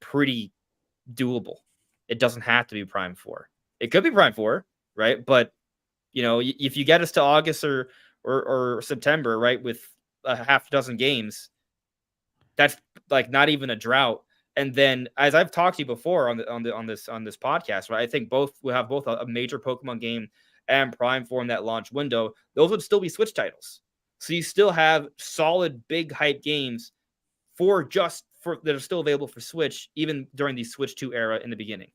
pretty doable. It doesn't have to be Prime 4. It could be Prime 4, right? But you know, if you get us to August or September, right, with a half dozen games, that's like not even a drought. And then, as I've talked to you before on this podcast, right, I think we have both a major Pokemon game and Prime 4 in that launch window. Those would still be Switch titles, so you still have solid big hype games that are still available for Switch, even during the Switch 2 era in the beginning.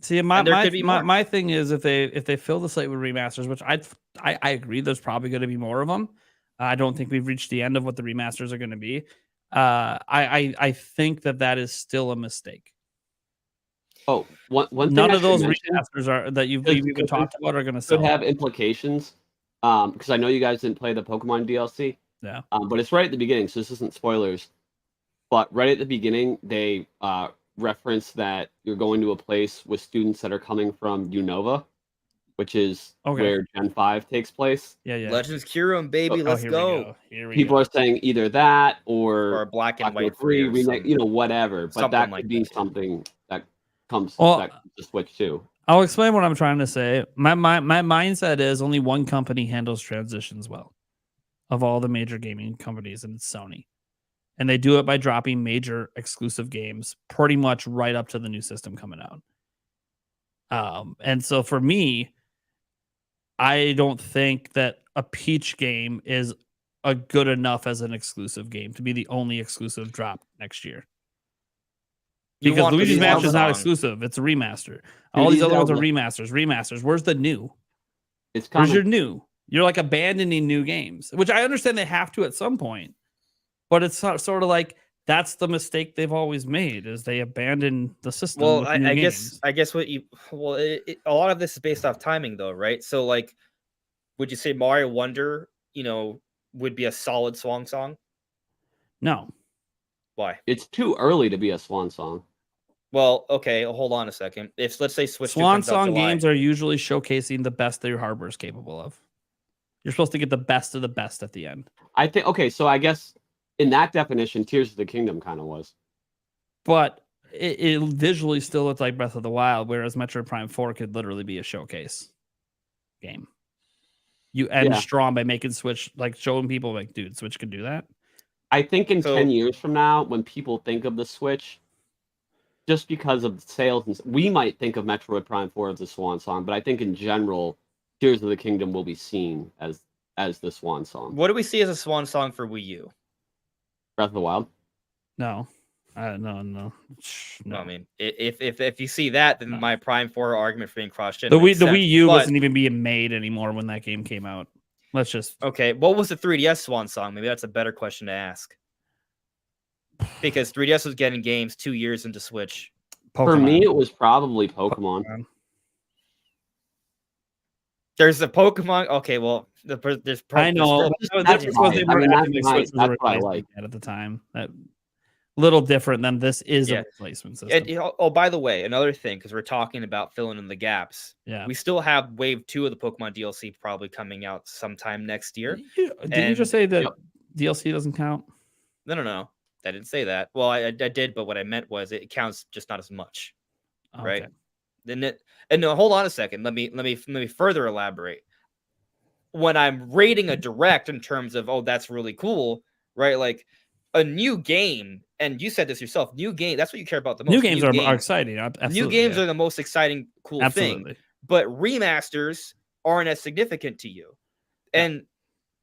See, my thing is if they fill the slate with remasters, which I agree, there's probably going to be more of them. I don't think we've reached the end of what the remasters are going to be. I think that is still a mistake. Oh, one thing None I of those should mention remasters are that you've Could- even could- talked about are going to could sell. have implications. Because I know you guys didn't play the Pokemon DLC. Yeah. But it's right at the beginning, so this isn't spoilers. But right at the beginning, they reference that you're going to a place with students that are coming from Unova, which is Okay. where Gen 5 takes place. Yeah. Legends Kyurem, baby, Oh, let's here go. We People go. are saying either that Or or a Black and Black White 3 3 or remake, something. whatever. But Something that like could be that. something that comes Well, to Switch too. I'll explain what I'm trying to say. My mindset is only one company handles transitions well of all the major gaming companies, and it's Sony. And they do it by dropping major exclusive games pretty much right up to the new system coming out. And so for me, I don't think that a Peach game is a good enough as an exclusive game to be the only exclusive drop next year. You Because want the Luigi's swan Mansion is not song. exclusive; it's a remaster. All these these other are ones are the- remasters. Where's the new? It's Where's coming. your new? You're like abandoning new games, which I understand they have to at some point, but it's sort of like that's the mistake they've always made is they abandon the system. Well, with new I games. guess a lot of this is based off timing though, right? So like, would you say Mario Wonder, would be a solid swan song? No. Why? It's too early to be a swan song. Well, okay, hold on a second. If let's say Switch 2 Swan comes out song July, games are usually showcasing the best that your hardware is capable of. You're supposed to get the best of the best at the end. I think okay, so I guess in that definition, Tears of the Kingdom kind of was. But it visually still looked like Breath of the Wild, whereas Metroid Prime 4 could literally be a showcase game. You end strong by making Switch, like showing people, like, dude, Switch can do that. I think in 10 years from now, when people think of the Switch, just because of sales, we might think of Metroid Prime 4 as the swan song, but I think in general, Tears of the Kingdom will be seen as the swan song. what do we see as a swan song for Wii U? Breath of the Wild? No. No. I mean, if you see that, then my Prime 4 argument for being cross-gen the makes sense. Wii U But- wasn't even being made anymore when that game came out. Let's just Okay, what was the 3DS swan song? Maybe that's a better question to ask. Because 3DS was getting games 2 years into Switch. For me, it was probably Pokemon. There's a Pokemon. Okay, well, there's. I know. That's because they were acting like Switch was a replacement at the time. That little different than this is a replacement system. And, by the way, another thing, because we're talking about filling in the gaps. Yeah, we still have Wave 2 of the Pokemon DLC probably coming out sometime next year. Did you just say that DLC doesn't count? No. I didn't say that. Well, I did, but what I meant was it counts just not as much, right? Then no, hold on a second. Let me further elaborate. When I'm rating a direct in terms of that's really cool, right? Like a new game, and you said this yourself. New game. That's what you care about the most. New games are exciting. Absolutely, new games are the most exciting, cool thing. But remasters aren't as significant to you, and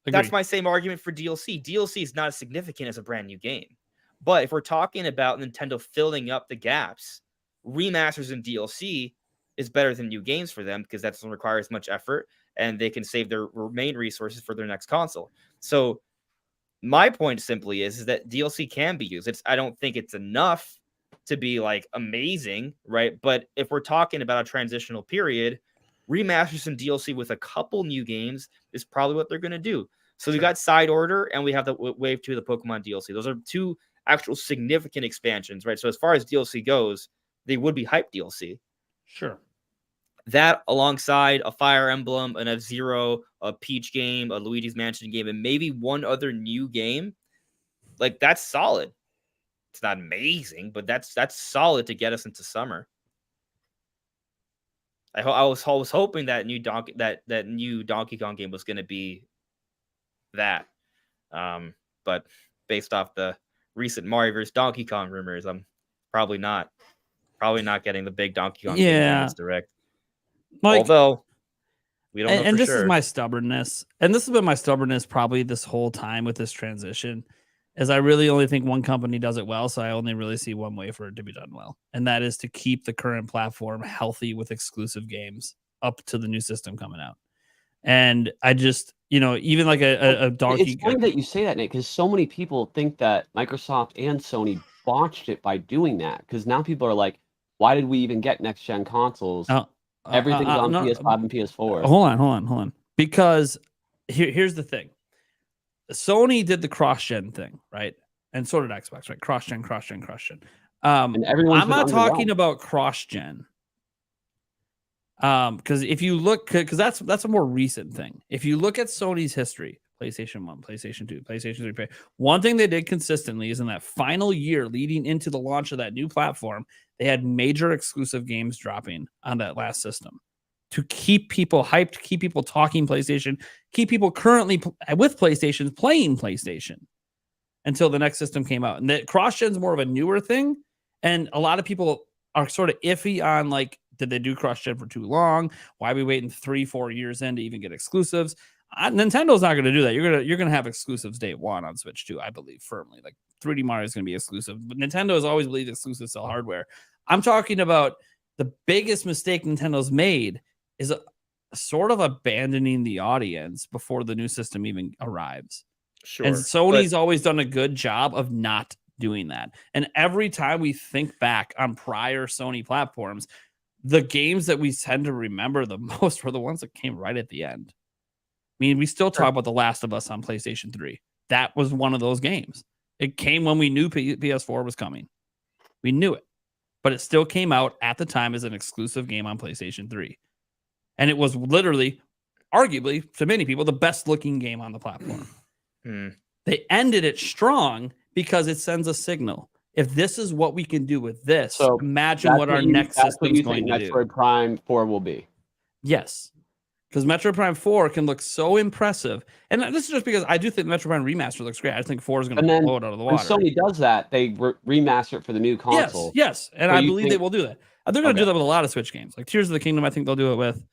that's my same argument for DLC. DLC is not as significant as a brand new game. But if we're talking about Nintendo filling up the gaps, remasters and DLC is better than new games for them because that doesn't require as much effort and they can save their main resources for their next console. So my point simply is that DLC can be used. I don't think it's enough to be like amazing, right? But if we're talking about a transitional period, remasters and DLC with a couple new games is probably what they're going to do. So we got Side Order and we have the Wave 2 of the Pokemon DLC. Those are two actual significant expansions, right? So as far as DLC goes, they would be hype DLC. Sure. That alongside a Fire Emblem, an FZero, a Peach game, a Luigi's Mansion game, and maybe one other new game, like that's solid. It's not amazing, but that's solid to get us into summer. I was hoping that new Donkey Kong game was going to be that, but based off the recent Mario vs. Donkey Kong rumors, I'm probably not getting the big Donkey Kong game this direct. Like, although we don't know and for this sure. is my stubbornness, and this has been my stubbornness probably this whole time with this transition, is I really only think one company does it well, so I only really see one way for it to be done well, and that is to keep the current platform healthy with exclusive games up to the new system coming out. And I just, even like a Donkey. It's funny that you say that, Nick, because so many people think that Microsoft and Sony botched it by doing that. Because now people are like, why did we even get next gen consoles? Everything's on PS5 and PS4. Hold on. Because here's the thing. Sony did the cross-gen thing, right? And so did Xbox, right? Cross-gen. And I'm not talking about cross-gen. Because if you look, because that's a more recent thing. If you look at Sony's history, PlayStation 1, PlayStation 2, PlayStation 3, one thing they did consistently is in that final year leading into the launch of that new platform, they had major exclusive games dropping on that last system to keep people hyped, keep people talking PlayStation, keep people currently with PlayStation playing PlayStation until the next system came out. And that cross-gen is more of a newer thing. And a lot of people are sort of iffy on like, did they do cross-gen for too long? Why are we waiting 3-4 years in to even get exclusives? Nintendo's not going to do that. You're gonna have exclusives day one on Switch 2, I believe firmly. Like 3D Mario is going to be exclusive, but Nintendo has always believed exclusives sell hardware. I'm talking about the biggest mistake Nintendo's made is sort of abandoning the audience before the new system even arrives. Sure. And Sony's always done a good job of not doing that. And every time we think back on prior Sony platforms, the games that we tend to remember the most were the ones that came right at the end. mean, we still talk about The Last of Us on PlayStation 3. That was one of those games. It came when we knew PS4 was coming. We knew it, but it still came out at the time as an exclusive game on PlayStation 3. And it was literally, arguably, to many people, the best looking game on the platform. They ended it strong because it sends a signal. If this is what we can do with this, so imagine what our next system is going to do. Metroid Prime 4 will be. Yes. Because Metroid Prime 4 can look so impressive. And this is just because I do think Metroid Prime Remaster looks great. I think 4 is going to blow it out of the water. When Sony does that, they remaster it for the new console. Yes. And I believe they will do that. They're going to do that with a lot of Switch games. Like Tears of the Kingdom, I think they'll do it with.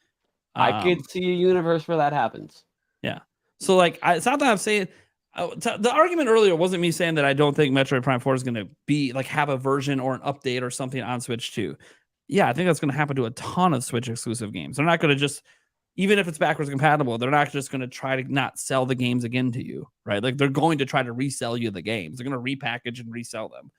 I could see a universe where that happens. Yeah. So, like, it's not that I'm saying... the argument earlier wasn't me saying that I don't think Metroid Prime 4 is going to be, like, have a version or an update or something on Switch 2. Yeah, I think that's going to happen to a ton of Switch exclusive games. They're not going to just... Even if it's backwards compatible, they're not just going to try to not sell the games again to you, right? Like they're going to try to resell you the games. They're going to repackage and resell them.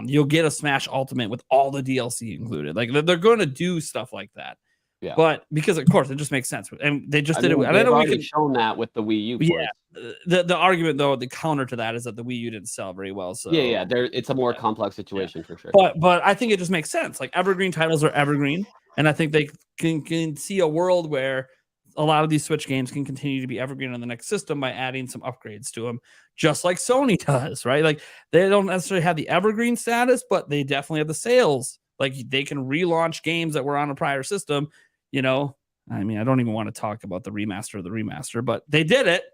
You'll get a Smash Ultimate with all the DLC included. Like they're going to do stuff like that. Yeah. But because of course it just makes sense, and they just did it. And I know we could shown that with the Wii U. Yeah. The argument though, the counter to that is that the Wii U didn't sell very well. So it's a more complex situation for sure. But I think it just makes sense. Like evergreen titles are evergreen, and I think they can see a world where a lot of these Switch games can continue to be evergreen on the next system by adding some upgrades to them, just like Sony does, right? Like they don't necessarily have the evergreen status, but they definitely have the sales. Like they can relaunch games that were on a prior system, you know. I mean, I don't even want to talk about the remaster of the remaster, but they did it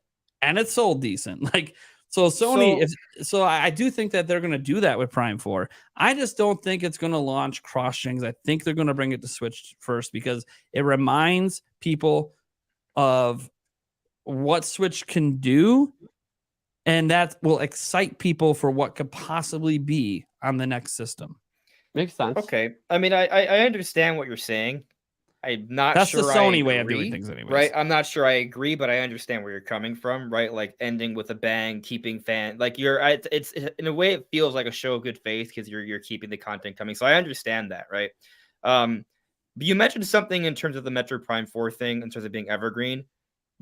and it sold decent. Like, so Sony, so I do think that they're going to do that with Prime 4. I just don't think it's going to launch cross-gens. I think they're going to bring it to Switch first because it reminds people of what Switch can do, and that will excite people for what could possibly be on the next system. Makes sense. Okay. I mean, I understand what you're saying. I'm not That's sure the Sony way of doing things anyways. Right? I'm not sure I agree, but I understand where you're coming from, right? Like ending with a bang, keeping like it's in a way it feels like a show of good faith because you're keeping the content coming. So I understand that, right? But you mentioned something in terms of the Metroid Prime 4 thing, in terms of being evergreen.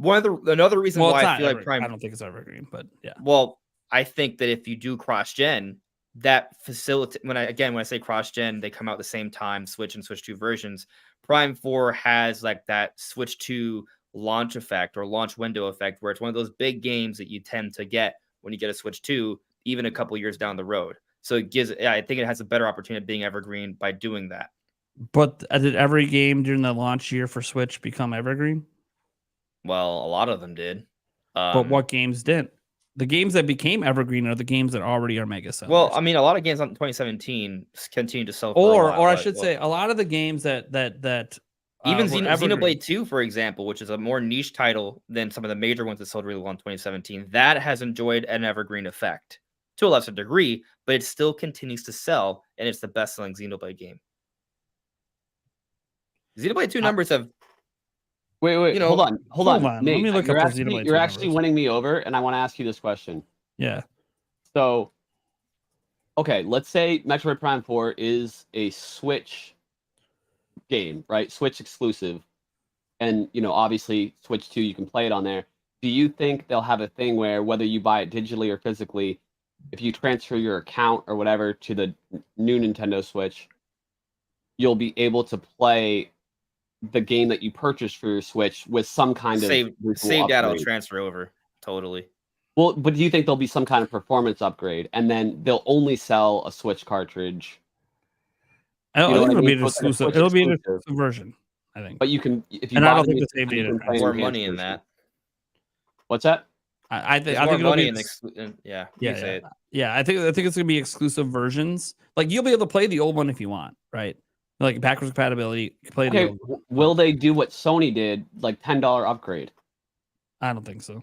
Another reason why I feel like Prime, I don't think it's evergreen, but yeah. Well, I think that if you do cross-gen, that facility when I say cross-gen, they come out at the same time, Switch and Switch 2 versions. Prime 4 has like that Switch 2 launch effect or launch window effect, where it's one of those big games that you tend to get when you get a Switch 2, even a couple years down the road. So it gives, I think it has a better opportunity of being evergreen by doing that. But did every game during the launch year for Switch become evergreen? Well, a lot of them did. But what games didn't? The games that became evergreen are the games that already are mega sellers. Well, I mean, a lot of games on 2017 continue to sell. Or I should say, a lot of the games that even Xenoblade 2, for example, which is a more niche title than some of the major ones that sold really well in 2017, that has enjoyed an evergreen effect to a lesser degree, but it still continues to sell, and it's the best-selling Xenoblade game. Xenoblade 2 numbers have. Wait, hold on. Nate, let me look up the Xenoblade 2 You're actually winning me over, and I want to ask you this question. Yeah. So, okay, let's say Metroid Prime 4 is a Switch game, right? Switch exclusive. And, obviously, Switch 2, you can play it on there. Do you think they'll have a thing where whether you buy it digitally or physically, if you transfer your account or whatever to the new Nintendo Switch, you'll be able to play the game that you purchased for your Switch with some kind of saved data will transfer over totally. Well, but do you think there'll be some kind of performance upgrade, and then they'll only sell a Switch cartridge? It'll be an exclusive. It'll be an exclusive version, I think. But you can, if you and buy I don't think the save data more money in that. What's that? I think more it'll money be yeah. I think it's gonna be exclusive versions. Like you'll be able to play the old one if you want, right? Like backwards compatibility. Play the old one. Will they do what Sony did, like $10 upgrade? I don't think so.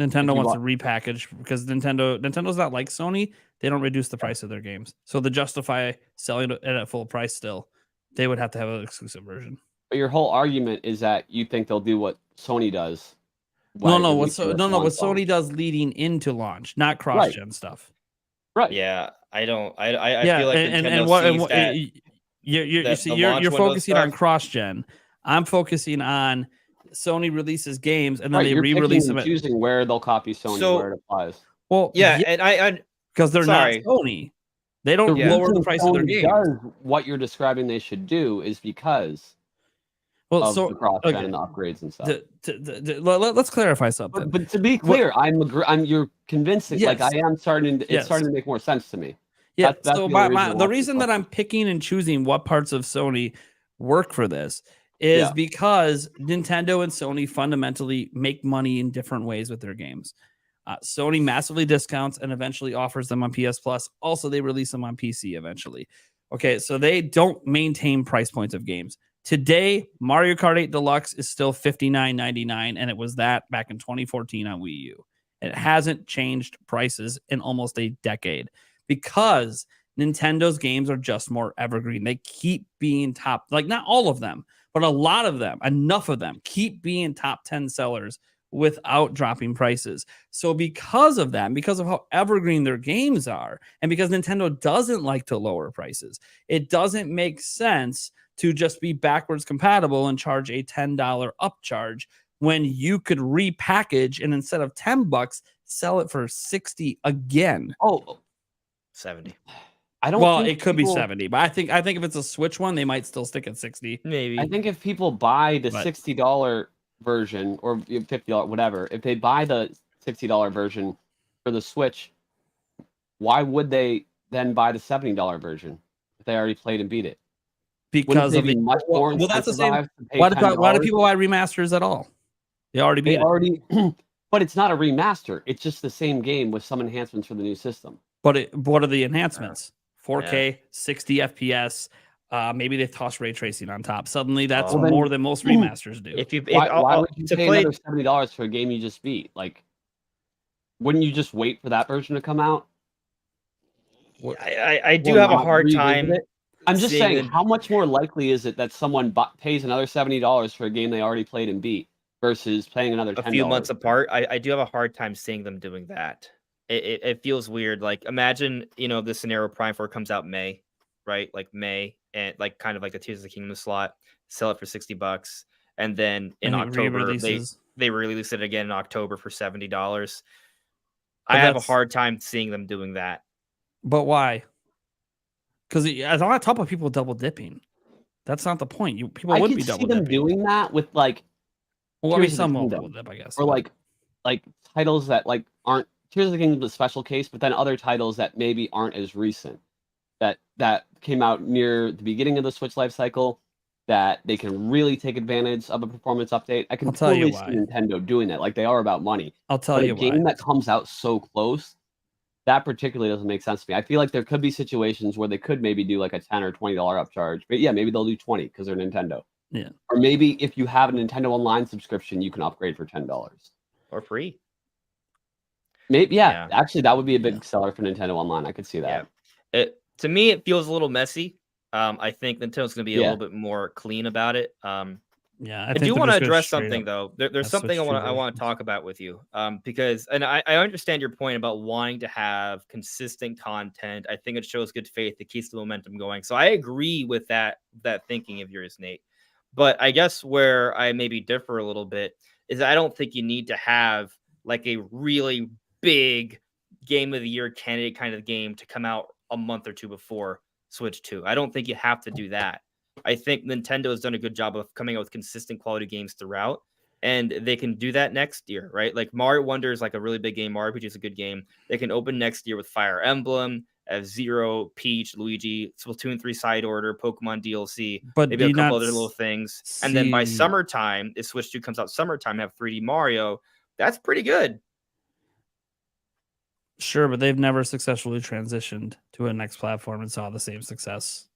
Nintendo wants to repackage because Nintendo's not like Sony. They don't reduce the price of their games, so to justify selling it at full price, still they would have to have an exclusive version. But your whole argument is that you think they'll do what Sony does. What Sony does leading into launch, not cross-gen stuff. Right. Yeah, I don't. I feel like you're focusing on cross-gen. I'm focusing on Sony releases games and then Right, they you're re-release picking them. and choosing where they'll copy Sony, So- where it applies. Well, Yeah, and I because they're sorry. not Sony. They don't Yeah. lower the reason price of their Sony games. does what you're describing they should do is because Well, of so the cross-gen okay. and the upgrades and stuff. Let's clarify something. But to be clear, I'm you're convincing. Like Yes. I am starting. It's Yes. starting to make more sense to me. Yeah. That's So the only reason I the want reason this that I'm picking and choosing what parts of Sony work for this is Yeah. because Nintendo and Sony fundamentally make money in different ways with their games. Sony massively discounts and eventually offers them on PS Plus. Also, they release them on PC eventually. Okay, so they don't maintain price points of games. Today, Mario Kart 8 Deluxe is still $59.99, and it was that back in 2014 on Wii U. It hasn't changed prices in almost a decade because Nintendo's games are just more evergreen. They keep being top, like not all of them, but a lot of them, enough of them keep being top 10 sellers without dropping prices. So because of that, and because of how evergreen their games are, and because Nintendo doesn't like to lower prices, it doesn't make sense to just be backwards compatible and charge a $10 upcharge when you could repackage and instead of $10, sell it for 60 again. Oh, 70. I don't. Well, think it could be people- 70, but I think if it's a Switch one, they might still stick at 60. Maybe. I think if people buy the But- $60 version or $50, whatever, if they buy the $60 version for the Switch, why would they then buy the $70 version if they already played and beat it? Wouldn't Because they of be the much more well, that's the same. incentivized to pay Why do $10? people buy remasters at all? They already beat They it. already, but it's not a remaster. It's just the same game with some enhancements for the new system. But what are the enhancements? 4K, 60 FPS. Maybe they toss ray tracing on top. Suddenly, that's Well, then- more than most remasters do. If you Why would you to pay play another $70 for a game you just beat? Like, wouldn't you just wait for that version to come out? I do Or have a not hard revisit time. it? I'm just seeing saying, the- how much more likely is it that someone pays another $70 for a game they already played and beat versus paying another $10? A few months apart, I do have a hard time seeing them doing that. It feels weird. Like imagine, the scenario Prime 4 comes out May, right? Like May, and like kind of like the Tears of the Kingdom slot, sell it for $60, and then in And it October re-releases. they release it again in October for $70. But I have a that's- hard time seeing them doing that. But why? Because on top of people double dipping. That's not the point. People I would can be see double them dipping. doing that with like, Well, I mean, Tears of the some will Kingdom. double dip, I guess. or but- like titles that like aren't Tears of the Kingdom is a special case, but then other titles that maybe aren't as recent that came out near the beginning of the Switch life cycle that they can really take advantage of a performance update. I can I'll tell you totally see why. Nintendo doing that. Like they are about money. I'll tell But you a game why. that comes out so close, that particularly doesn't make sense to me. I feel like there could be situations where they could maybe do like a $10 or $20 upcharge. But yeah, maybe they'll do 20 because they're Nintendo. Yeah. Or maybe if you have a Nintendo Online subscription, you can upgrade for $10. Or free. Maybe Yeah. actually that would be a big Yeah. seller for Nintendo Online. I could see that. To me, it feels a little messy. I think Nintendo's going to be a Yeah. little bit more clean about it. Yeah, I think do they're want to just gonna address straight something up- though. There's That's something switch I want versions. to talk about with you, because I understand your point about wanting to have consistent content. I think it shows good faith. It keeps the momentum going. So I agree with that thinking of yours, Nate. But I guess where I maybe differ a little bit is I don't think you need to have like a really big game of the year candidate kind of game to come out a month or two before Switch 2. I don't think you have to do that. I think Nintendo has done a good job of coming out with consistent quality games throughout, and they can do that next year, right? Like Mario Wonder is like a really big game. Mario RPG is a good game. They can open next year with Fire Emblem, FZero, Peach, Luigi, Splatoon 3 Side Order, Pokemon DLC, But maybe do a you couple not other little things. And then by see- summertime, if Switch 2 comes out summertime, have 3D Mario. That's pretty good. Sure, but they've never successfully transitioned to a next platform and saw the same success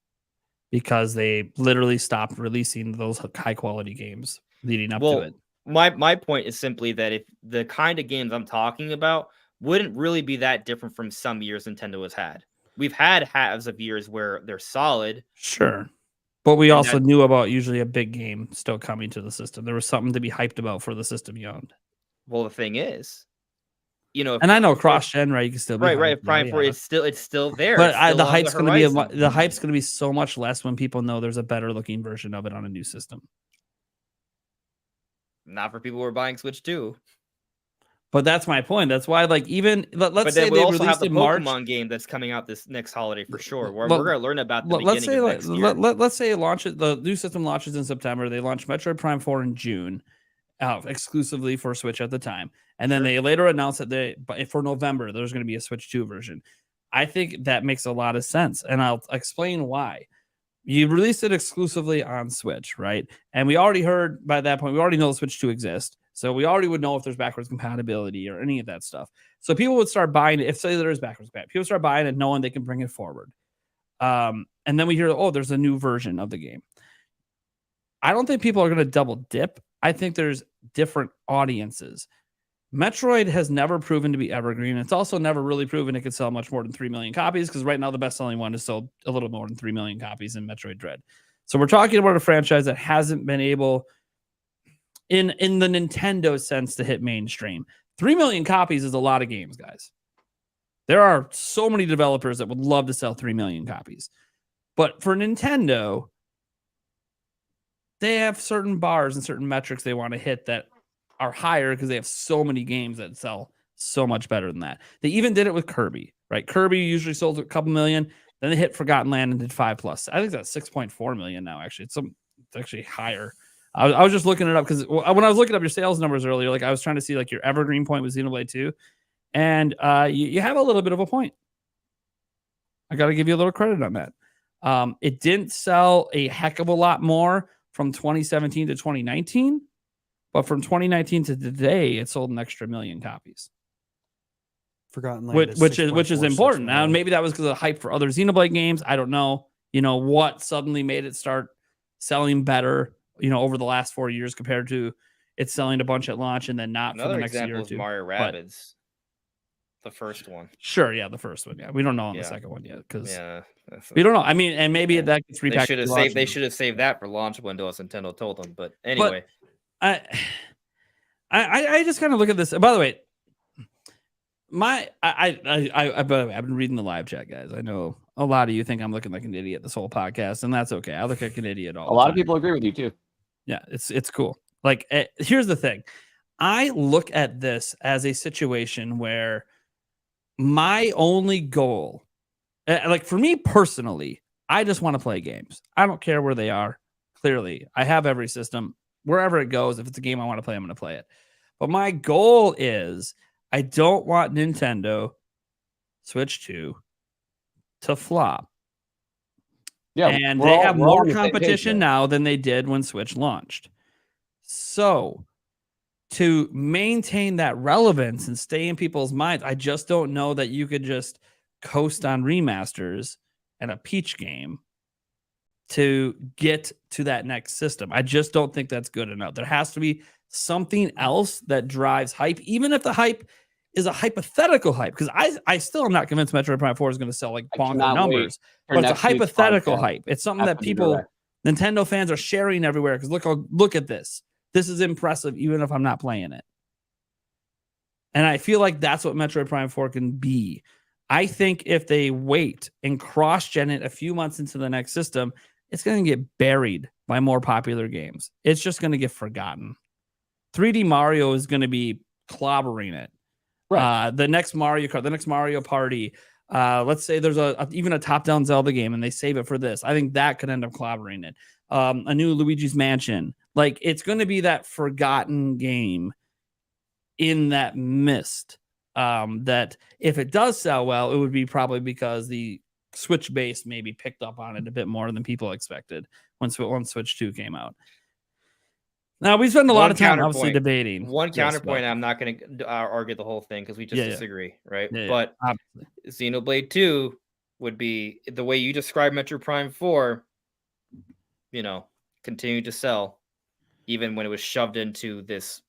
because they literally stopped releasing those high quality games leading up to it. My point is simply that if the kind of games I'm talking about wouldn't really be that different from some years Nintendo has had. We've had halves of years where they're solid. Sure. But we And also that- knew about usually a big game still coming to the system. There was something to be hyped about for the system you owned. Well, the thing is, if- And I know cross gen, right? You can still be right. hyped, If Prime 4 yeah. it's still there. But It's still the on hype's going to be horizon. the hype's going to be so much less when people know there's a better looking version of it on a new system. Not for people who are buying Switch 2. But that's my point. That's why, like, even let's say we they also have released the in March. Pokemon game that's coming out this next holiday for sure. We're Let- going to learn about the let's beginning say of next year. let's say it launches. The new system launches in September. They launched Metroid Prime 4 in June, exclusively for Switch at the time, and then they later announced that for November there's going to be a Switch 2 version. I think that makes a lot of sense, and I'll explain why. You released it exclusively on Switch, right? And we already heard by that point, we already know the Switch 2 exists. So we already would know if there's backwards compatibility or any of that stuff. So people would start buying it. If say there is backwards compatibility, people start buying it knowing they can bring it forward. And then we hear, oh, there's a new version of the game. I don't think people are going to double dip. I think there's different audiences. Metroid has never proven to be evergreen. It's also never really proven it could sell much more than 3 million copies, because right now the best-selling one is sold a little more than 3 million copies in Metroid Dread. So we're talking about a franchise that hasn't been able, in the Nintendo sense, to hit mainstream. 3 million copies is a lot of games, guys. There are so many developers that would love to sell 3 million copies. But for Nintendo, they have certain bars and certain metrics they want to hit that are higher because they have so many games that sell so much better than that. They even did it with Kirby, right? Kirby usually sold a couple million. Then they hit Forgotten Land and did 5+. I think that's 6.4 million now, actually. It's actually higher. I was just looking it up because when I was looking up your sales numbers earlier, like I was trying to see like your evergreen point with Xenoblade 2. And you have a little bit of a point. I got to give you a little credit on that. It didn't sell a heck of a lot more from 2017 to 2019. But from 2019 to today, it sold an extra 1 million copies. Forgotten Land, which is important. Now, and maybe that was because of hype for other Xenoblade games. I don't know. You know what suddenly made it start selling better, over the last 4 years compared to it selling a bunch at launch and then not for the next year or two. Mario Rabbids, the first one. Sure, yeah, the first one. Yeah, we don't know on the second one yet because we we don't know. I mean, and maybe that gets repackaged. They should have saved that for launch window, as Nintendo told them. But anyway. I just kind of look at this. By the way, I've been reading the live chat, guys. I know a lot of you think I'm looking like an idiot this whole podcast, and that's okay. I look like an idiot all the time. A lot of people agree with you too. Yeah, it's cool. Like, here's the thing. I look at this as a situation where my only goal, like for me personally, I just want to play games. I don't care where they are. Clearly, I have every system. Wherever it goes, if it's a game I want to play, I'm going to play it. But my goal is I don't want Nintendo Switch 2 to flop. Yeah, and they have more competition now than they did when Switch launched. So to maintain that relevance and stay in people's minds, I just don't know that you could just coast on remasters and a Peach game to get to that next system. I just don't think that's good enough. There has to be something else that drives hype, even if the hype is a hypothetical hype, because I still am not convinced Metroid Prime 4 is going to sell like bonker numbers, but it's a hypothetical hype. It's something that people, Nintendo fans, are sharing everywhere because look at this. This is impressive, even if I'm not playing it. And I feel like that's what Metroid Prime 4 can be. I think if they wait and cross-gen it a few months into the next system, it's going to get buried by more popular games. It's just going to get forgotten. 3D Mario is going to be clobbering it. Right. The next Mario Kart, the next Mario Party. Let's say there's even a top-down Zelda game and they save it for this. I think that could end up clobbering it. A new Luigi's Mansion. Like, it's going to be that forgotten game in that mist. That if it does sell well, it would be probably because the Switch base maybe picked up on it a bit more than people expected when Switch 2 came out. Now, we spend a lot of time obviously debating. One counterpoint, I'm not going to argue the whole thing because we just disagree, right? But Xenoblade 2 would be the way you describe Metroid Prime 4, continue to sell even when it was shoved into this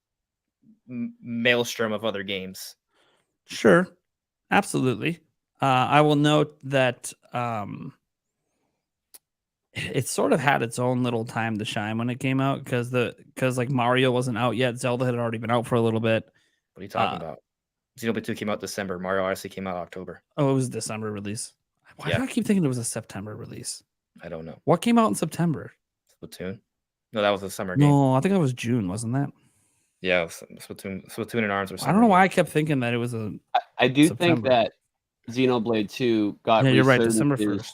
maelstrom of other games. Sure, absolutely. I will note that it sort of had its own little time to shine when it came out because like Mario wasn't out yet. Zelda had already been out for a little bit. What are you talking about? Xenoblade 2 came out December. Mario Odyssey came out October. Oh, it was a December release. Why do I keep thinking it was a September release? I don't know. What came out in September? Splatoon? No, that was a summer game. No, I think that was June, wasn't that? Yeah, Splatoon and Arms. I don't know why I kept thinking that it was a. I do September. think that Xenoblade 2 got Yeah, you're right. December resurgences 1st.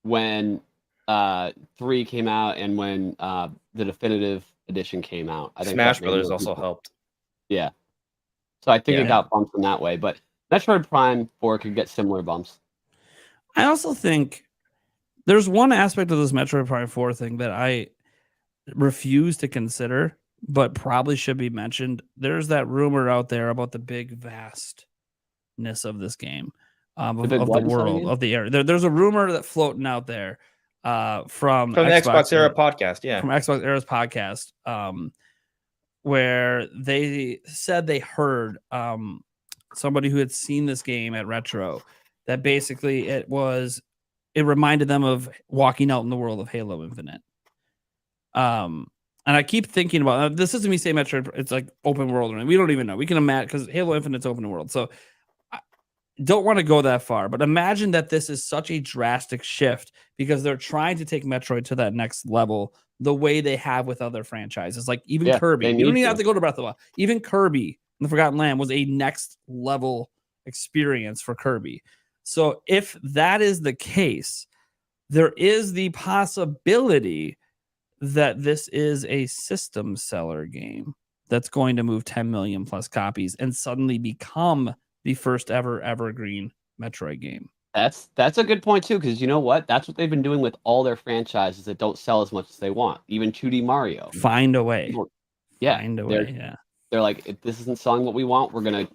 when 3 came out and when the definitive edition came out. I think Smash that made Brothers more also people- helped. Yeah. So I think Yeah. it got bumps in that way, but Metroid Prime 4 could get similar bumps. I also think there's one aspect of this Metroid Prime 4 thing that I refuse to consider, but probably should be mentioned. There's that rumor out there about the big vastness of this game, of big the what, sorry, world, again? of the area. There's a rumor that floating out there from the Xbox Era podcast, from Xbox Era's podcast, where they said they heard somebody who had seen this game at Retro that basically it reminded them of walking out in the world of Halo Infinite. And I keep thinking about this isn't me saying Metroid, it's like open world, and we don't even know. We can imagine because Halo Infinite's open world. So I don't want to go that far, but imagine that this is such a drastic shift because they're trying to take Metroid to that next level the way they have with other franchises. Like even Kirby. You don't even have to go to Breath of the Wild. Even Kirby and the Forgotten Land was a next level experience for Kirby. So if that is the case, there is the possibility that this is a system seller game that's going to move 10 million plus copies and suddenly become the first ever evergreen Metroid game. That's a good point too, because you know what? That's what they've been doing with all their franchises that don't sell as much as they want. Even 2D Mario. Find a way. Yeah. Find a way. Yeah. They're like, if this isn't selling what we want, we're gonna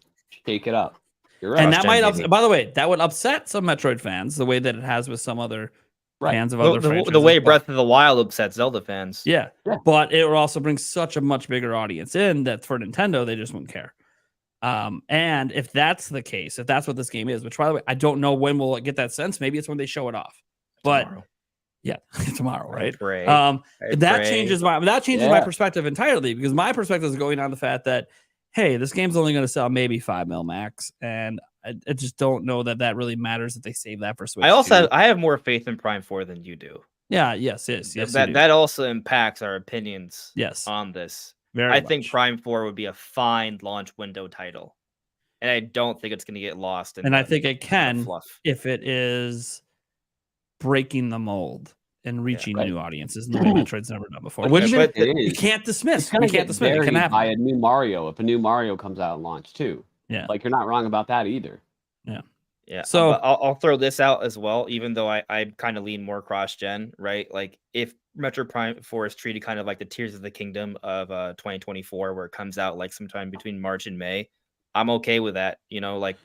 shake it up. You're right. And that might by the way, that would upset some Metroid fans the way that it has with some other fans of other franchises. The way Breath of the Wild upset Zelda fans. Yeah. But it will also bring such a much bigger audience in that for Nintendo, they just won't care. And if that's the case, if that's what this game is, which by the way, I don't know when we'll get that sense. Maybe it's when they show it off. But Tomorrow. Yeah, tomorrow, right? That changes my perspective entirely because my perspective is going on the fact that hey, this game's only going to sell maybe 5 mil max, and I just don't know that really matters that they save that for Switch. I have more faith in Prime 4 than you do. Yeah, yes. That also impacts our opinions. Yes, on this. I think Prime 4 would be a fine launch window title, and I don't think it's going to get lost. And I think it can if it is breaking the mold and reaching new audiences in the way Metroid's never done before. Which you can't dismiss. You can't dismiss. It can happen. By a new Mario if a new Mario comes out and launch too. Yeah, like you're not wrong about that either. Yeah. So I'll throw this out as well, even though I kind of lean more cross-gen, right? Like if Metroid Prime 4 is treated kind of like the Tears of the Kingdom of 2024, where it comes out like sometime between March and May, I'm okay with that. You know, like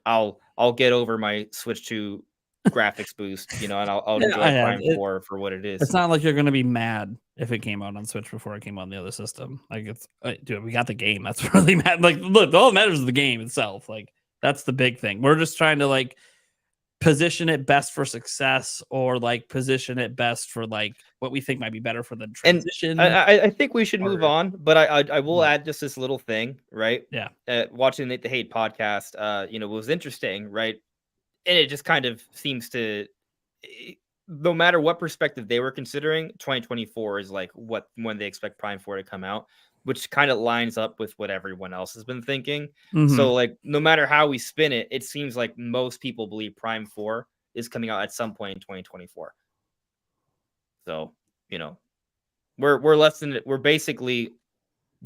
I'll get over my Switch 2 graphics boost, you know, and I'll enjoy Prime 4 for what it is. It's not like you're going to be mad if it came out on Switch before it came out on the other system. Like it's, dude, we got the game. That's really mad. Like, look, all that matters is the game itself. Like that's the big thing. We're just trying to like position it best for success or like position it best for like what we think might be better for the transition. And I think we should move on, but I will add just this little thing, right? Yeah. Watching the Hate podcast, you know, was interesting, right? And it just kind of seems to, no matter what perspective they were considering, 2024 is like when they expect Prime 4 to come out, which kind of lines up with what everyone else has been thinking. Mm-hmm. So like, no matter how we spin it, it seems like most people believe Prime 4 is coming out at some point in 2024. So, you know, we're basically,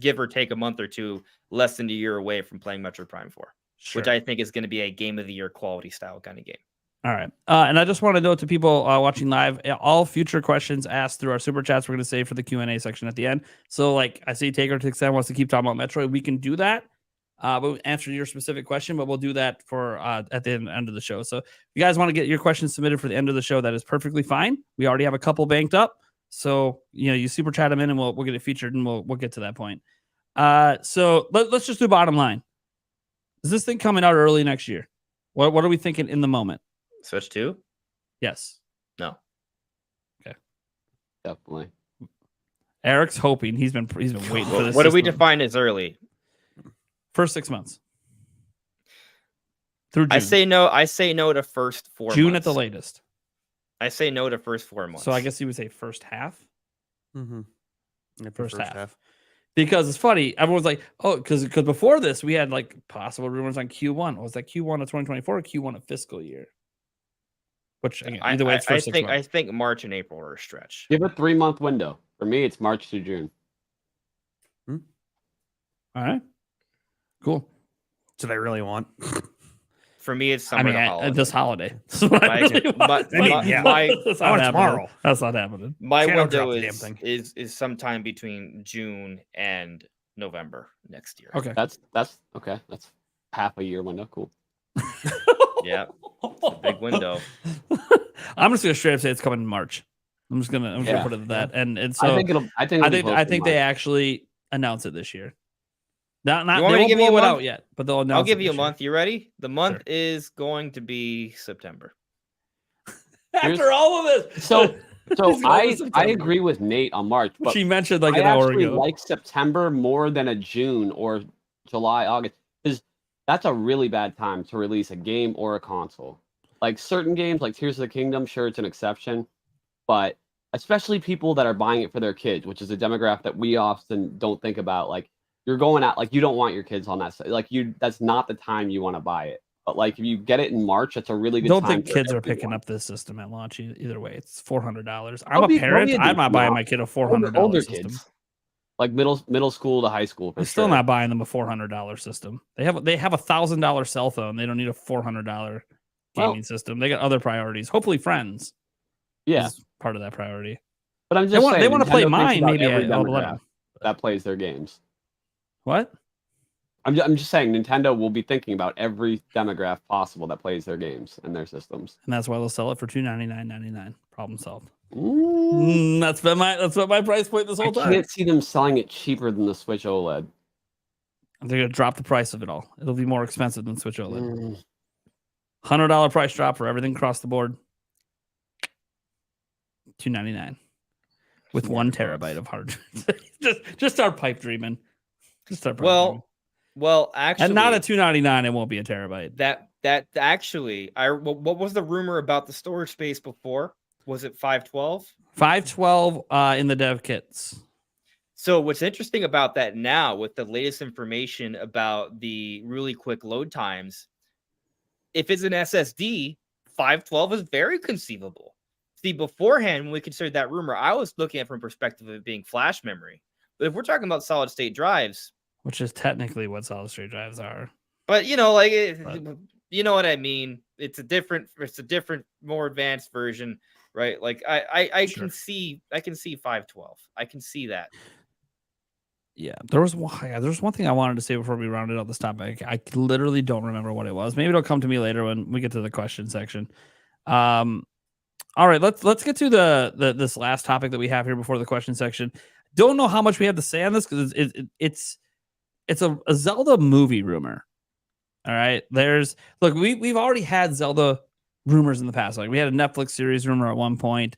give or take a month or two, less than a year away from playing Metroid Prime 4. Sure. Which I think is going to be a game of the year quality style kind of game. All right. And I just want to note to people watching live, all future questions asked through our super chats, we're going to save for the Q&A section at the end. So like I see Taker to extent wants to keep talking about Metroid. We can do that. But we'll answer your specific question, but we'll do that for at the end of the show. So if you guys want to get your questions submitted for the end of the show, that is perfectly fine. We already have a couple banked up. So, you know, you super chat them in and we'll get it featured and we'll get to that point. So let's just do bottom line. Is this thing coming out early next year? What are we thinking in the moment? Switch 2? Yes. No. Okay. Definitely. Eric's hoping he's been waiting for this. What do we define as early? First 6 months. Through June. I say no to first 4 months. June at the latest. I say no to first 4 months. So I guess you would say first half. Mm-hmm. First half. Because it's funny. Everyone's like, oh, because before this, we had like possible rumors on Q1. Was that Q1 of 2024 or Q1 of fiscal year? Which again, either way, it's for 6 months. I think March and April are a stretch. Give a 3-month window. For me, it's March to June. All right. Cool. That's what I really want. For me, it's summer to holiday. This holiday. This is what I really want. That's not tomorrow. That's not happening. My Shadow window drop the damn is sometime between June and November next year. Okay. That's okay. That's half a year window. Cool. Yeah. It's a big window. I'm just gonna straight up say it's coming in March. I'm just gonna put it at that. And so I think they actually announce it this year. Not You want me to give you a blow it month? out yet, but they'll announce. I'll give it you a this year. month. You ready? The month is going to be September. After all of this. So He's going to I September. agree with Nate on March, but She mentioned like I an hour actually ago. like September more than a June or July, August, because that's a really bad time to release a game or a console. Like certain games, like Tears of the Kingdom, sure, it's an exception, but especially people that are buying it for their kids, which is a demographic that we often don't think about. Like you're going out, like you don't want your kids on that side. Like that's not the time you want to buy it. But like if you get it in March, that's a really good Don't time. think kids are picking up this system at launch either way. It's $400. I'm a parent. I'm not buying my kid a $400 older system. kids, like middle school to high school. I'm still not buying them a $400 system. They have a $1,000 cell phone. They don't need a $400 gaming system. They got other priorities. Hopefully, friends. Yeah, is part of that priority. but I'm just saying, they want to play Nintendo mine. thinks about Maybe every I'll let demographic them. that plays their games. What? I'm just saying Nintendo will be thinking about every demographic possible that plays their games and their systems. And that's why they'll sell it for $299.99. Problem solved. Mm, That's what my price point this I whole time. can't see them selling it cheaper than the Switch OLED. They're gonna drop the price of it all. It'll be more expensive than Switch OLED. Mm. $100 price drop for everything across the board. $299 with 1 terabyte of hard. just start pipe dreaming. Just start. Well, actually, and not at $299. It won't be a terabyte. That actually, what was the rumor about the storage space before? Was it 512? 512 in the dev kits. So what's interesting about that now, with the latest information about the really quick load times, if it's an SSD, 512 is very conceivable. See, beforehand, when we considered that rumor, I was looking at it from perspective of it being flash memory. But if we're talking about solid state drives, which is technically what solid state drives are. But you know, like you know what I mean. It's a different, more advanced version, right? Like I Sure. can see 512. I can see that. Yeah, there was one thing I wanted to say before we rounded out this topic. I literally don't remember what it was. Maybe it'll come to me later when we get to the question section. All right, let's get to this last topic that we have here before the question section. Don't know how much we have to say on this because it's a Zelda movie rumor. All right, we've already had Zelda rumors in the past. Like we had a Netflix series rumor at one point.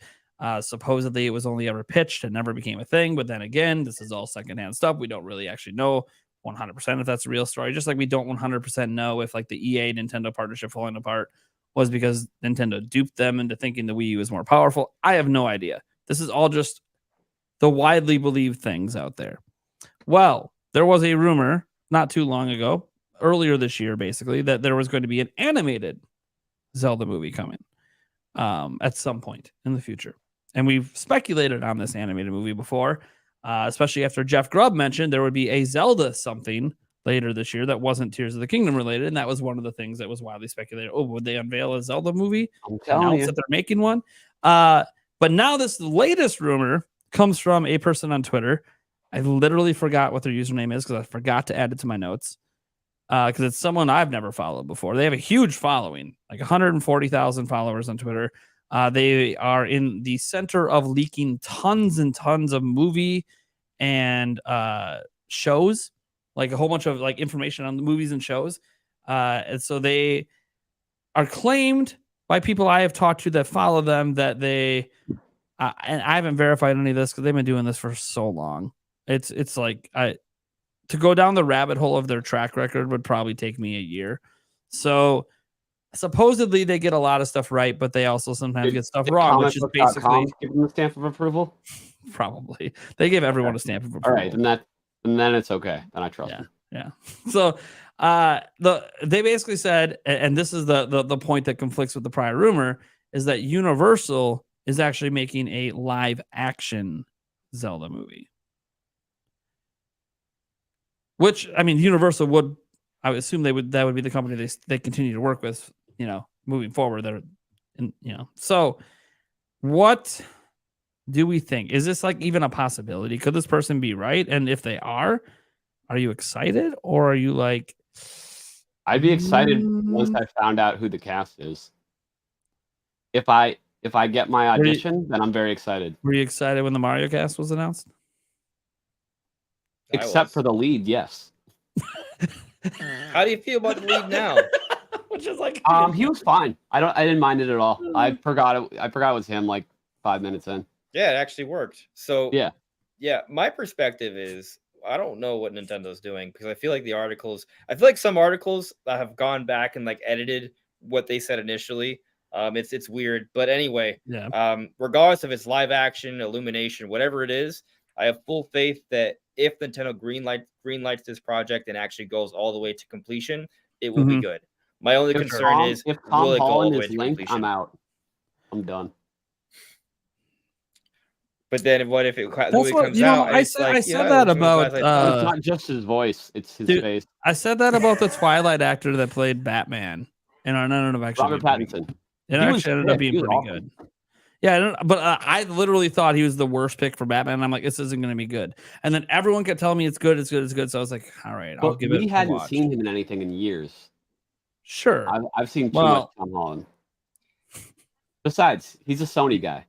Supposedly it was only ever pitched and never became a thing. But then again, this is all secondhand stuff. We don't really actually know 100% if that's a real story. Just like we don't 100% know if like the EA Nintendo partnership falling apart was because Nintendo duped them into thinking the Wii U was more powerful. I have no idea. This is all just the widely believed things out there. Well, there was a rumor not too long ago, earlier this year, basically, that there was going to be an animated Zelda movie coming at some point in the future. And we've speculated on this animated movie before, especially after Jeff Grubb mentioned there would be a Zelda something later this year that wasn't Tears of the Kingdom related. And that was one of the things that was widely speculated. Oh, would they unveil a Zelda movie? I'm telling Announce you. that they're making one. But now this latest rumor comes from a person on Twitter. I literally forgot what their username is because I forgot to add it to my notes. Because it's someone I've never followed before. They have a huge following, like 140,000 followers on Twitter. They are in the center of leaking tons and tons of movie and shows, like a whole bunch of like information on the movies and shows. And so they are claimed by people I have talked to that follow them that they, and I haven't verified any of this because they've been doing this for so long. It's like to go down the rabbit hole of their track record would probably take me a year. So supposedly they get a lot of stuff right, but they also sometimes get stuff wrong, which is basically give them the stamp of approval. Probably they give everyone a stamp of approval. All right, then And then it's okay. Then I trust Yeah. him. Yeah. So they basically said, and this is the point that conflicts with the prior rumor, is that Universal is actually making a live action Zelda movie. Which, I mean, Universal would, I would assume that would be the company they continue to work with, moving forward. So what do we think? Is this like even a possibility? Could this person be right? And if they are you excited, or are you like? I'd be excited once I found out who the cast is. If I get my audition, then I'm very excited. Were you excited when the Mario cast was announced? Except for the lead, yes. How do you feel about the lead now? Which is like, he was fine. I didn't mind it at all. I forgot it was him like 5 minutes in. Yeah, it actually worked. So yeah. My perspective is I don't know what Nintendo's doing, because I feel like some articles that have gone back and like edited what they said initially. It's weird, but anyway, regardless if it's live action, Illumination, whatever it is, I have full faith that if Nintendo greenlights this project and actually goes all the way to completion, it will be good. My only concern is, if Tom will it go all Holland the way is to Link, completion? I'm out. I'm done. But then what if it literally comes out? I said that about. It's not just his voice; it's his face. I said that about the Twilight actor that played Batman, and I ended up actually Robert Pattinson. It actually ended up being pretty good. Yeah, but I literally thought he was the worst pick for Batman. And I'm like, this isn't going to be good. And then everyone kept telling me it's good, it's good, it's good. So I was like, all right, I'll give it a watch. We hadn't seen him in anything in years. Sure, I've seen too much Tom Holland. Besides, he's a Sony guy.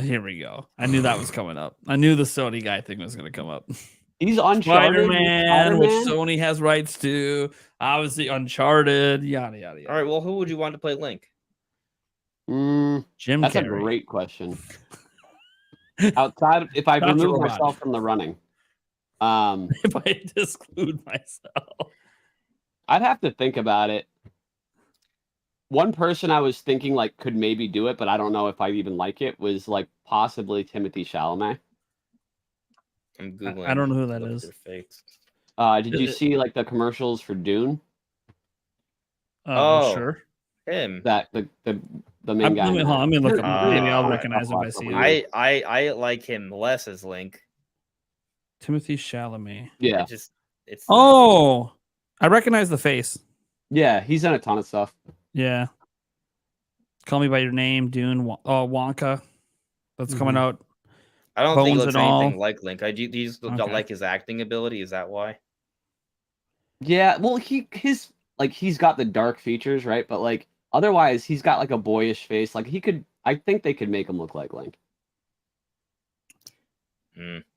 Here we go. I knew that was coming up. I knew the Sony guy thing was going to come up. He's Uncharted, Spider-Man, which Sony has rights to. Obviously, Uncharted. Yada yada yada. All right. Well, who would you want to play Link? Jim That's Carrey. a great question. Outside, if I remove myself from the running, if I exclude myself, I'd have to think about it. One person I was thinking like could maybe do it, but I don't know if I'd even like it, was like possibly Timothée Chalamet. I'm googling. I don't know who that is. Did you see like the commercials for Dune? Sure. Him. That the main guy. I'm gonna look him up. Maybe I'll recognize him if I see him. I like him less as Link. Timothée Chalamet. Yeah. It's. Oh, I recognize the face. Yeah, he's in a ton of stuff. Yeah. Call Me by Your Name, Dune, Wonka. That's coming out. I don't think he looks anything like Link. Do you just don't like his acting ability? Is that why? Yeah, well, he's got the dark features, right? But like otherwise, he's got like a boyish face. Like I think they could make him look like Link.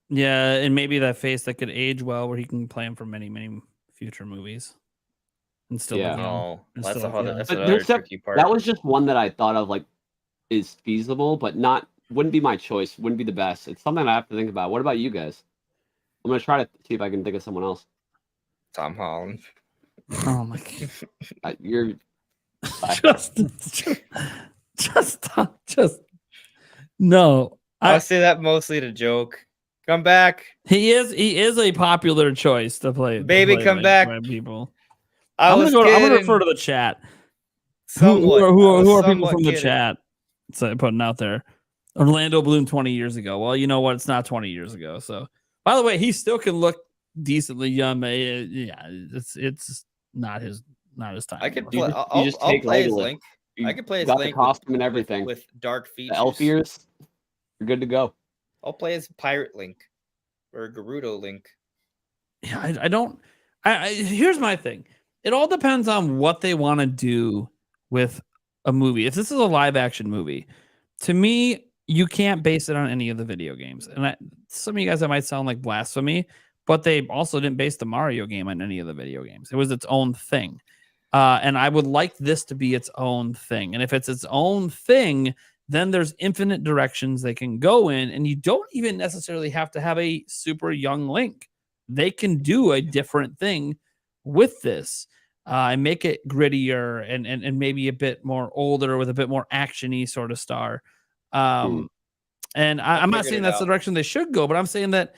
Yeah, and maybe that face that could age well, where he can play him for many, many future movies. And still, that's another tricky part. That was just one that I thought of, like, is feasible, but wouldn't be my choice. Wouldn't be the best. It's something I have to think about. What about you guys? I'm gonna try to see if I can think of someone else. Tom Holland. Oh my god! You're just no. I say that mostly to joke. Come back. He is a popular choice to play. Baby, come back, people. I'm gonna refer to the chat. Who are people from the chat putting out there? Orlando Bloom 20 years ago. Well, you know what? It's not 20 years ago. So, by the way, he still can look decently young. Yeah, it's not his time. I could play. I'll play his Link. I could play his Link. The costume and everything with dark features. The elf ears. You're good to go. I'll play as Pirate Link or Gerudo Link. Yeah, I don't. Here's my thing. It all depends on what they want to do with a movie. If this is a live action movie, to me, you can't base it on any of the video games. And some of you guys, that might sound like blasphemy, but they also didn't base the Mario game on any of the video games. It was its own thing. And I would like this to be its own thing. And if it's its own thing, then there's infinite directions they can go in. And you don't even necessarily have to have a super young Link. They can do a different thing with this and make it grittier and maybe a bit more older with a bit more action-y sort of star. And I'm not saying that's the direction they should go, but I'm saying that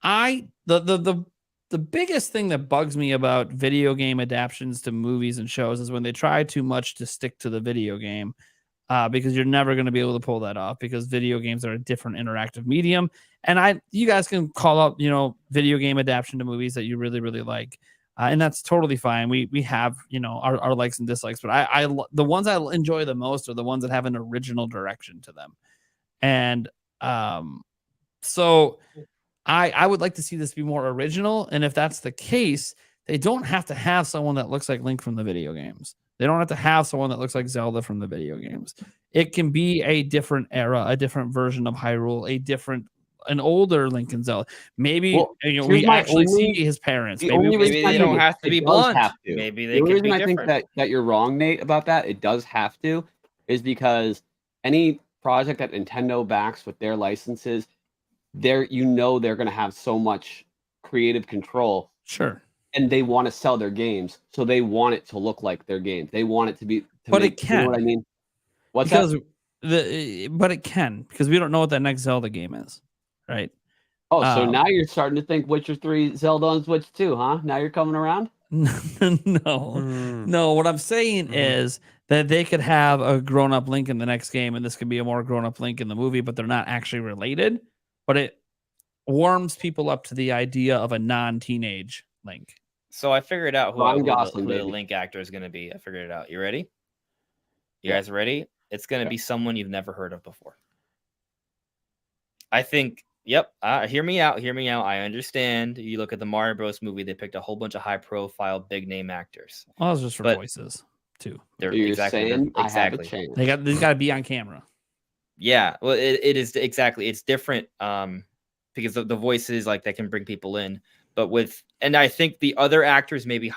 The biggest thing that bugs me about video game adaptations to movies and shows is when they try too much to stick to the video game, because you're never going to be able to pull that off because video games are a different interactive medium. And you guys can call up, video game adaptation to movies that you really, really like. And that's totally fine. We have, our likes and dislikes, but the ones I enjoy the most are the ones that have an original direction to them. And so I would like to see this be more original. And if that's the case, they don't have to have someone that looks like Link from the video games. They don't have to have someone that looks like Zelda from the video games. It can be a different era, a different version of Hyrule, an older Link and Zelda. Maybe we actually see his parents. Maybe they don't have to be blonde. Maybe they can be different. I think that you're wrong, Nate, about that. It does have to, is because any project that Nintendo backs with their licenses, they're going to have so much creative control. Sure. And they want to sell their games, so they want it to look like their games. They want it to be. It can. You know what I mean? But it can, because we don't know what that next Zelda game is, right? Oh, so now you're starting to think Witcher 3, Zelda on Switch 2, huh? Now you're coming around? No. What I'm saying is that they could have a grown-up Link in the next game, and this could be a more grown-up Link in the movie, but they're not actually related. But it warms people up to the idea of a non-teenage Link. So I figured out who the Link actor is going to be. I figured it out. You ready? You guys ready? It's going to be someone you've never heard of before. I think, yep. Hear me out. I understand. You look at the Mario Bros. Movie, they picked a whole bunch of high-profile, big-name actors. Well, it's just for voices, too. You're saying I have a chance. They got to be on camera. Yeah, well, it is exactly. It's different because the voices that can bring people in. But and I think the other actors maybe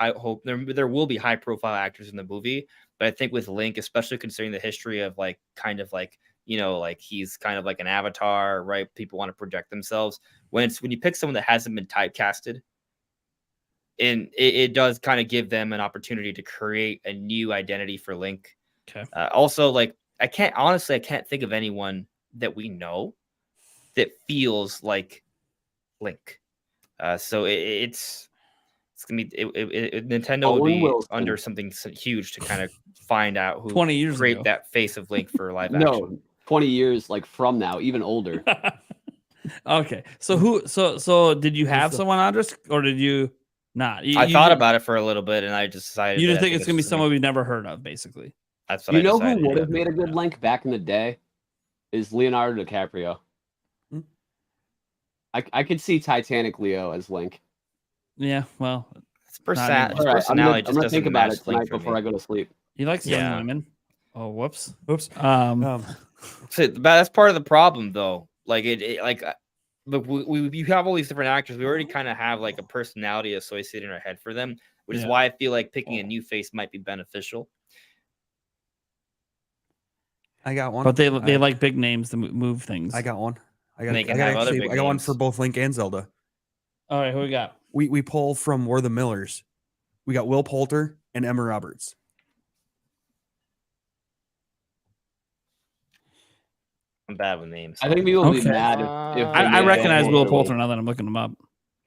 there will be high profile actors in the movie, but I think with Link, especially considering the history of he's kind of like an avatar, right? People want to project themselves. When you pick someone that hasn't been typecasted, and it does kind of give them an opportunity to create a new identity for Link. Okay. Also, I can't think of anyone that we know that feels like Link. So it's gonna be Nintendo will be under something huge to kind of find out who 20 years create ago. that face of Link for live action. No, 20 years from now, even older. Okay, so did you have someone, Andres, or did you not? I thought about it for a little bit, and I just decided. You just think it's gonna be someone we've never heard of, basically. That's what who would have made a good Link back in the day is Leonardo DiCaprio. I could see Titanic Leo as Link. Yeah, well, his personality I'm gonna just think about it tonight before I go to sleep. He likes young women. Oh, whoops. So that's part of the problem, though. You have all these different actors. We already kind of have a personality associated in our head for them, which is why I feel like picking a new face might be beneficial. I got one, but they like big names to move things. I got one. I got one for both Link and Zelda. All right, who we got? We pull from We're the Millers. We got Will Poulter and Emma Roberts. I'm bad with names. I think people will be mad if I recognize Will Poulter now that I'm looking him up.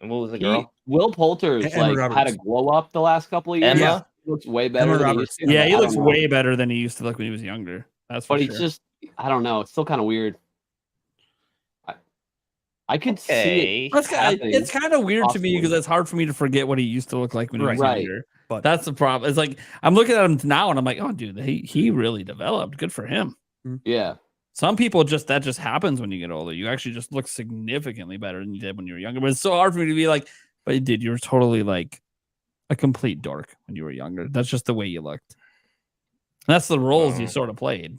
And what was the girl? Will Poulter's had a glow up the last couple of years. Emma He looks way better. Emma Roberts. Yeah, he looks way better than he used to look when he was younger. That's for sure. He's just, I don't know. It's still kind of weird. I could see it. It's kind of weird to me because it's hard for me to forget what he used to look like when he was younger. But that's the problem. It's I'm looking at him now and I'm like, oh, dude, he really developed. Good for him. Yeah. Some people that just happens when you get older. You actually just look significantly better than you did when you were younger. But it's so hard for me to be like, but dude, you were totally a complete dork when you were younger. That's just the way you looked. And that's the roles you sort of played.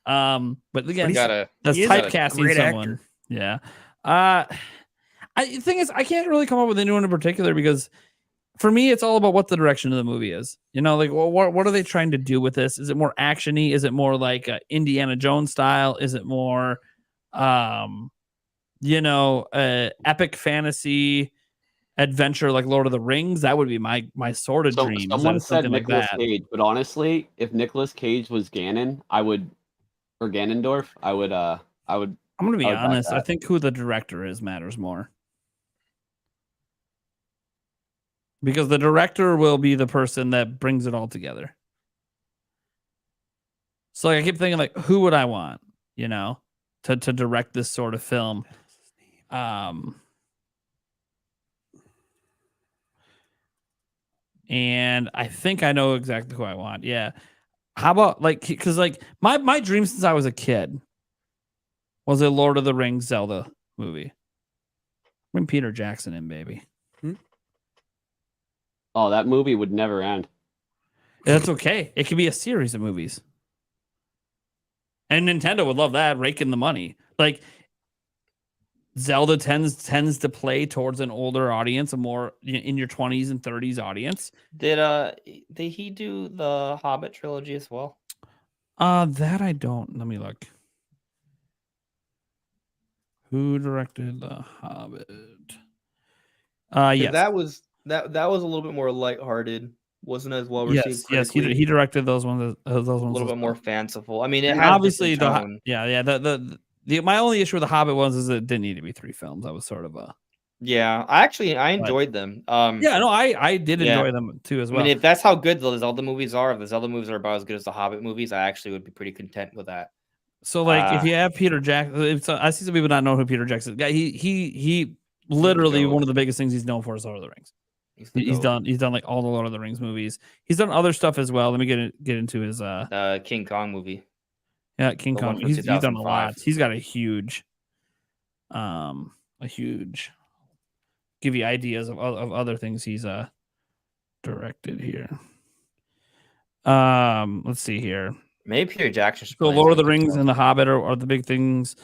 But again, that's typecasting someone. Actor. Yeah. The thing is, I can't really come up with anyone in particular because for me, it's all about what the direction of the movie is. What are they trying to do with this? Is it more actiony? Is it more like Indiana Jones style? Is it more, epic fantasy adventure like Lord of the Rings? That would be my sort of dream. Someone said Nicolas Cage, but honestly, if Nicolas Cage was Ganon, Ganondorf, I would. I'm gonna be honest. I think who the director is matters more. because the director will be the person that brings it all together. So like, I keep thinking like, who would I want, you know, to direct this sort of film? And I think I know exactly who I want. Yeah. How about like, because like my dream since I was a kid was a Lord of the Rings Zelda movie. Bring Peter Jackson in, baby. Oh, that movie would never end. That's okay. It could be a series of movies. And Nintendo would love that, raking the money. Like Zelda tends to play towards an older audience, a more in your 20s and 30s audience. Did he do the Hobbit trilogy as well? That I don't. Let me look. Who directed The Hobbit? Yes. That was a little bit more lighthearted. Wasn't as well received. Yes, he directed those ones. Those ones a little bit more fanciful. I mean, it and had obviously tone. the my only issue with The Hobbit was is it didn't need to be 3 films. That was sort of a I enjoyed them. yeah, no, I did enjoy them too as well. I mean, if that's how good the Zelda movies are, if the Zelda movies are about as good as the Hobbit movies, I actually would be pretty content with that. So like, if you have Peter Jackson, I see some people not know who Peter Jackson is. He literally one of the biggest things he's known for is Lord of the Rings. He's done like all the Lord of the Rings movies. He's done other stuff as well. Let me get into his King Kong movie. Yeah, King Kong. He's done a lot. He's got a huge give you ideas of other things he's directed here. Let's see here. Maybe Peter Jackson. So Lord of the Rings and The Hobbit are the big things.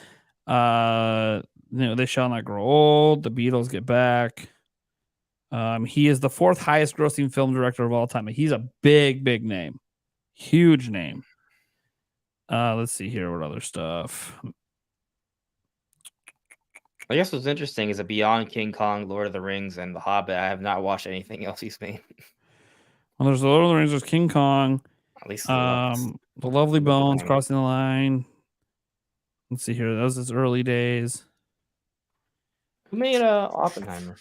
They shall not grow old. The Beatles get back. He is the 4th highest grossing film director of all time. He's a big name, huge name. Let's see here. What other stuff? I guess what's interesting is that beyond King Kong, Lord of the Rings, and The Hobbit, I have not watched anything else he's made. Well, there's the Lord of the Rings. There's King Kong. At least The Lovely Bones, Crossing the Line. Let's see here. That was his early days. Who made Oppenheimer?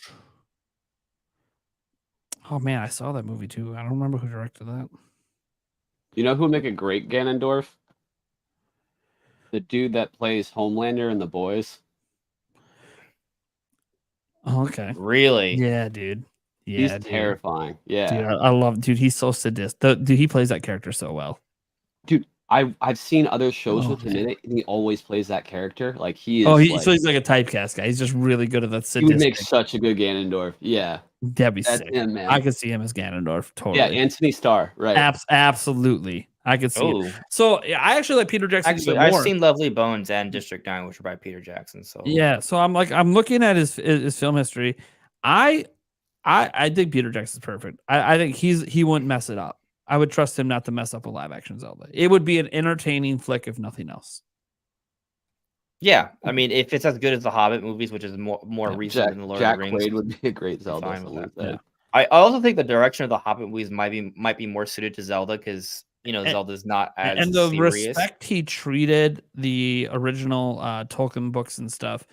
Oh man, I saw that movie too. I don't remember who directed that. You know who would make a great Ganondorf? The dude that plays Homelander in The Boys. Oh, okay. Really? Yeah, dude. Yeah, he's dude. Terrifying. Yeah, dude, I love. Dude, he's so sadistic. Dude, he plays that character so well. Dude, I've seen other shows with him in it, and he always plays that character. Like he is. Oh, so he's like a typecast guy. He's just really good at that sadistic. He would make such a good Ganondorf. Yeah, that'd be sick. Him, man. I could see him as Ganondorf. Totally. Yeah, Anthony Starr. Right. Absolutely. I could see it. So yeah, I actually like Peter Jackson. Actually, I've seen Lovely Bones and District 9, which are by Peter Jackson. So yeah, so I'm looking at his film history. I think Peter Jackson's perfect. I think he wouldn't mess it up. I would trust him not to mess up a live action Zelda. It would be an entertaining flick if nothing else. Yeah, I mean, if it's as good as the Hobbit movies, which is more recent than the Lord of the Rings, Quaid would be a great Zelda. Yeah. I also think the direction of the Hobbit movies might be more suited to Zelda because Zelda's not as and the serious. Respect he treated the original Tolkien books and stuff.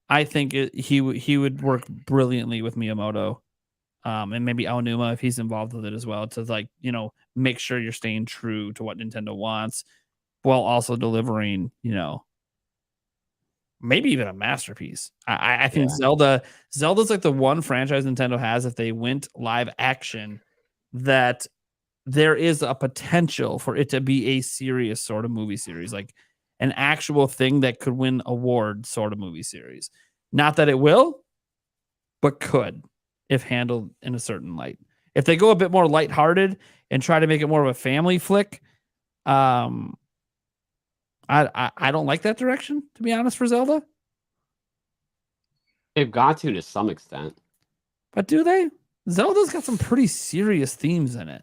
I think he would work brilliantly with Miyamoto, and maybe Aonuma if he's involved with it as well to make sure you're staying true to what Nintendo wants, while also delivering maybe even a masterpiece. I think Zelda's like the one franchise Nintendo has if they went live action that there is a potential for it to be a serious sort of movie series, like an actual thing that could win award sort of movie series. Not that it will, but could if handled in a certain light. If they go a bit more lighthearted and try to make it more of a family flick, I don't like that direction, to be honest, for Zelda. They've got to some extent. But do they? Zelda's got some pretty serious themes in it.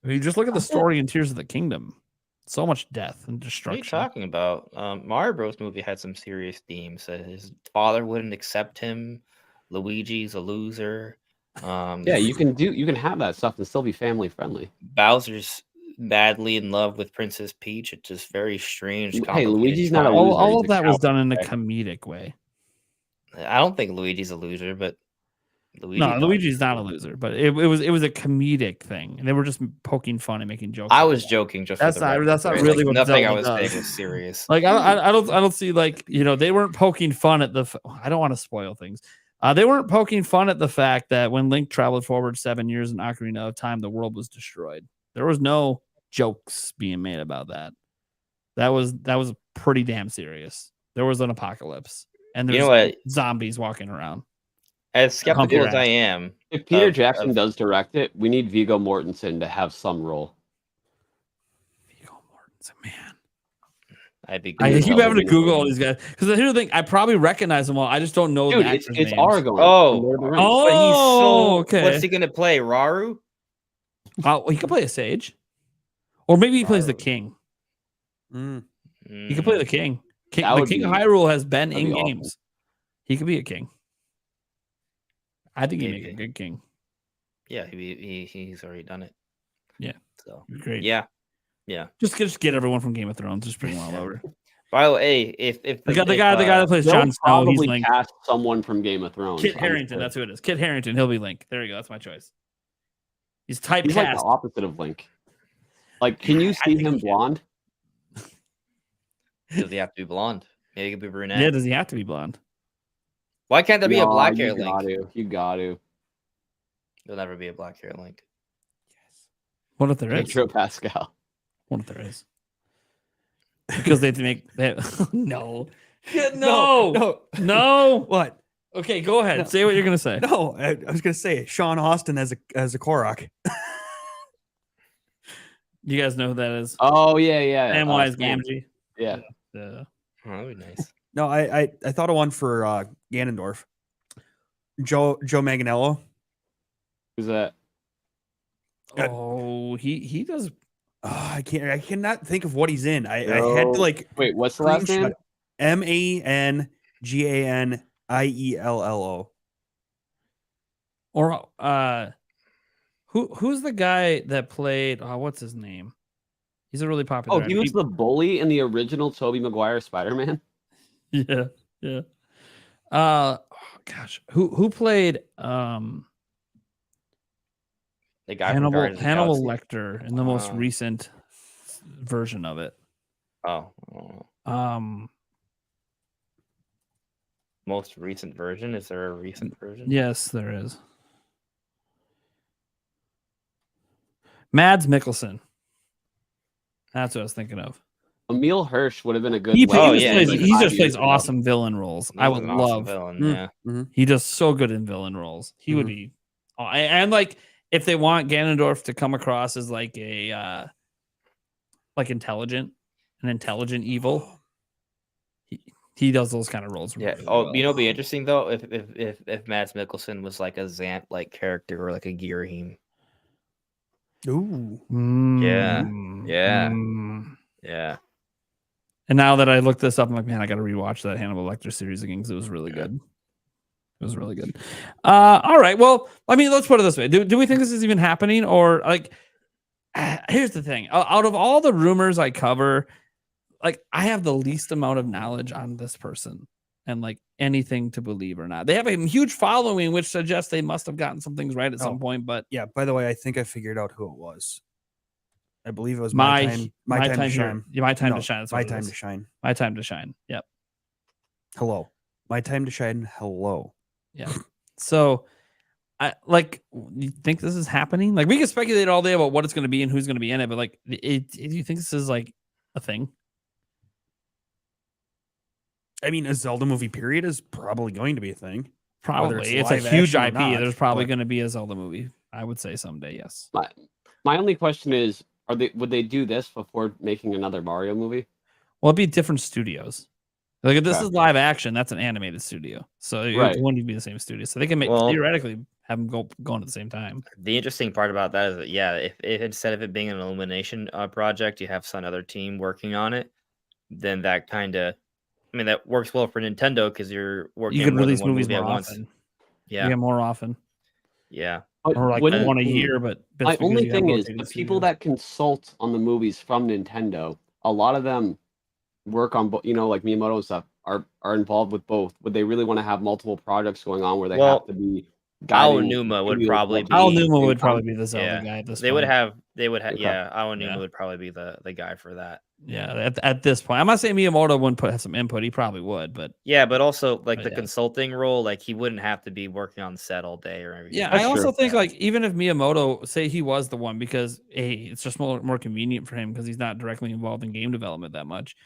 I mean, just look at the story in Tears of the Kingdom. So much death and destruction. What are you talking about? Mario Bros. Movie had some serious themes. His father wouldn't accept him. Luigi's a loser. Yeah, you can have that stuff and still be family friendly. Bowser's madly in love with Princess Peach. It's just very strange. Hey, Luigi's not a loser. All of that was done in a comedic way. I don't think Luigi's a loser, but Luigi No, thought Luigi's he not a was. loser, but it was a comedic thing, and they were just poking fun and making jokes. I about was it. joking. Just That's for the not record, that's not right? really Like, what nothing I Zelda was saying does. was serious. Like I don't see like they weren't poking fun at the. I don't want to spoil things. They weren't poking fun at the fact that when Link traveled forward 7 years in Ocarina of Time, the world was destroyed. There was no jokes being made about that. That was pretty damn serious. There was an apocalypse, and You there's know what? zombies walking around. As skeptical your as I ass. am, If Peter of- Jackson of- does direct it, we need Viggo Mortensen to have some role. Viggo Mortensen, man. I'd be. I Good keep Zelda having to game. Google all these guys because here's the thing: I probably recognize them all. I just don't know Dude, the it's actors' names. Aragorn. Oh. from Lord of the Rings. Oh, But he's so. okay. What's he gonna play? Raru? Well, he could play a sage, or maybe he plays the Raru. king. Mm. He could play the king. That The would King of be- Hyrule has been that'd in be awesome. games. He could be a king. I think he'd make a Maybe. good king. Yeah, he's already done it. Yeah. So Great. yeah. Just get everyone from Game of Thrones. Just bring them all over. By the way, if The guy that plays They'll Jon Snow, he's probably Link. cast someone from Game of Thrones. Kit I'm Harington, sure. that's who it is. Kit Harington, he'll be Link. There you go. That's my choice. He's He's like the typecast. opposite of Link. Like, can you I see think him he can. blonde? does he have to be blonde? Maybe he could be brunette. Yeah, does he have to be blonde? Why can't there be a No, black you hair Link? got to. You got to. There'll never be a black hair Link. What if there is? Pedro Pascal. What if there is? Because they have to make that. No. No. What? Okay, go ahead. No. Say what you're gonna say. No, I was gonna say Sean Austin as a Korok. You guys know who that is? Oh yeah. Samwise Sam. Gamgee. Yeah. Yeah. Oh, that'd be nice. No, I thought of one for Ganondorf. Joe Manganiello. Who's that? Oh, he does. Oh, I cannot think of what he's in. I had to like Wait, what's the last name? Manganiello. Or who's the guy that played? Oh, what's his name? He's a really popular. Oh, he was the bully in the original Tobey Maguire Spider-Man. Yeah. Oh, gosh, who played The guy from Hannibal Guardians of the Galaxy. Lecter in the most recent version of it? Oh. Most recent version? Is there a recent version? Yes, there is. Mads Mikkelsen. That's what I was thinking of. Emil Hirsch would have been a good. He Wesley just yeah, plays, like he 5 just years plays ago. awesome villain roles. He I was would an awesome love. villain, Mm. yeah. He does so good in villain roles. He would be, and like if they want Ganondorf to come across as like a like an intelligent evil, he does those kind of roles. Yeah. really Oh, well. you know, it'd be interesting though if Mads Mikkelsen was like a Zant like character or like a Girahim. Ooh. Yeah. Mm. Yeah. And now that I looked this up, I'm like, man, I got to rewatch that Hannibal Lecter series again because it was really good. It was really good. All right. Well, I mean, let's put it this way. Do we think this is even happening? Or like, here's the thing. Out of all the rumors I cover, like I have the least amount of knowledge on this person and like anything to believe or not. They have a huge following, which suggests they must have gotten some things right at some point. But Yeah, by the way, I think I figured out who it was. I believe it was my time to here. shine. Yeah, my time No, to shine. That's My what it time is. to shine. My time to shine. Yep. Hello. My time to shine. Hello. Yeah. So, I like. You think this is happening? Like, we can speculate all day about what it's going to be and who's going to be in it, but like, do you think this is like a thing? I mean, a Zelda movie period is probably going to be a thing. Probably. It's live a huge action IP. or not, There's probably but- going to be a Zelda movie. I would say someday. Yes. My only question is, would they do this before making another Mario movie? Well, it'd be different studios. Like if this Okay. is live action, that's an animated studio, so Right. it wouldn't be the same studio. So they can make Well- theoretically have them going at the same time. The interesting part about that is that if instead of it being an elimination project, you have some other team working on it, then that kind of, I mean, that works well for Nintendo because you're working You on could more than release one movies movie more at once. often. Yeah, more often, yeah. But or like wouldn't- one a year. But My that's because only you have thing is, rotating the people studios. that consult on the movies from Nintendo, a lot of them work on, like Miyamoto and stuff, are involved with both. Would they really want to have multiple projects going on where they Well- have to be Aonuma would probably be. Aonuma would probably be the Zelda guy at this They point. would have. Okay. Yeah, Aonuma Yeah. would probably be the guy for that. Yeah, at this point, I'm not saying Miyamoto wouldn't put some input. He probably would, but Yeah, but also like But the yeah. consulting role, like he wouldn't have to be working on set all day or everything. yeah, That's I also true. think like even if Miyamoto say he was the one because it's just more convenient for him because he's not directly involved in game development that much.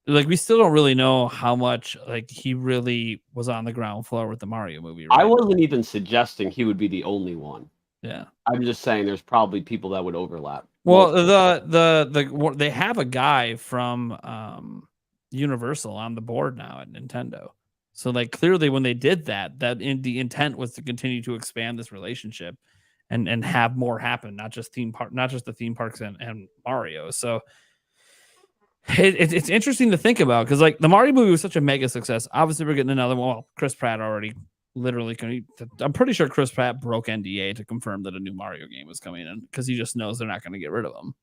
Like we still don't really know how much like he really was on the ground floor with the Mario movie. Right? I wasn't even suggesting he would be the only one. Yeah. I'm just saying there's probably people that would overlap. Well, Multiple. they have a guy from Universal on the board now at Nintendo. So like clearly when they did that the intent was to continue to expand this relationship and have more happen, not just the theme parks and Mario. So it's interesting to think about because like the Mario movie was such a mega success. Obviously, we're getting another one. Well, Chris Pratt already literally. I'm pretty sure Chris Pratt broke NDA to confirm that a new Mario game was coming in because he just knows they're not going to get rid of him.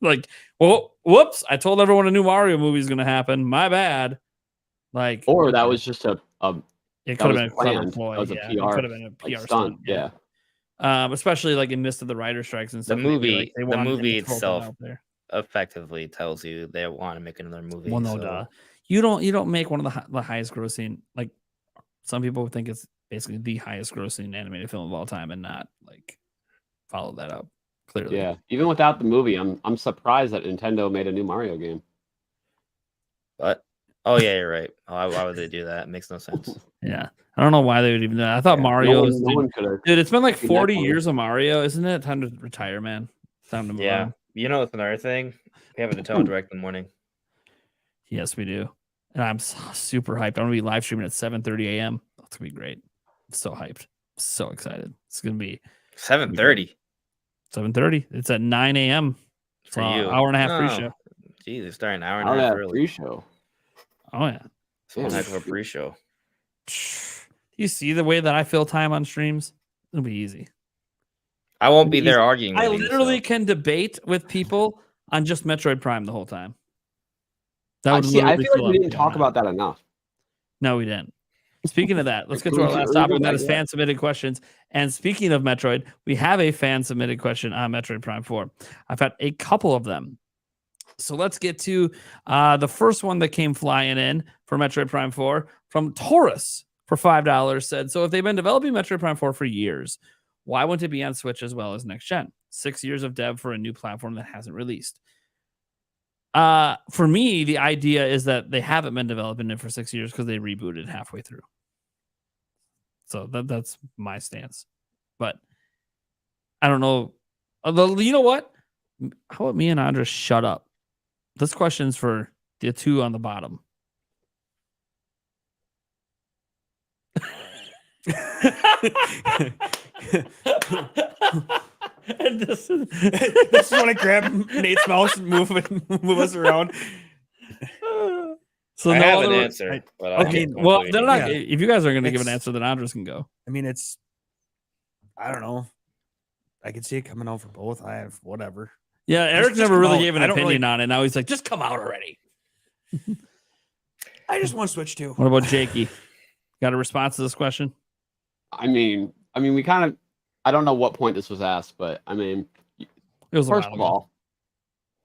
Like, well, whoops! I told everyone a new Mario movie is going to happen. My bad. Like, Or that was just it that could have was been a clever planned. ploy. That was a Yeah, PR, it could have been a PR like, stunt. Yeah. Especially like in midst of the writer strikes and The stuff. maybe, movie, like, they the wanted movie to throw that itself out there. effectively tells you they want to make another movie. Well, no, so- duh. You don't make one of the highest grossing. Like some people would think it's basically the highest grossing animated film of all time, and not like follow that up. Clearly, Yeah. Even without the movie, I'm surprised that Nintendo made a new Mario game. But oh yeah, you're right. Why would they do that? It makes no sense. yeah. I don't know why they would even. I thought Yeah, Mario. no one could have. Dude, it's been like taken that 40 one. years of Mario, isn't it? Time to retire, man. Time to move Yeah, on. you know, it's another thing. We have a Nintendo Direct in the morning. Yes, we do. And I'm super hyped. I'm gonna be live streaming at 7:30 a.m. That's gonna be great. I'm so hyped. So excited. It's gonna be 7:30 7:30. It's at 9 a.m. for So you. hour and a half pre-show. Geez, it's starting an hour and How a half that early. pre-show? Oh yeah. Some Yeah. type of a pre-show. You see the way that I fill time on streams? It'll be easy. I won't be Easy. there arguing. I with you, literally so. can debate with people on just Metroid Prime the whole time. That I would feel literally like fill we up didn't the talk amount. about that enough. No, we didn't. Speaking of that, let's get to our last topic, and that is fan submitted questions. And speaking of Metroid, we have a fan submitted question on Metroid Prime 4. I've had a couple of them. So let's get to the first one that came flying in for Metroid Prime 4 from Taurus for $5 said, so if they've been developing Metroid Prime 4 for years, why wouldn't it be on Switch as well as next gen? 6 years of dev for a new platform that hasn't released. For me, the idea is that they haven't been developing it for 6 years because they rebooted halfway through. So that's my stance. But I don't know. You know what? How about me and Andres shut up? This question's for the two on the bottom. And this is when I grab Nate's mouse and move us around. So I no have an other- answer. But I Okay, can't well, completely they're not. Yeah. If you guys are going to give an It's- answer, then Andres can go. I mean, I don't know. I could see it coming out for both. I have whatever. Yeah, Eric just never come really out. gave an I don't opinion really- on it. Now he's like, just come out already. I just want Switch 2. What about Jakey? Got a response to this question? I mean, we kind of. I don't know what point this was asked, but I mean, It was a first while of ago.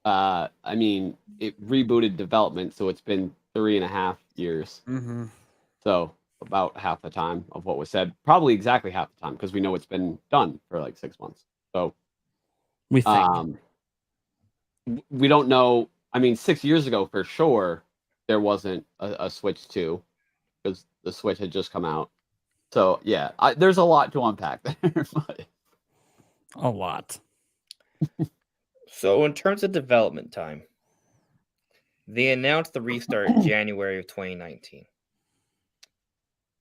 all, I mean, it rebooted development, so it's been 3.5 years. Mm-hmm. So about half the time of what was said, probably exactly half the time, because we know it's been done for like 6 months. So We think. we don't know. I mean, 6 years ago for sure, there wasn't a Switch 2 because the Switch had just come out. So yeah, there's a lot to unpack there. But A lot. So in terms of development time, they announced the restart in January of 2019.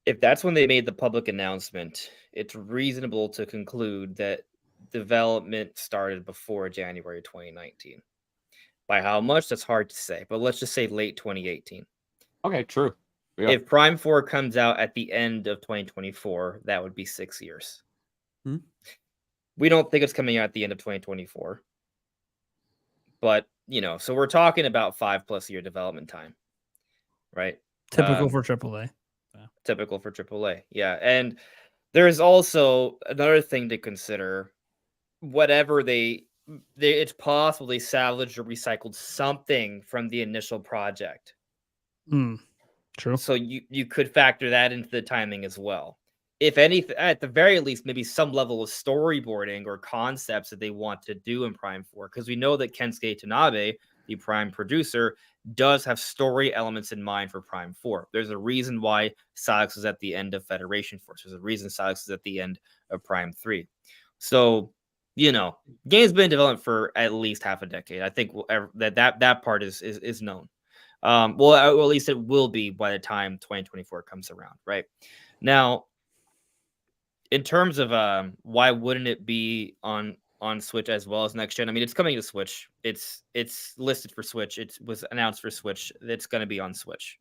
If that's when they made the public announcement, it's reasonable to conclude that development started before January 2019. By how much, that's hard to say, but let's just say late 2018. okay, true. Yeah. If Prime 4 comes out at the end of 2024, that would be 6 years. Hmm. We don't think it's coming out at the end of 2024. But, so we're talking about 5+ year development time, right? Typical for AAA. Typical for AAA. Yeah, and there's also another thing to consider. Whatever it's possible they salvaged or recycled something from the initial project. True. So you could factor that into the timing as well. If anything, at the very least, maybe some level of storyboarding or concepts that they want to do in Prime 4, because we know that Kensuke Tanabe, the Prime producer, does have story elements in mind for Prime 4. There's a reason why Salix is at the end of Federation Force. There's a reason Salix is at the end of Prime 3. So, game's been in development for at least half a decade. I think that part is known. Well, at least it will be by the time 2024 comes around, right? Now, in terms of why wouldn't it be on Switch as well as next gen? I mean, it's coming to Switch. It's listed for Switch. It was announced for Switch. It's going to be on Switch.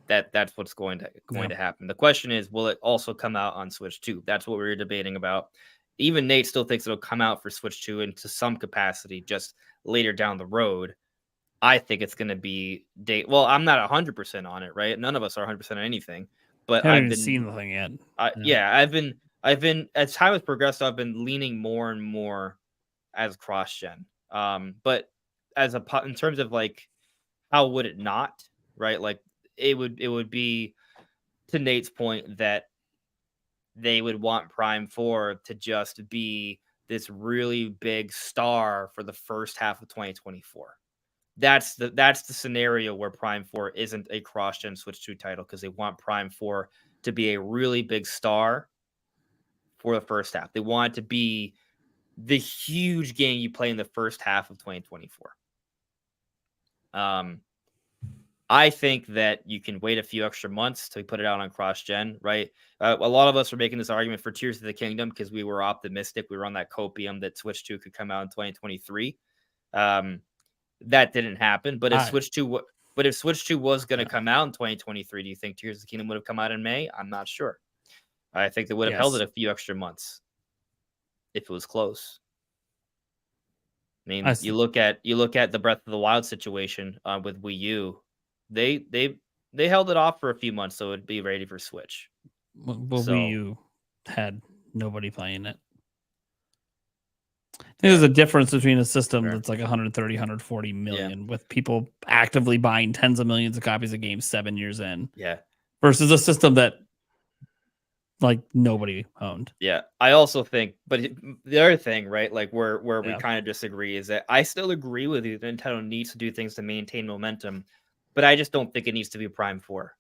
That's what's going to happen. The question is, will it also come out on Switch 2? That's what we were debating about. Even Nate still thinks it'll come out for Switch 2 into some capacity just later down the road. I think it's going to be well, I'm not 100% on it, right? None of us are 100% on anything, but I've been seen the thing yet. I've been as time has progressed, I've been leaning more and more as cross-gen. But in terms of like, how would it not, right? Like it would be, to Nate's point, that they would want Prime 4 to just be this really big star for the first half of 2024. That's the scenario where Prime 4 isn't a cross-gen Switch 2 title, because they want Prime 4 to be a really big star for the first half. They want it to be the huge game you play in the first half of 2024. I think that you can wait a few extra months to put it out on cross-gen, right? A lot of us were making this argument for Tears of the Kingdom because we were optimistic. We were on that copium that Switch 2 could come out in 2023. That didn't happen. But if Switch 2 was going to come out in 2023, do you think Tears of the Kingdom would have come out in May? I'm not sure. I think they would have held it a few extra months if it was close. I mean, you look at the Breath of the Wild situation with Wii U. They held it off for a few months so it'd be ready for Switch. Well, Wii U had nobody playing it. There's a difference between a system that's like 130, 140 million with people actively buying tens of millions of copies of games 7 years in. Yeah. Versus a system that like nobody owned. Yeah. I also think, but the other thing, right, like where we kind of disagree is that I still agree with you that Nintendo needs to do things to maintain momentum, but I just don't think it needs to be Prime 4.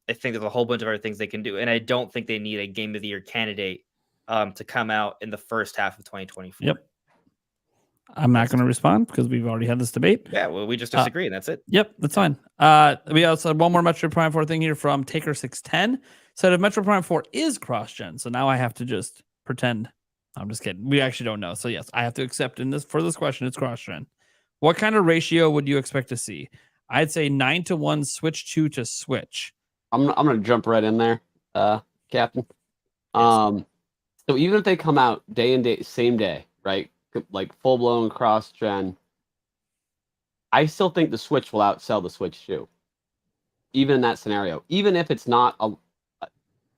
I think there's a whole bunch of other things they can do, and I don't think they need a Game of the Year candidate to come out in the first half of 2024. Yep. I'm not going to respond because we've already had this debate. Yeah, well, we just disagree, and that's it. Yep, that's fine. We also had one more Metroid Prime 4 thing here from Taker610. Said if Metroid Prime 4 is cross-gen, so now I have to just pretend. I'm just kidding. We actually don't know. So yes, I have to accept for this question, it's cross-gen. What kind of ratio would you expect to see? I'd say 9-1 Switch 2 to Switch. I'm gonna jump right in there, Captain. So even if they come out day and day, same day, right? Like full blown cross gen, I still think the Switch will outsell the Switch 2. Even in that scenario, even if it's not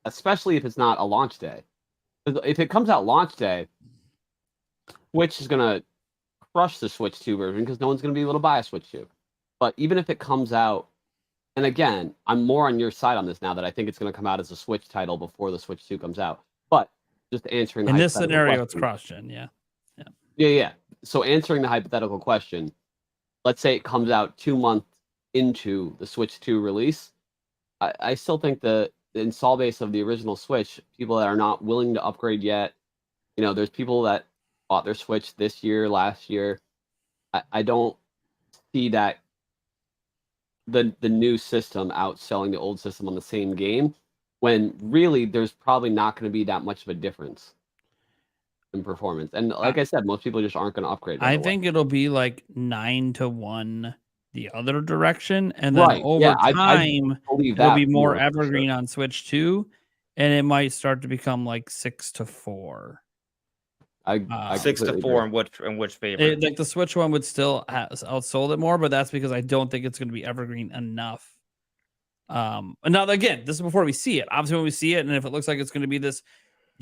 especially if it's not a launch day. If it comes out launch day, Switch is gonna crush the Switch 2 version because no one's gonna be able to buy a Switch 2. But even if it comes out, and again, I'm more on your side on this now that I think it's going to come out as a Switch title before the Switch 2 comes out. But just answering in this scenario, it's cross-gen, yeah. So answering the hypothetical question, let's say it comes out 2 months into the Switch 2 release, I still think the install base of the original Switch, people that are not willing to upgrade yet, there's people that bought their Switch this year, last year. I don't see that the new system outselling the old system on the same game, when really there's probably not going to be that much of a difference in performance. And like I said, most people just aren't going to upgrade. I think it'll be like 9-1 the other direction, and then over time it'll be more evergreen on Switch 2, and it might start to become like 6-4. 6-4 in which favor? Like the Switch one would still outsold it more, but that's because I don't think it's going to be evergreen enough And now again, this is before we see it. Obviously, when we see it, and if it looks like it's going to be this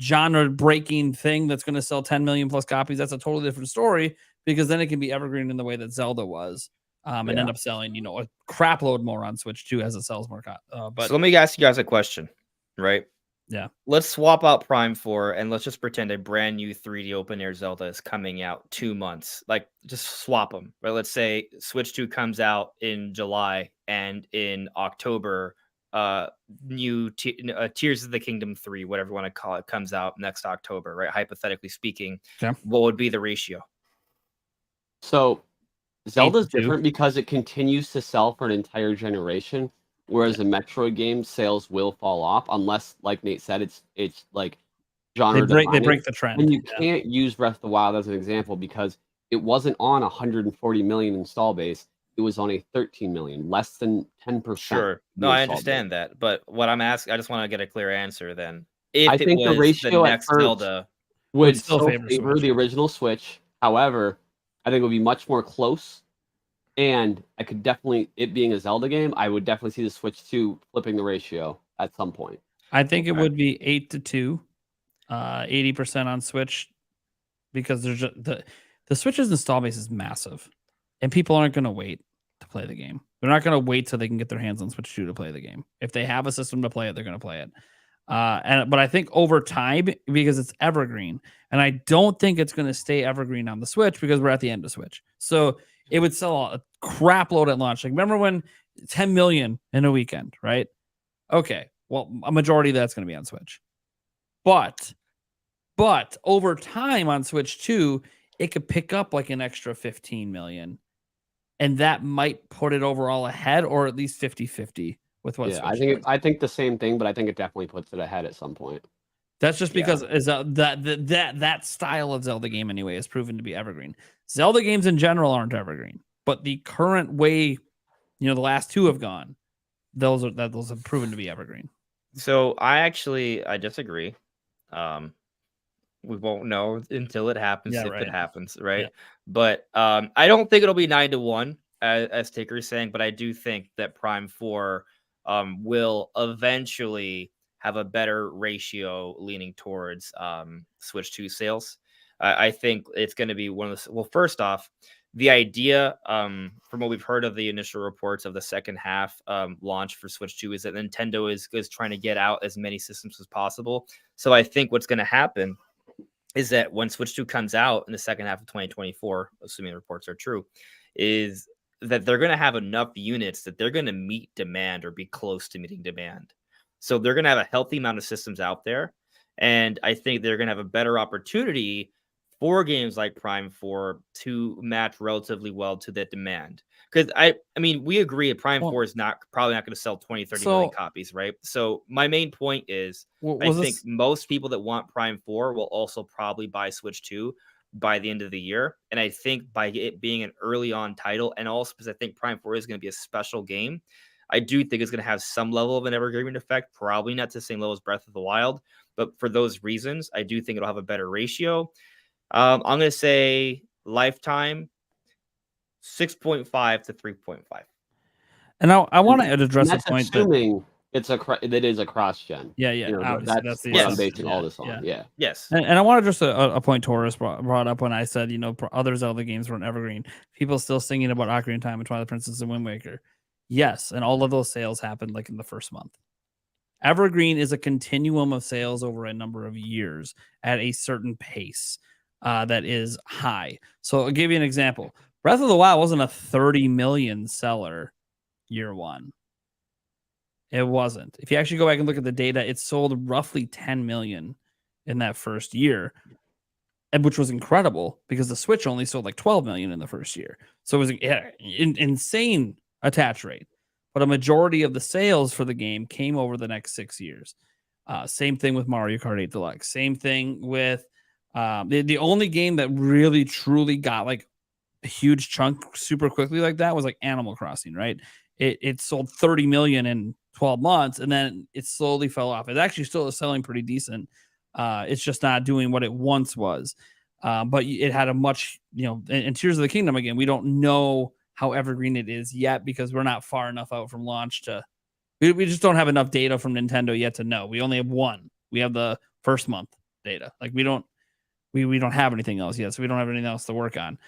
genre-breaking thing that's going to sell 10 million plus copies, that's a totally different story, because then it can be evergreen in the way that Zelda was, and end up selling, a crap load more on Switch 2 as it sells more. But so let me ask you guys a question, right? Yeah. Let's swap out Prime 4 and let's just pretend a brand new 3D open air Zelda is coming out 2 months. Like, just swap them, right? Let's say Switch 2 comes out in July, and in October, Tears of the Kingdom 3, whatever you want to call it, comes out next October, right? Hypothetically speaking, what would be the ratio? So Zelda's different because it continues to sell for an entire generation, whereas the Metroid game sales will fall off unless, like Nate said, it's like genre they break the trend. And you can't use Breath of the Wild as an example because it wasn't on 140 million install base. It was on a 13 million, less than 10%. Sure. No, I understand that. But what I'm asking, I just want to get a clear answer then. If I think the ratio next at first Zelda would still favor the original Switch. However, I think it would be much more close. And I could definitely, it being a Zelda game, I would definitely see the Switch 2 flipping the ratio at some point. I think it would be 8-2, 80% on Switch, because there's just, the Switch's install base is massive, and people aren't going to wait to play the game. They're not going to wait till they can get their hands on Switch 2 to play the game. If they have a system to play it, they're going to play it. But I think over time, because it's evergreen, and I don't think it's going to stay evergreen on the Switch because we're at the end of Switch. So it would sell a crap load at launch. Like, remember when 10 million in a weekend, right? Okay, well, a majority of that's going to be on Switch. But over time on Switch 2, it could pick up like an extra 15 million. And that might put it overall ahead, or at least 50-50 with what Switch I think the same thing, but I think it definitely puts it ahead at some point. That's just because that style of Zelda game anyway is proven to be evergreen. Zelda games in general aren't evergreen, but the current way, the last two have gone, those have proven to be evergreen. So I disagree. We won't know until it happens, it happens, right? Yeah. But I don't think it'll be 9-1, as Taker is saying, but I do think that Prime 4 will eventually have a better ratio leaning towards Switch 2 sales. I think it's going to be one of the... Well, first off, the idea, from what we've heard of the initial reports of the second half launch for Switch 2, is that Nintendo is trying to get out as many systems as possible. So I think what's going to happen is that when Switch 2 comes out in the second half of 2024, assuming the reports are true, is that they're going to have enough units that they're going to meet demand or be close to meeting demand. So they're going to have a healthy amount of systems out there. And I think they're going to have a better opportunity for games like Prime 4 to match relatively well to that demand. Because I mean, we agree that Prime 4 is probably not going to sell 20-30 million copies, right? So my main point is, I think most people that want Prime 4 will also probably buy Switch 2 by the end of the year. And I think by it being an early on title, and also because I think Prime 4 is going to be a special game, I do think it's going to have some level of an evergreen effect, probably not to the same level as Breath of the Wild. But for those reasons, I do think it'll have a better ratio. I'm going to say lifetime 6.5 to 3.5. And I want to address the point assuming it is a cross gen. Yeah. That's what I'm basing all this on. Yeah. Yes. And I want to address a point Taurus brought up when I said, other Zelda games weren't evergreen. People still singing about Ocarina of Time and Twilight Princess and Wind Waker. Yes, and all of those sales happened like in the first month. Evergreen is a continuum of sales over a number of years at a certain pace that is high. So I'll give you an example. Breath of the Wild wasn't a 30 million seller year one. It wasn't. If you actually go back and look at the data, it sold roughly 10 million in that first year, and which was incredible because the Switch only sold like 12 million in the first year. So it was insane attach rate. But a majority of the sales for the game came over the next 6 years. Same thing with Mario Kart 8 Deluxe. Same thing with the only game that really truly got like a huge chunk super quickly like that was like Animal Crossing, right? It sold 30 million in 12 months and then it slowly fell off. It actually still is selling pretty decent. It's just not doing what it once was. But it had a much, and Tears of the Kingdom, again, we don't know how evergreen it is yet because we're not far enough out from launch to We just don't have enough data from Nintendo yet to know. We only have one. We have the first month data. Like we don't have anything else yet, so we don't have anything else to work on.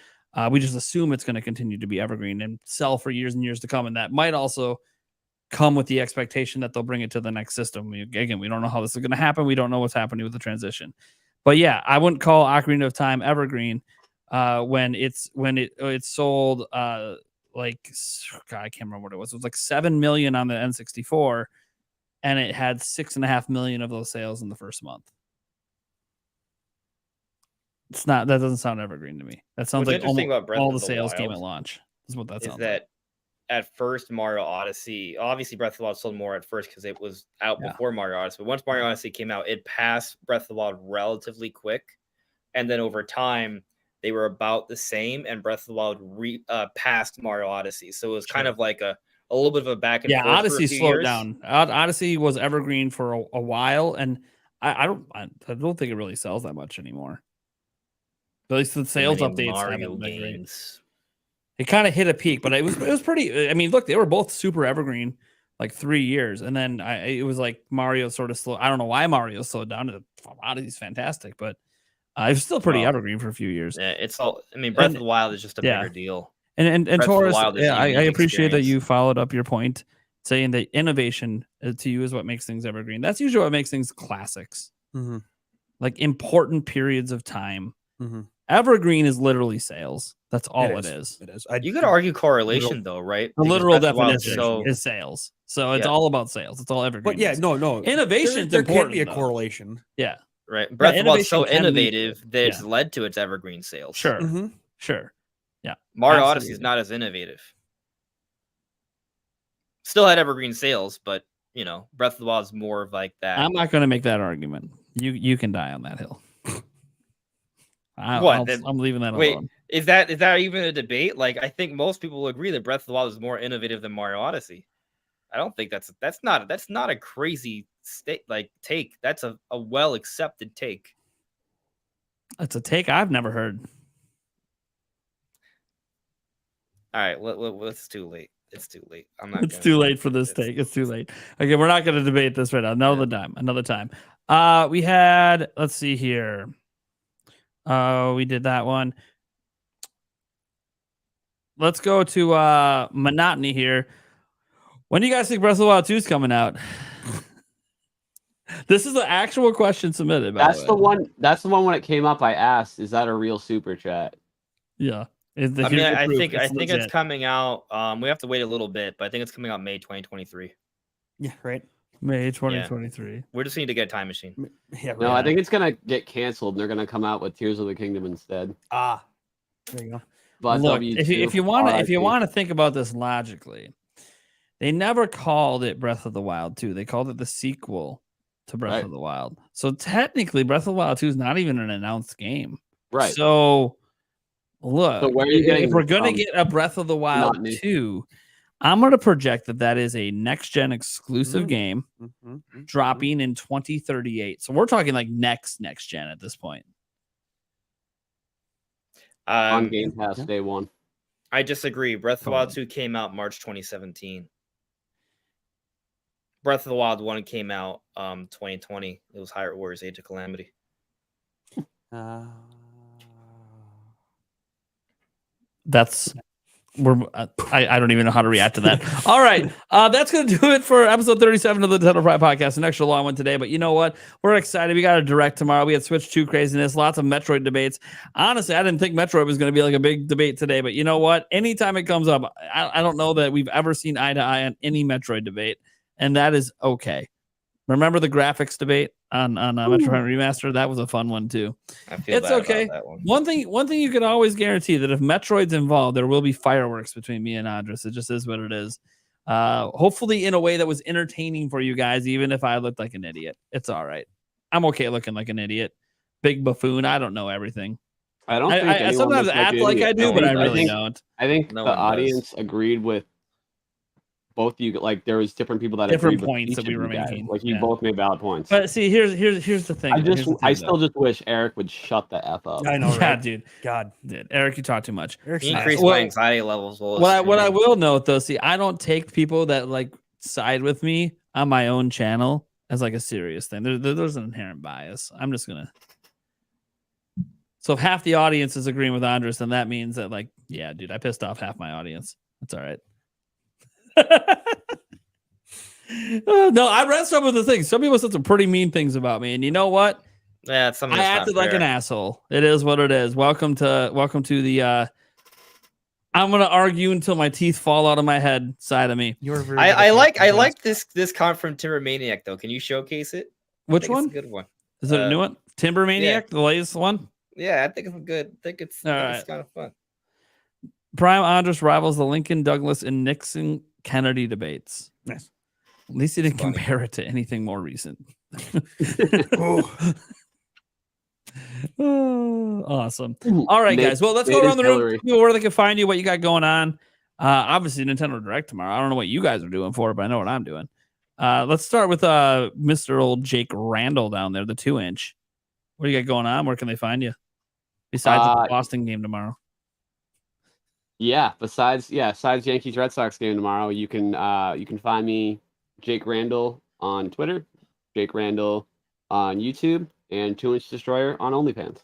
We just assume it's going to continue to be evergreen and sell for years and years to come, and that might also come with the expectation that they'll bring it to the next system. We don't know how this is going to happen. We don't know what's happening with the transition. But yeah, I wouldn't call Ocarina of Time evergreen when it sold like, God, I can't remember what it was. It was like 7 million on the N64, and it had 6.5 million of those sales in the first month. It's not. That doesn't sound evergreen to me. That sounds like all the sales came at launch. Is what that sounds like. At first, Mario Odyssey, obviously Breath of the Wild sold more at first because it was out before Mario Odyssey. But once Mario Odyssey came out, it passed Breath of the Wild relatively quick, and then over time they were about the same, and Breath of the Wild passed Mario Odyssey. So it was kind of like a little bit of a back and forth. Yeah, Odyssey slowed down. Odyssey was evergreen for a while, and I don't think it really sells that much anymore. At least the sales updates haven't been great. It kind of hit a peak, but it was pretty. I mean, look, they were both super evergreen, like 3 years, and then it was like Mario sort of slow. I don't know why Mario slowed down. Odyssey's fantastic, but it was still pretty evergreen for a few years. Yeah, it's all. I mean, Breath of the Wild is just a bigger deal. And Taurus, I appreciate that you followed up your point, saying that innovation to you is what makes things evergreen. That's usually what makes things classics, like important periods of time. Evergreen is literally sales. That's all it is. It is. You could argue correlation though, right? The literal definition is sales. So it's all about sales. It's all evergreen. But yeah, no. Innovation. There can't be a correlation. Yeah. Right. Breath of the Wild is so innovative that it's led to its evergreen sales. Sure. Sure. Yeah. Mario Odyssey is not as innovative. Still had evergreen sales, but Breath of the Wild is more of like that. I'm not going to make that argument. You can die on that hill. I'm leaving that alone. Wait, is that even a debate? Like, I think most people will agree that Breath of the Wild is more innovative than Mario Odyssey. I don't think that's not a crazy take. That's a well accepted take. That's a take I've never heard. All right, it's too late. It's too late. It's too late for this take. It's too late. Okay, we're not going to debate this right now. Another time. We had. Let's see here. We did that one. Let's go to Monotony here. When do you guys think Breath of the Wild 2 is coming out? This is the actual question submitted. That's the one. That's the one when it came up. I asked, "Is that a real super chat?" Yeah. I think it's coming out. We have to wait a little bit, but I think it's coming out May 2023. Yeah, right. May 2023. Yeah. We just need to get a time machine. Yeah, right. No, I think it's gonna get canceled. They're gonna come out with Tears of the Kingdom instead. There you go. But look, if you want to think about this logically, they never called it Breath of the Wild 2. They called it the sequel to Breath of the Wild. So technically, Breath of the Wild 2 is not even an announced game. Right. So look, if we're gonna get a Breath of the Wild 2, I'm going to project that is a next-gen exclusive game dropping in 2038. So we're talking like next-gen at this point. On Game Pass day one. I disagree. Breath of the Wild 2 came out March 2017. Breath of the Wild 1 came out 2020. It was Hyrule Warriors Age of Calamity. I don't even know how to react to that. All right. That's going to do it for episode 37 of the Nintendo Pride Podcast. An extra long one today, but you know what? We're excited. We got a direct tomorrow. We had Switch 2 craziness, lots of Metroid debates. Honestly, I didn't think Metroid was going to be like a big debate today, but you know what? Anytime it comes up, I don't know that we've ever seen eye to eye on any Metroid debate, and that is okay. Remember the graphics debate on Metroid Remaster? That was a fun one too. It's okay. One thing you can always guarantee that if Metroid's involved, there will be fireworks between me and Andres. It just is what it is. Hopefully in a way that was entertaining for you guys, even if I looked like an idiot. It's all right. I'm okay looking like an idiot. Big buffoon. I don't know everything. I sometimes act like I do, but I really don't. I think the audience agreed with both you. Like there was different people that different points that we were making. Like you both made valid points. But see, here's the thing. I still just wish Eric would shut the F up. I know, right? Yeah, dude. God, Eric, you talk too much. Increase my anxiety levels. What I will note though, see, I don't take people that like side with me on my own channel as like a serious thing. There's an inherent bias. I'm just gonna. So if half the audience is agreeing with Andres, then that means that, like, yeah, dude, I pissed off half my audience. That's all right. No, I read some of the things. Some people said some pretty mean things about me, and you know what? Yeah, it's something I that's acted not like fair. an asshole. It is what it is. Welcome to the I'm gonna argue until my teeth fall out of my head side of me. You're very. I like this card from Timber Maniac though. Can you showcase it? I Which think it's one? a good one. Is it a new one? Timber Maniac, the latest one? Yeah, I think it's good. I think it's kind of fun. Prime Andres rivals the Lincoln, Douglas, and Nixon Kennedy debates. Nice. At least he didn't funny. compare it to anything more recent. Oh. Oh, awesome. All right, Nate- guys. Well, let's go Nate around is the room. Hillary. People where they can find you, what you got going on. Obviously, Nintendo Direct tomorrow. I don't know what you guys are doing for it, but I know what I'm doing. Let's start with Mr. Old Jake Randall down there, the 2-inch. What do you got going on? Where can they find you? Besides the Boston game tomorrow. Yeah, besides Yankees Red Sox game tomorrow, you can find me, Jake Randall, on Twitter, Jake Randall on YouTube, and 2-inch Destroyer on OnlyFans.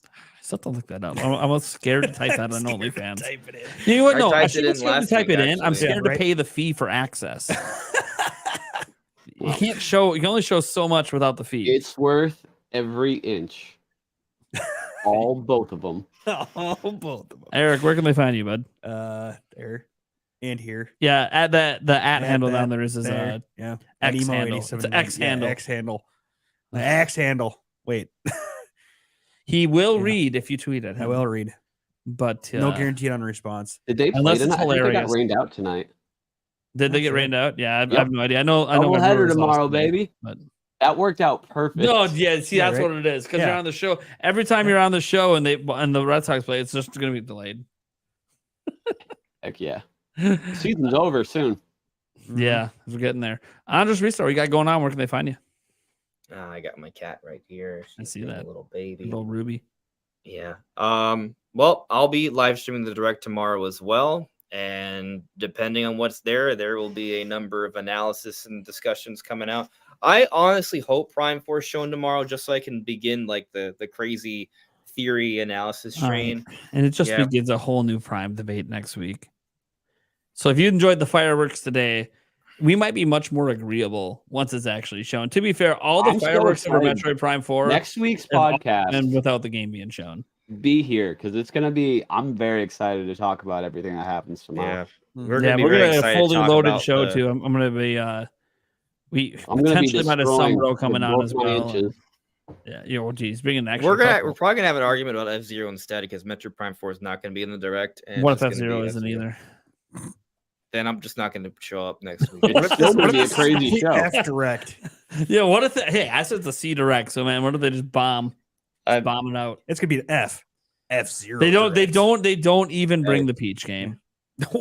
I still have to look that up. I'm almost scared to type that on OnlyFans. Type it in. You know what? I No, I typed it shouldn't in scared to last type week, it in. I'm actually. scared Yeah, to pay the fee for access. You can't show. You can only show so much without the fee. It's worth every inch. Both of them. Oh, both of them. Eric, where can they find you, bud? There and here. Yeah, add the at handle that, down there is his there. Yeah. X Emo handle. It's 87. an X handle. Yeah, X handle. The X handle. Wait, He will Yeah. read if you tweet at him. I will read. But No guaranteed on response. Did they play Unless it's tonight? I think they got hilarious. rained out tonight. Did they Not get sure. rained out? Yeah, I Yep. have no idea. I know. My Doubleheader Brewers lost tomorrow, today, baby. But That worked out perfect. no, yeah. See, Yeah, that's right? what it is. Because Yeah. you're on the show. Every time you're on the show and the Red Sox play, it's just going to be delayed. Heck yeah. Season's over soon. Yeah, we're getting there. Andres Restart, what you got going on? Where can they find you? I got my cat right here. I see being a that. little baby. Little Ruby. Yeah. Well, I'll be live streaming the Direct tomorrow as well, and depending on what's there will be a number of analysis and discussions coming out. I honestly hope Prime 4 is shown tomorrow, just so I can begin like the crazy theory analysis train. And it just Yeah. begins a whole new Prime debate next week. So if you enjoyed the fireworks today, we might be much more agreeable once it's actually shown. To be fair, all the I'm so fireworks for excited. Metroid Prime 4 Next week's and all- podcast, and without the game being shown. be here because it's gonna be. I'm very excited to talk about everything that happens tomorrow. We're Yeah, gonna be we're very gonna have excited a to fully talk loaded about show the- too. I'm gonna be we I'm gonna be potentially might have destroying Sumro coming on both as my well. inches. Yeah, well, geez, bringing an extra. We're couple. probably gonna have an argument about F-Zero instead because Metro Prime 4 is not gonna be in the Direct. And What if it's just gonna F-Zero be isn't F-Zero. either? Then I'm just not gonna show up next week. It's still gonna be a crazy show. F direct. Yeah, what if hey, I said it's a C Direct, so man, what if they just bomb it out? It's gonna be the F0. They don't direct. they don't even bring the Peach game.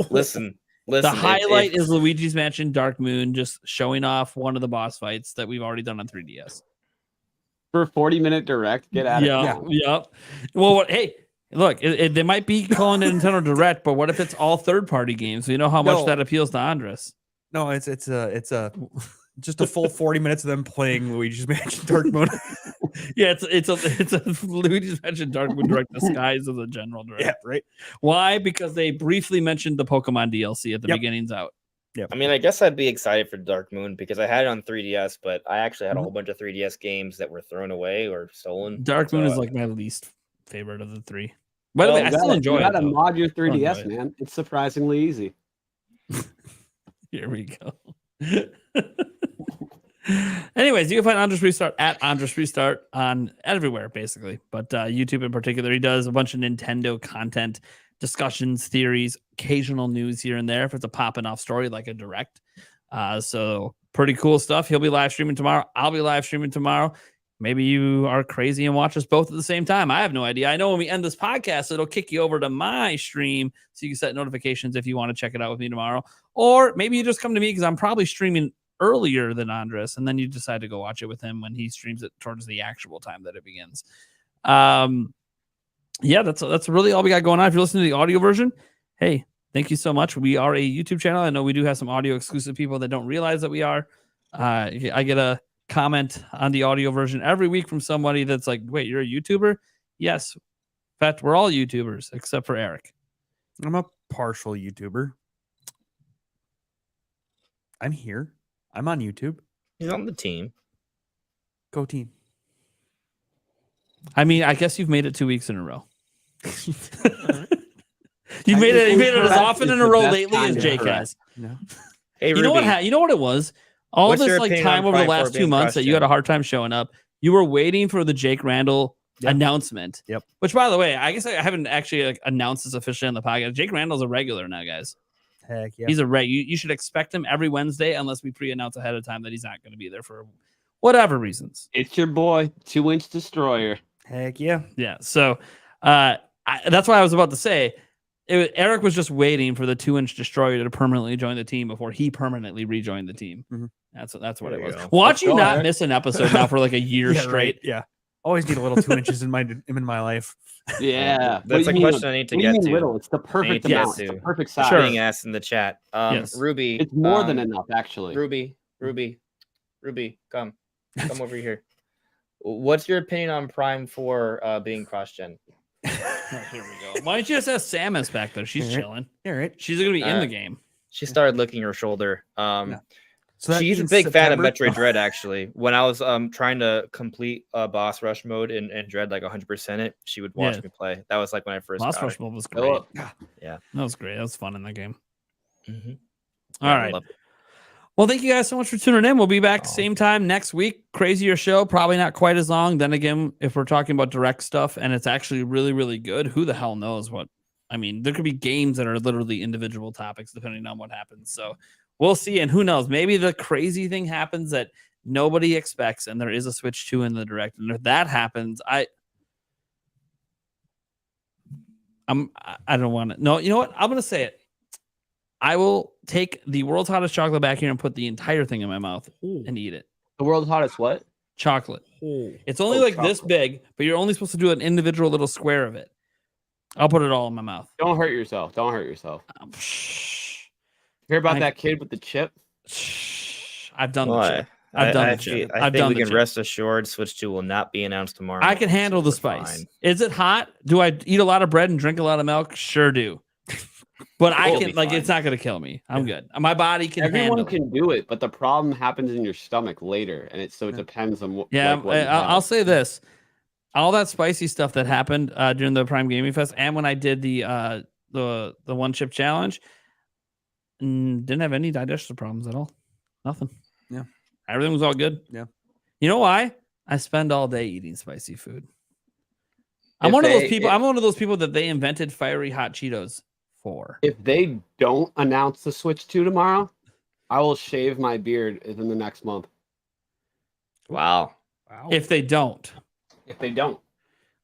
Listen. The highlight is Luigi's Mansion Dark Moon just showing off one of the boss fights that we've already done on 3DS. For a 40-minute direct, get at it. Yeah. Well, hey, look, they might be calling it Nintendo Direct, but what if it's all third-party games? You know how much No. that appeals to Andres. No, it's a just a full 40 minutes of them playing Luigi's Mansion Dark Moon. Yeah, it's a Luigi's Mansion Dark Moon Direct disguised as a general direct. Yeah, right. Why? Because they briefly mentioned the Pokemon DLC at the beginning's out. I mean, I guess I'd be excited for Dark Moon because I had it on 3DS, but I actually had a whole bunch of 3DS games that were thrown away or stolen. Dark Moon So, is like my least favorite of the three. By the way, I You still enjoy You it. gotta though. mod your 3DS, enjoy it. man. It's surprisingly easy. Here we go. Anyways, you can find Andres Restart at Andres Restart on everywhere, basically. But YouTube in particular, he does a bunch of Nintendo content, discussions, theories, occasional news here and there if it's a popping off story like a direct. So pretty cool stuff. He'll be live streaming tomorrow. I'll be live streaming tomorrow. Maybe you are crazy and watch us both at the same time. I have no idea. I know when we end this podcast, it'll kick you over to my stream so you can set notifications if you want to check it out with me tomorrow. Or maybe you just come to me because I'm probably streaming earlier than Andres, and then you decide to go watch it with him when he streams it towards the actual time that it begins. Yeah, that's really all we got going on. If you're listening to the audio version, hey, thank you so much. We are a YouTube channel. I know we do have some audio exclusive people that don't realize that we are. I get a comment on the audio version every week from somebody that's like, wait, you're a YouTuber? Yes. In fact, we're all YouTubers except for Eric. I'm a partial YouTuber. I'm here. I'm on YouTube. He's on the team. Go team. I mean, I guess you've made it 2 weeks in a row. You made it as often in a row lately as Jake has. No. Hey, You know what? You know what it was? All What's this your like opinion time on over the Prime last 4 2 being months that you had a hard time showing up. You were waiting for the Jake Randall announcement. Yep. Which, by the way, I guess I haven't actually like announced this officially on the podcast. Jake Randall's a regular now, guys. Heck yeah. He's a reg. You should expect him every Wednesday unless we pre-announce ahead of time that he's not going to be there for whatever reasons. It's your boy, 2-inch destroyer. Heck yeah. Yeah. So that's why I was about to say Eric was just waiting for the 2-inch destroyer to permanently join the team before he permanently rejoined the team. Mhm. That's what There it you was. go. Watch Let's you go, not Eric. miss an episode now for like a year Yeah, straight. right. Yeah. Always need a little 2 inches in my life. Yeah. That's What a do you mean, question I need to what do you get mean to. little? It's the perfect to get amount. to. It's the perfect size. Sure. Being asked in the chat. Yes. Ruby. It's more than enough, actually. Ruby, come over here. What's your opinion on Prime 4 being cross-gen? Oh, here we go. Why don't you just ask Samus back there? She's Alright. chilling. All right. She's going to be in Alright. the game. She started licking her shoulder. So that She's a means big fan of September? Metroid Dread, actually. When I was trying to complete boss rush mode in Dread, like 100% it, she would watch Yeah. me play. That was like when I first Lost got Rush it. Mode was Go great. up. Yeah. That was great. That was fun in that game. Mhm. All Yeah, I right. love it. Well, thank you guys so much for tuning in. We'll be back Aw. same time next week. Crazier show, probably not quite as long. Then again, if we're talking about direct stuff and it's actually really, really good, who the hell knows what? I mean, there could be games that are literally individual topics depending on what happens. So we'll see. And who knows? Maybe the crazy thing happens that nobody expects and there is a Switch 2 in the direct. And if that happens, I don't want to. No, you know what? I'm going to say it. I will take the world's hottest chocolate back here and put the entire thing in my mouth and eat it. The world's hottest what? Chocolate. It's only like this big, but you're only supposed to do an individual little square of it. I'll put it all in my mouth. Don't hurt yourself. Don't hurt yourself. Hear about that kid with the chip? I've done the Why? chip. I've done the I chip. think I've done we the can chip. rest assured Switch 2 will not be announced tomorrow. I can handle the We're spice. fine. Is it hot? Do I eat a lot of bread and drink a lot of milk? Sure do. But I We'll can be like fine. it's not gonna kill me. I'm good. My body can Everyone handle it. can do it, but the problem happens in your stomach later, and it depends on what. Yeah, like, what you I'll have. say this: all that spicy stuff that happened during the Prime Gaming Fest, and when I did the one chip challenge, didn't have any digestive problems at all. Nothing. Yeah, everything was all good. Yeah. You know why? I spend all day eating spicy food. I'm If one of those they- people. I'm one of those people that they invented fiery hot Cheetos for. If they don't announce the Switch 2 tomorrow, I will shave my beard within the next month. Wow. Wow. If they don't, If they don't,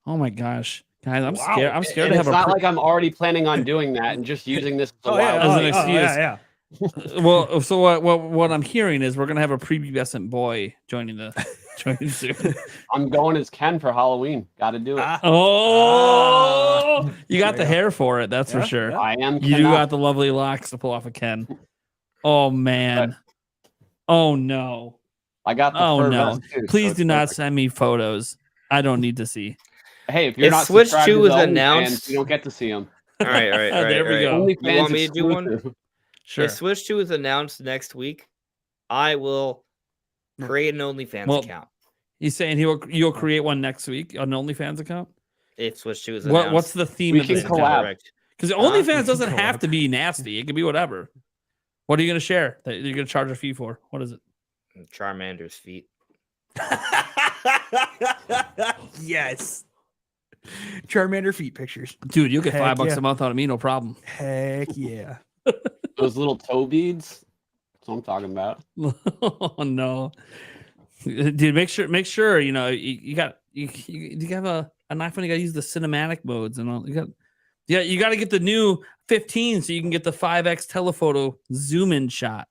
oh my gosh, guys, I'm Wow. scared. I'm scared and to it's have not a. like I'm already planning on doing that and just using this as a Oh, yeah, wild as an oh, excuse. yeah. Well, so what I'm hearing is we're gonna have a prepubescent boy joining soon. I'm going as Ken for Halloween. Got to do it. Ah. Oh, you got There the you go. hair for it. That's for Yeah, sure. yeah. I am. You Ken got the lovely locks to pull off a Ken. Oh man. Oh no. I got the Oh fur no. vest, too, Please so do it's not perfect. send me photos. I don't need to see. Hey, if you're If not Switch subscribed 2 to is the OnlyFans, announced- you don't get to see them. All right. There we go. OnlyFans You want me to do one? exclusive. Sure. If Switch 2 is announced next week, I will create an OnlyFans Well, account. He's saying you'll create one next week, an OnlyFans account. If Switch 2 is announced. What's the theme We of can this? collab. Correct. Because OnlyFans we doesn't can have collab. to be nasty. It can be whatever. What are you going to share that you're going to charge a fee for? What is it? Charmander's feet. Yes. Charmander feet pictures. Dude, you'll get Heck $5 yeah. a month out of me, no problem. Heck yeah. Those little toe beads. That's what I'm talking about. Oh no. Dude, make sure you know you have a knife when you gotta use the cinematic modes and all. You got to get the new 15 so you can get the 5x telephoto zoom in shot.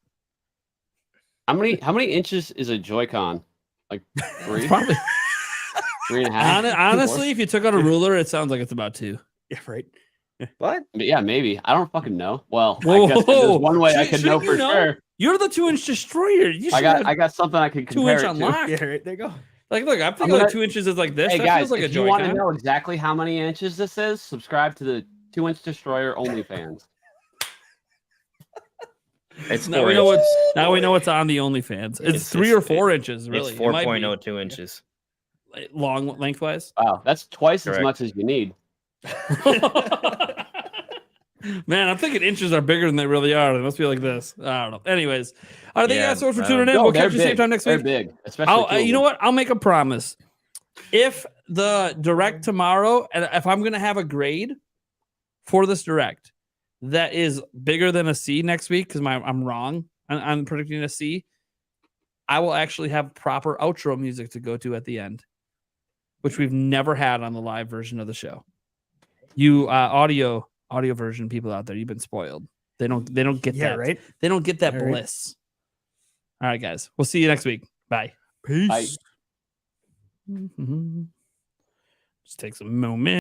How many inches is a Joy-Con? Like 3? Probably 3.5? honestly, if you took out a ruler, it sounds like it's about 2. Yeah, right. What? But yeah, maybe. I don't fucking know. Well, Whoa, I guess there's one way I could know shouldn't for you know? sure. You're the 2-inch destroyer. You should I got something I can 2-inch compare it on to. lock. Yeah, right, there you go. Like, look, I'm thinking gonna- like 2 inches is like this. Hey That guys, feels like a if you want to Joy-Con. know exactly how many inches this is, subscribe to the 2-inch destroyer OnlyFans. It's Now 4 we know inches. now we know what's on the OnlyFans. It's 3 or 4 inches, really. It's It might be 4.02 inches. long lengthwise. Wow, that's twice as Correct. much as you need. Man, I'm thinking inches are bigger than they really are. They must be like this. I don't know. Anyways, all right, thank you guys so much for tuning in. No, We'll they're catch you same big. time next They're week. big, especially. You know what? I'll make a promise. If the direct tomorrow, and if I'm gonna have a grade for this direct that is bigger than a C next week, because I'm wrong. I'm predicting a C. I will actually have proper outro music to go to at the end, which we've never had on the live version of the show. You audio version people out there, you've been spoiled. They don't get that. Right? They don't get that Yeah, right. bliss. All right, guys. We'll see you next week. Bye. Peace. Bye. Just take some moment.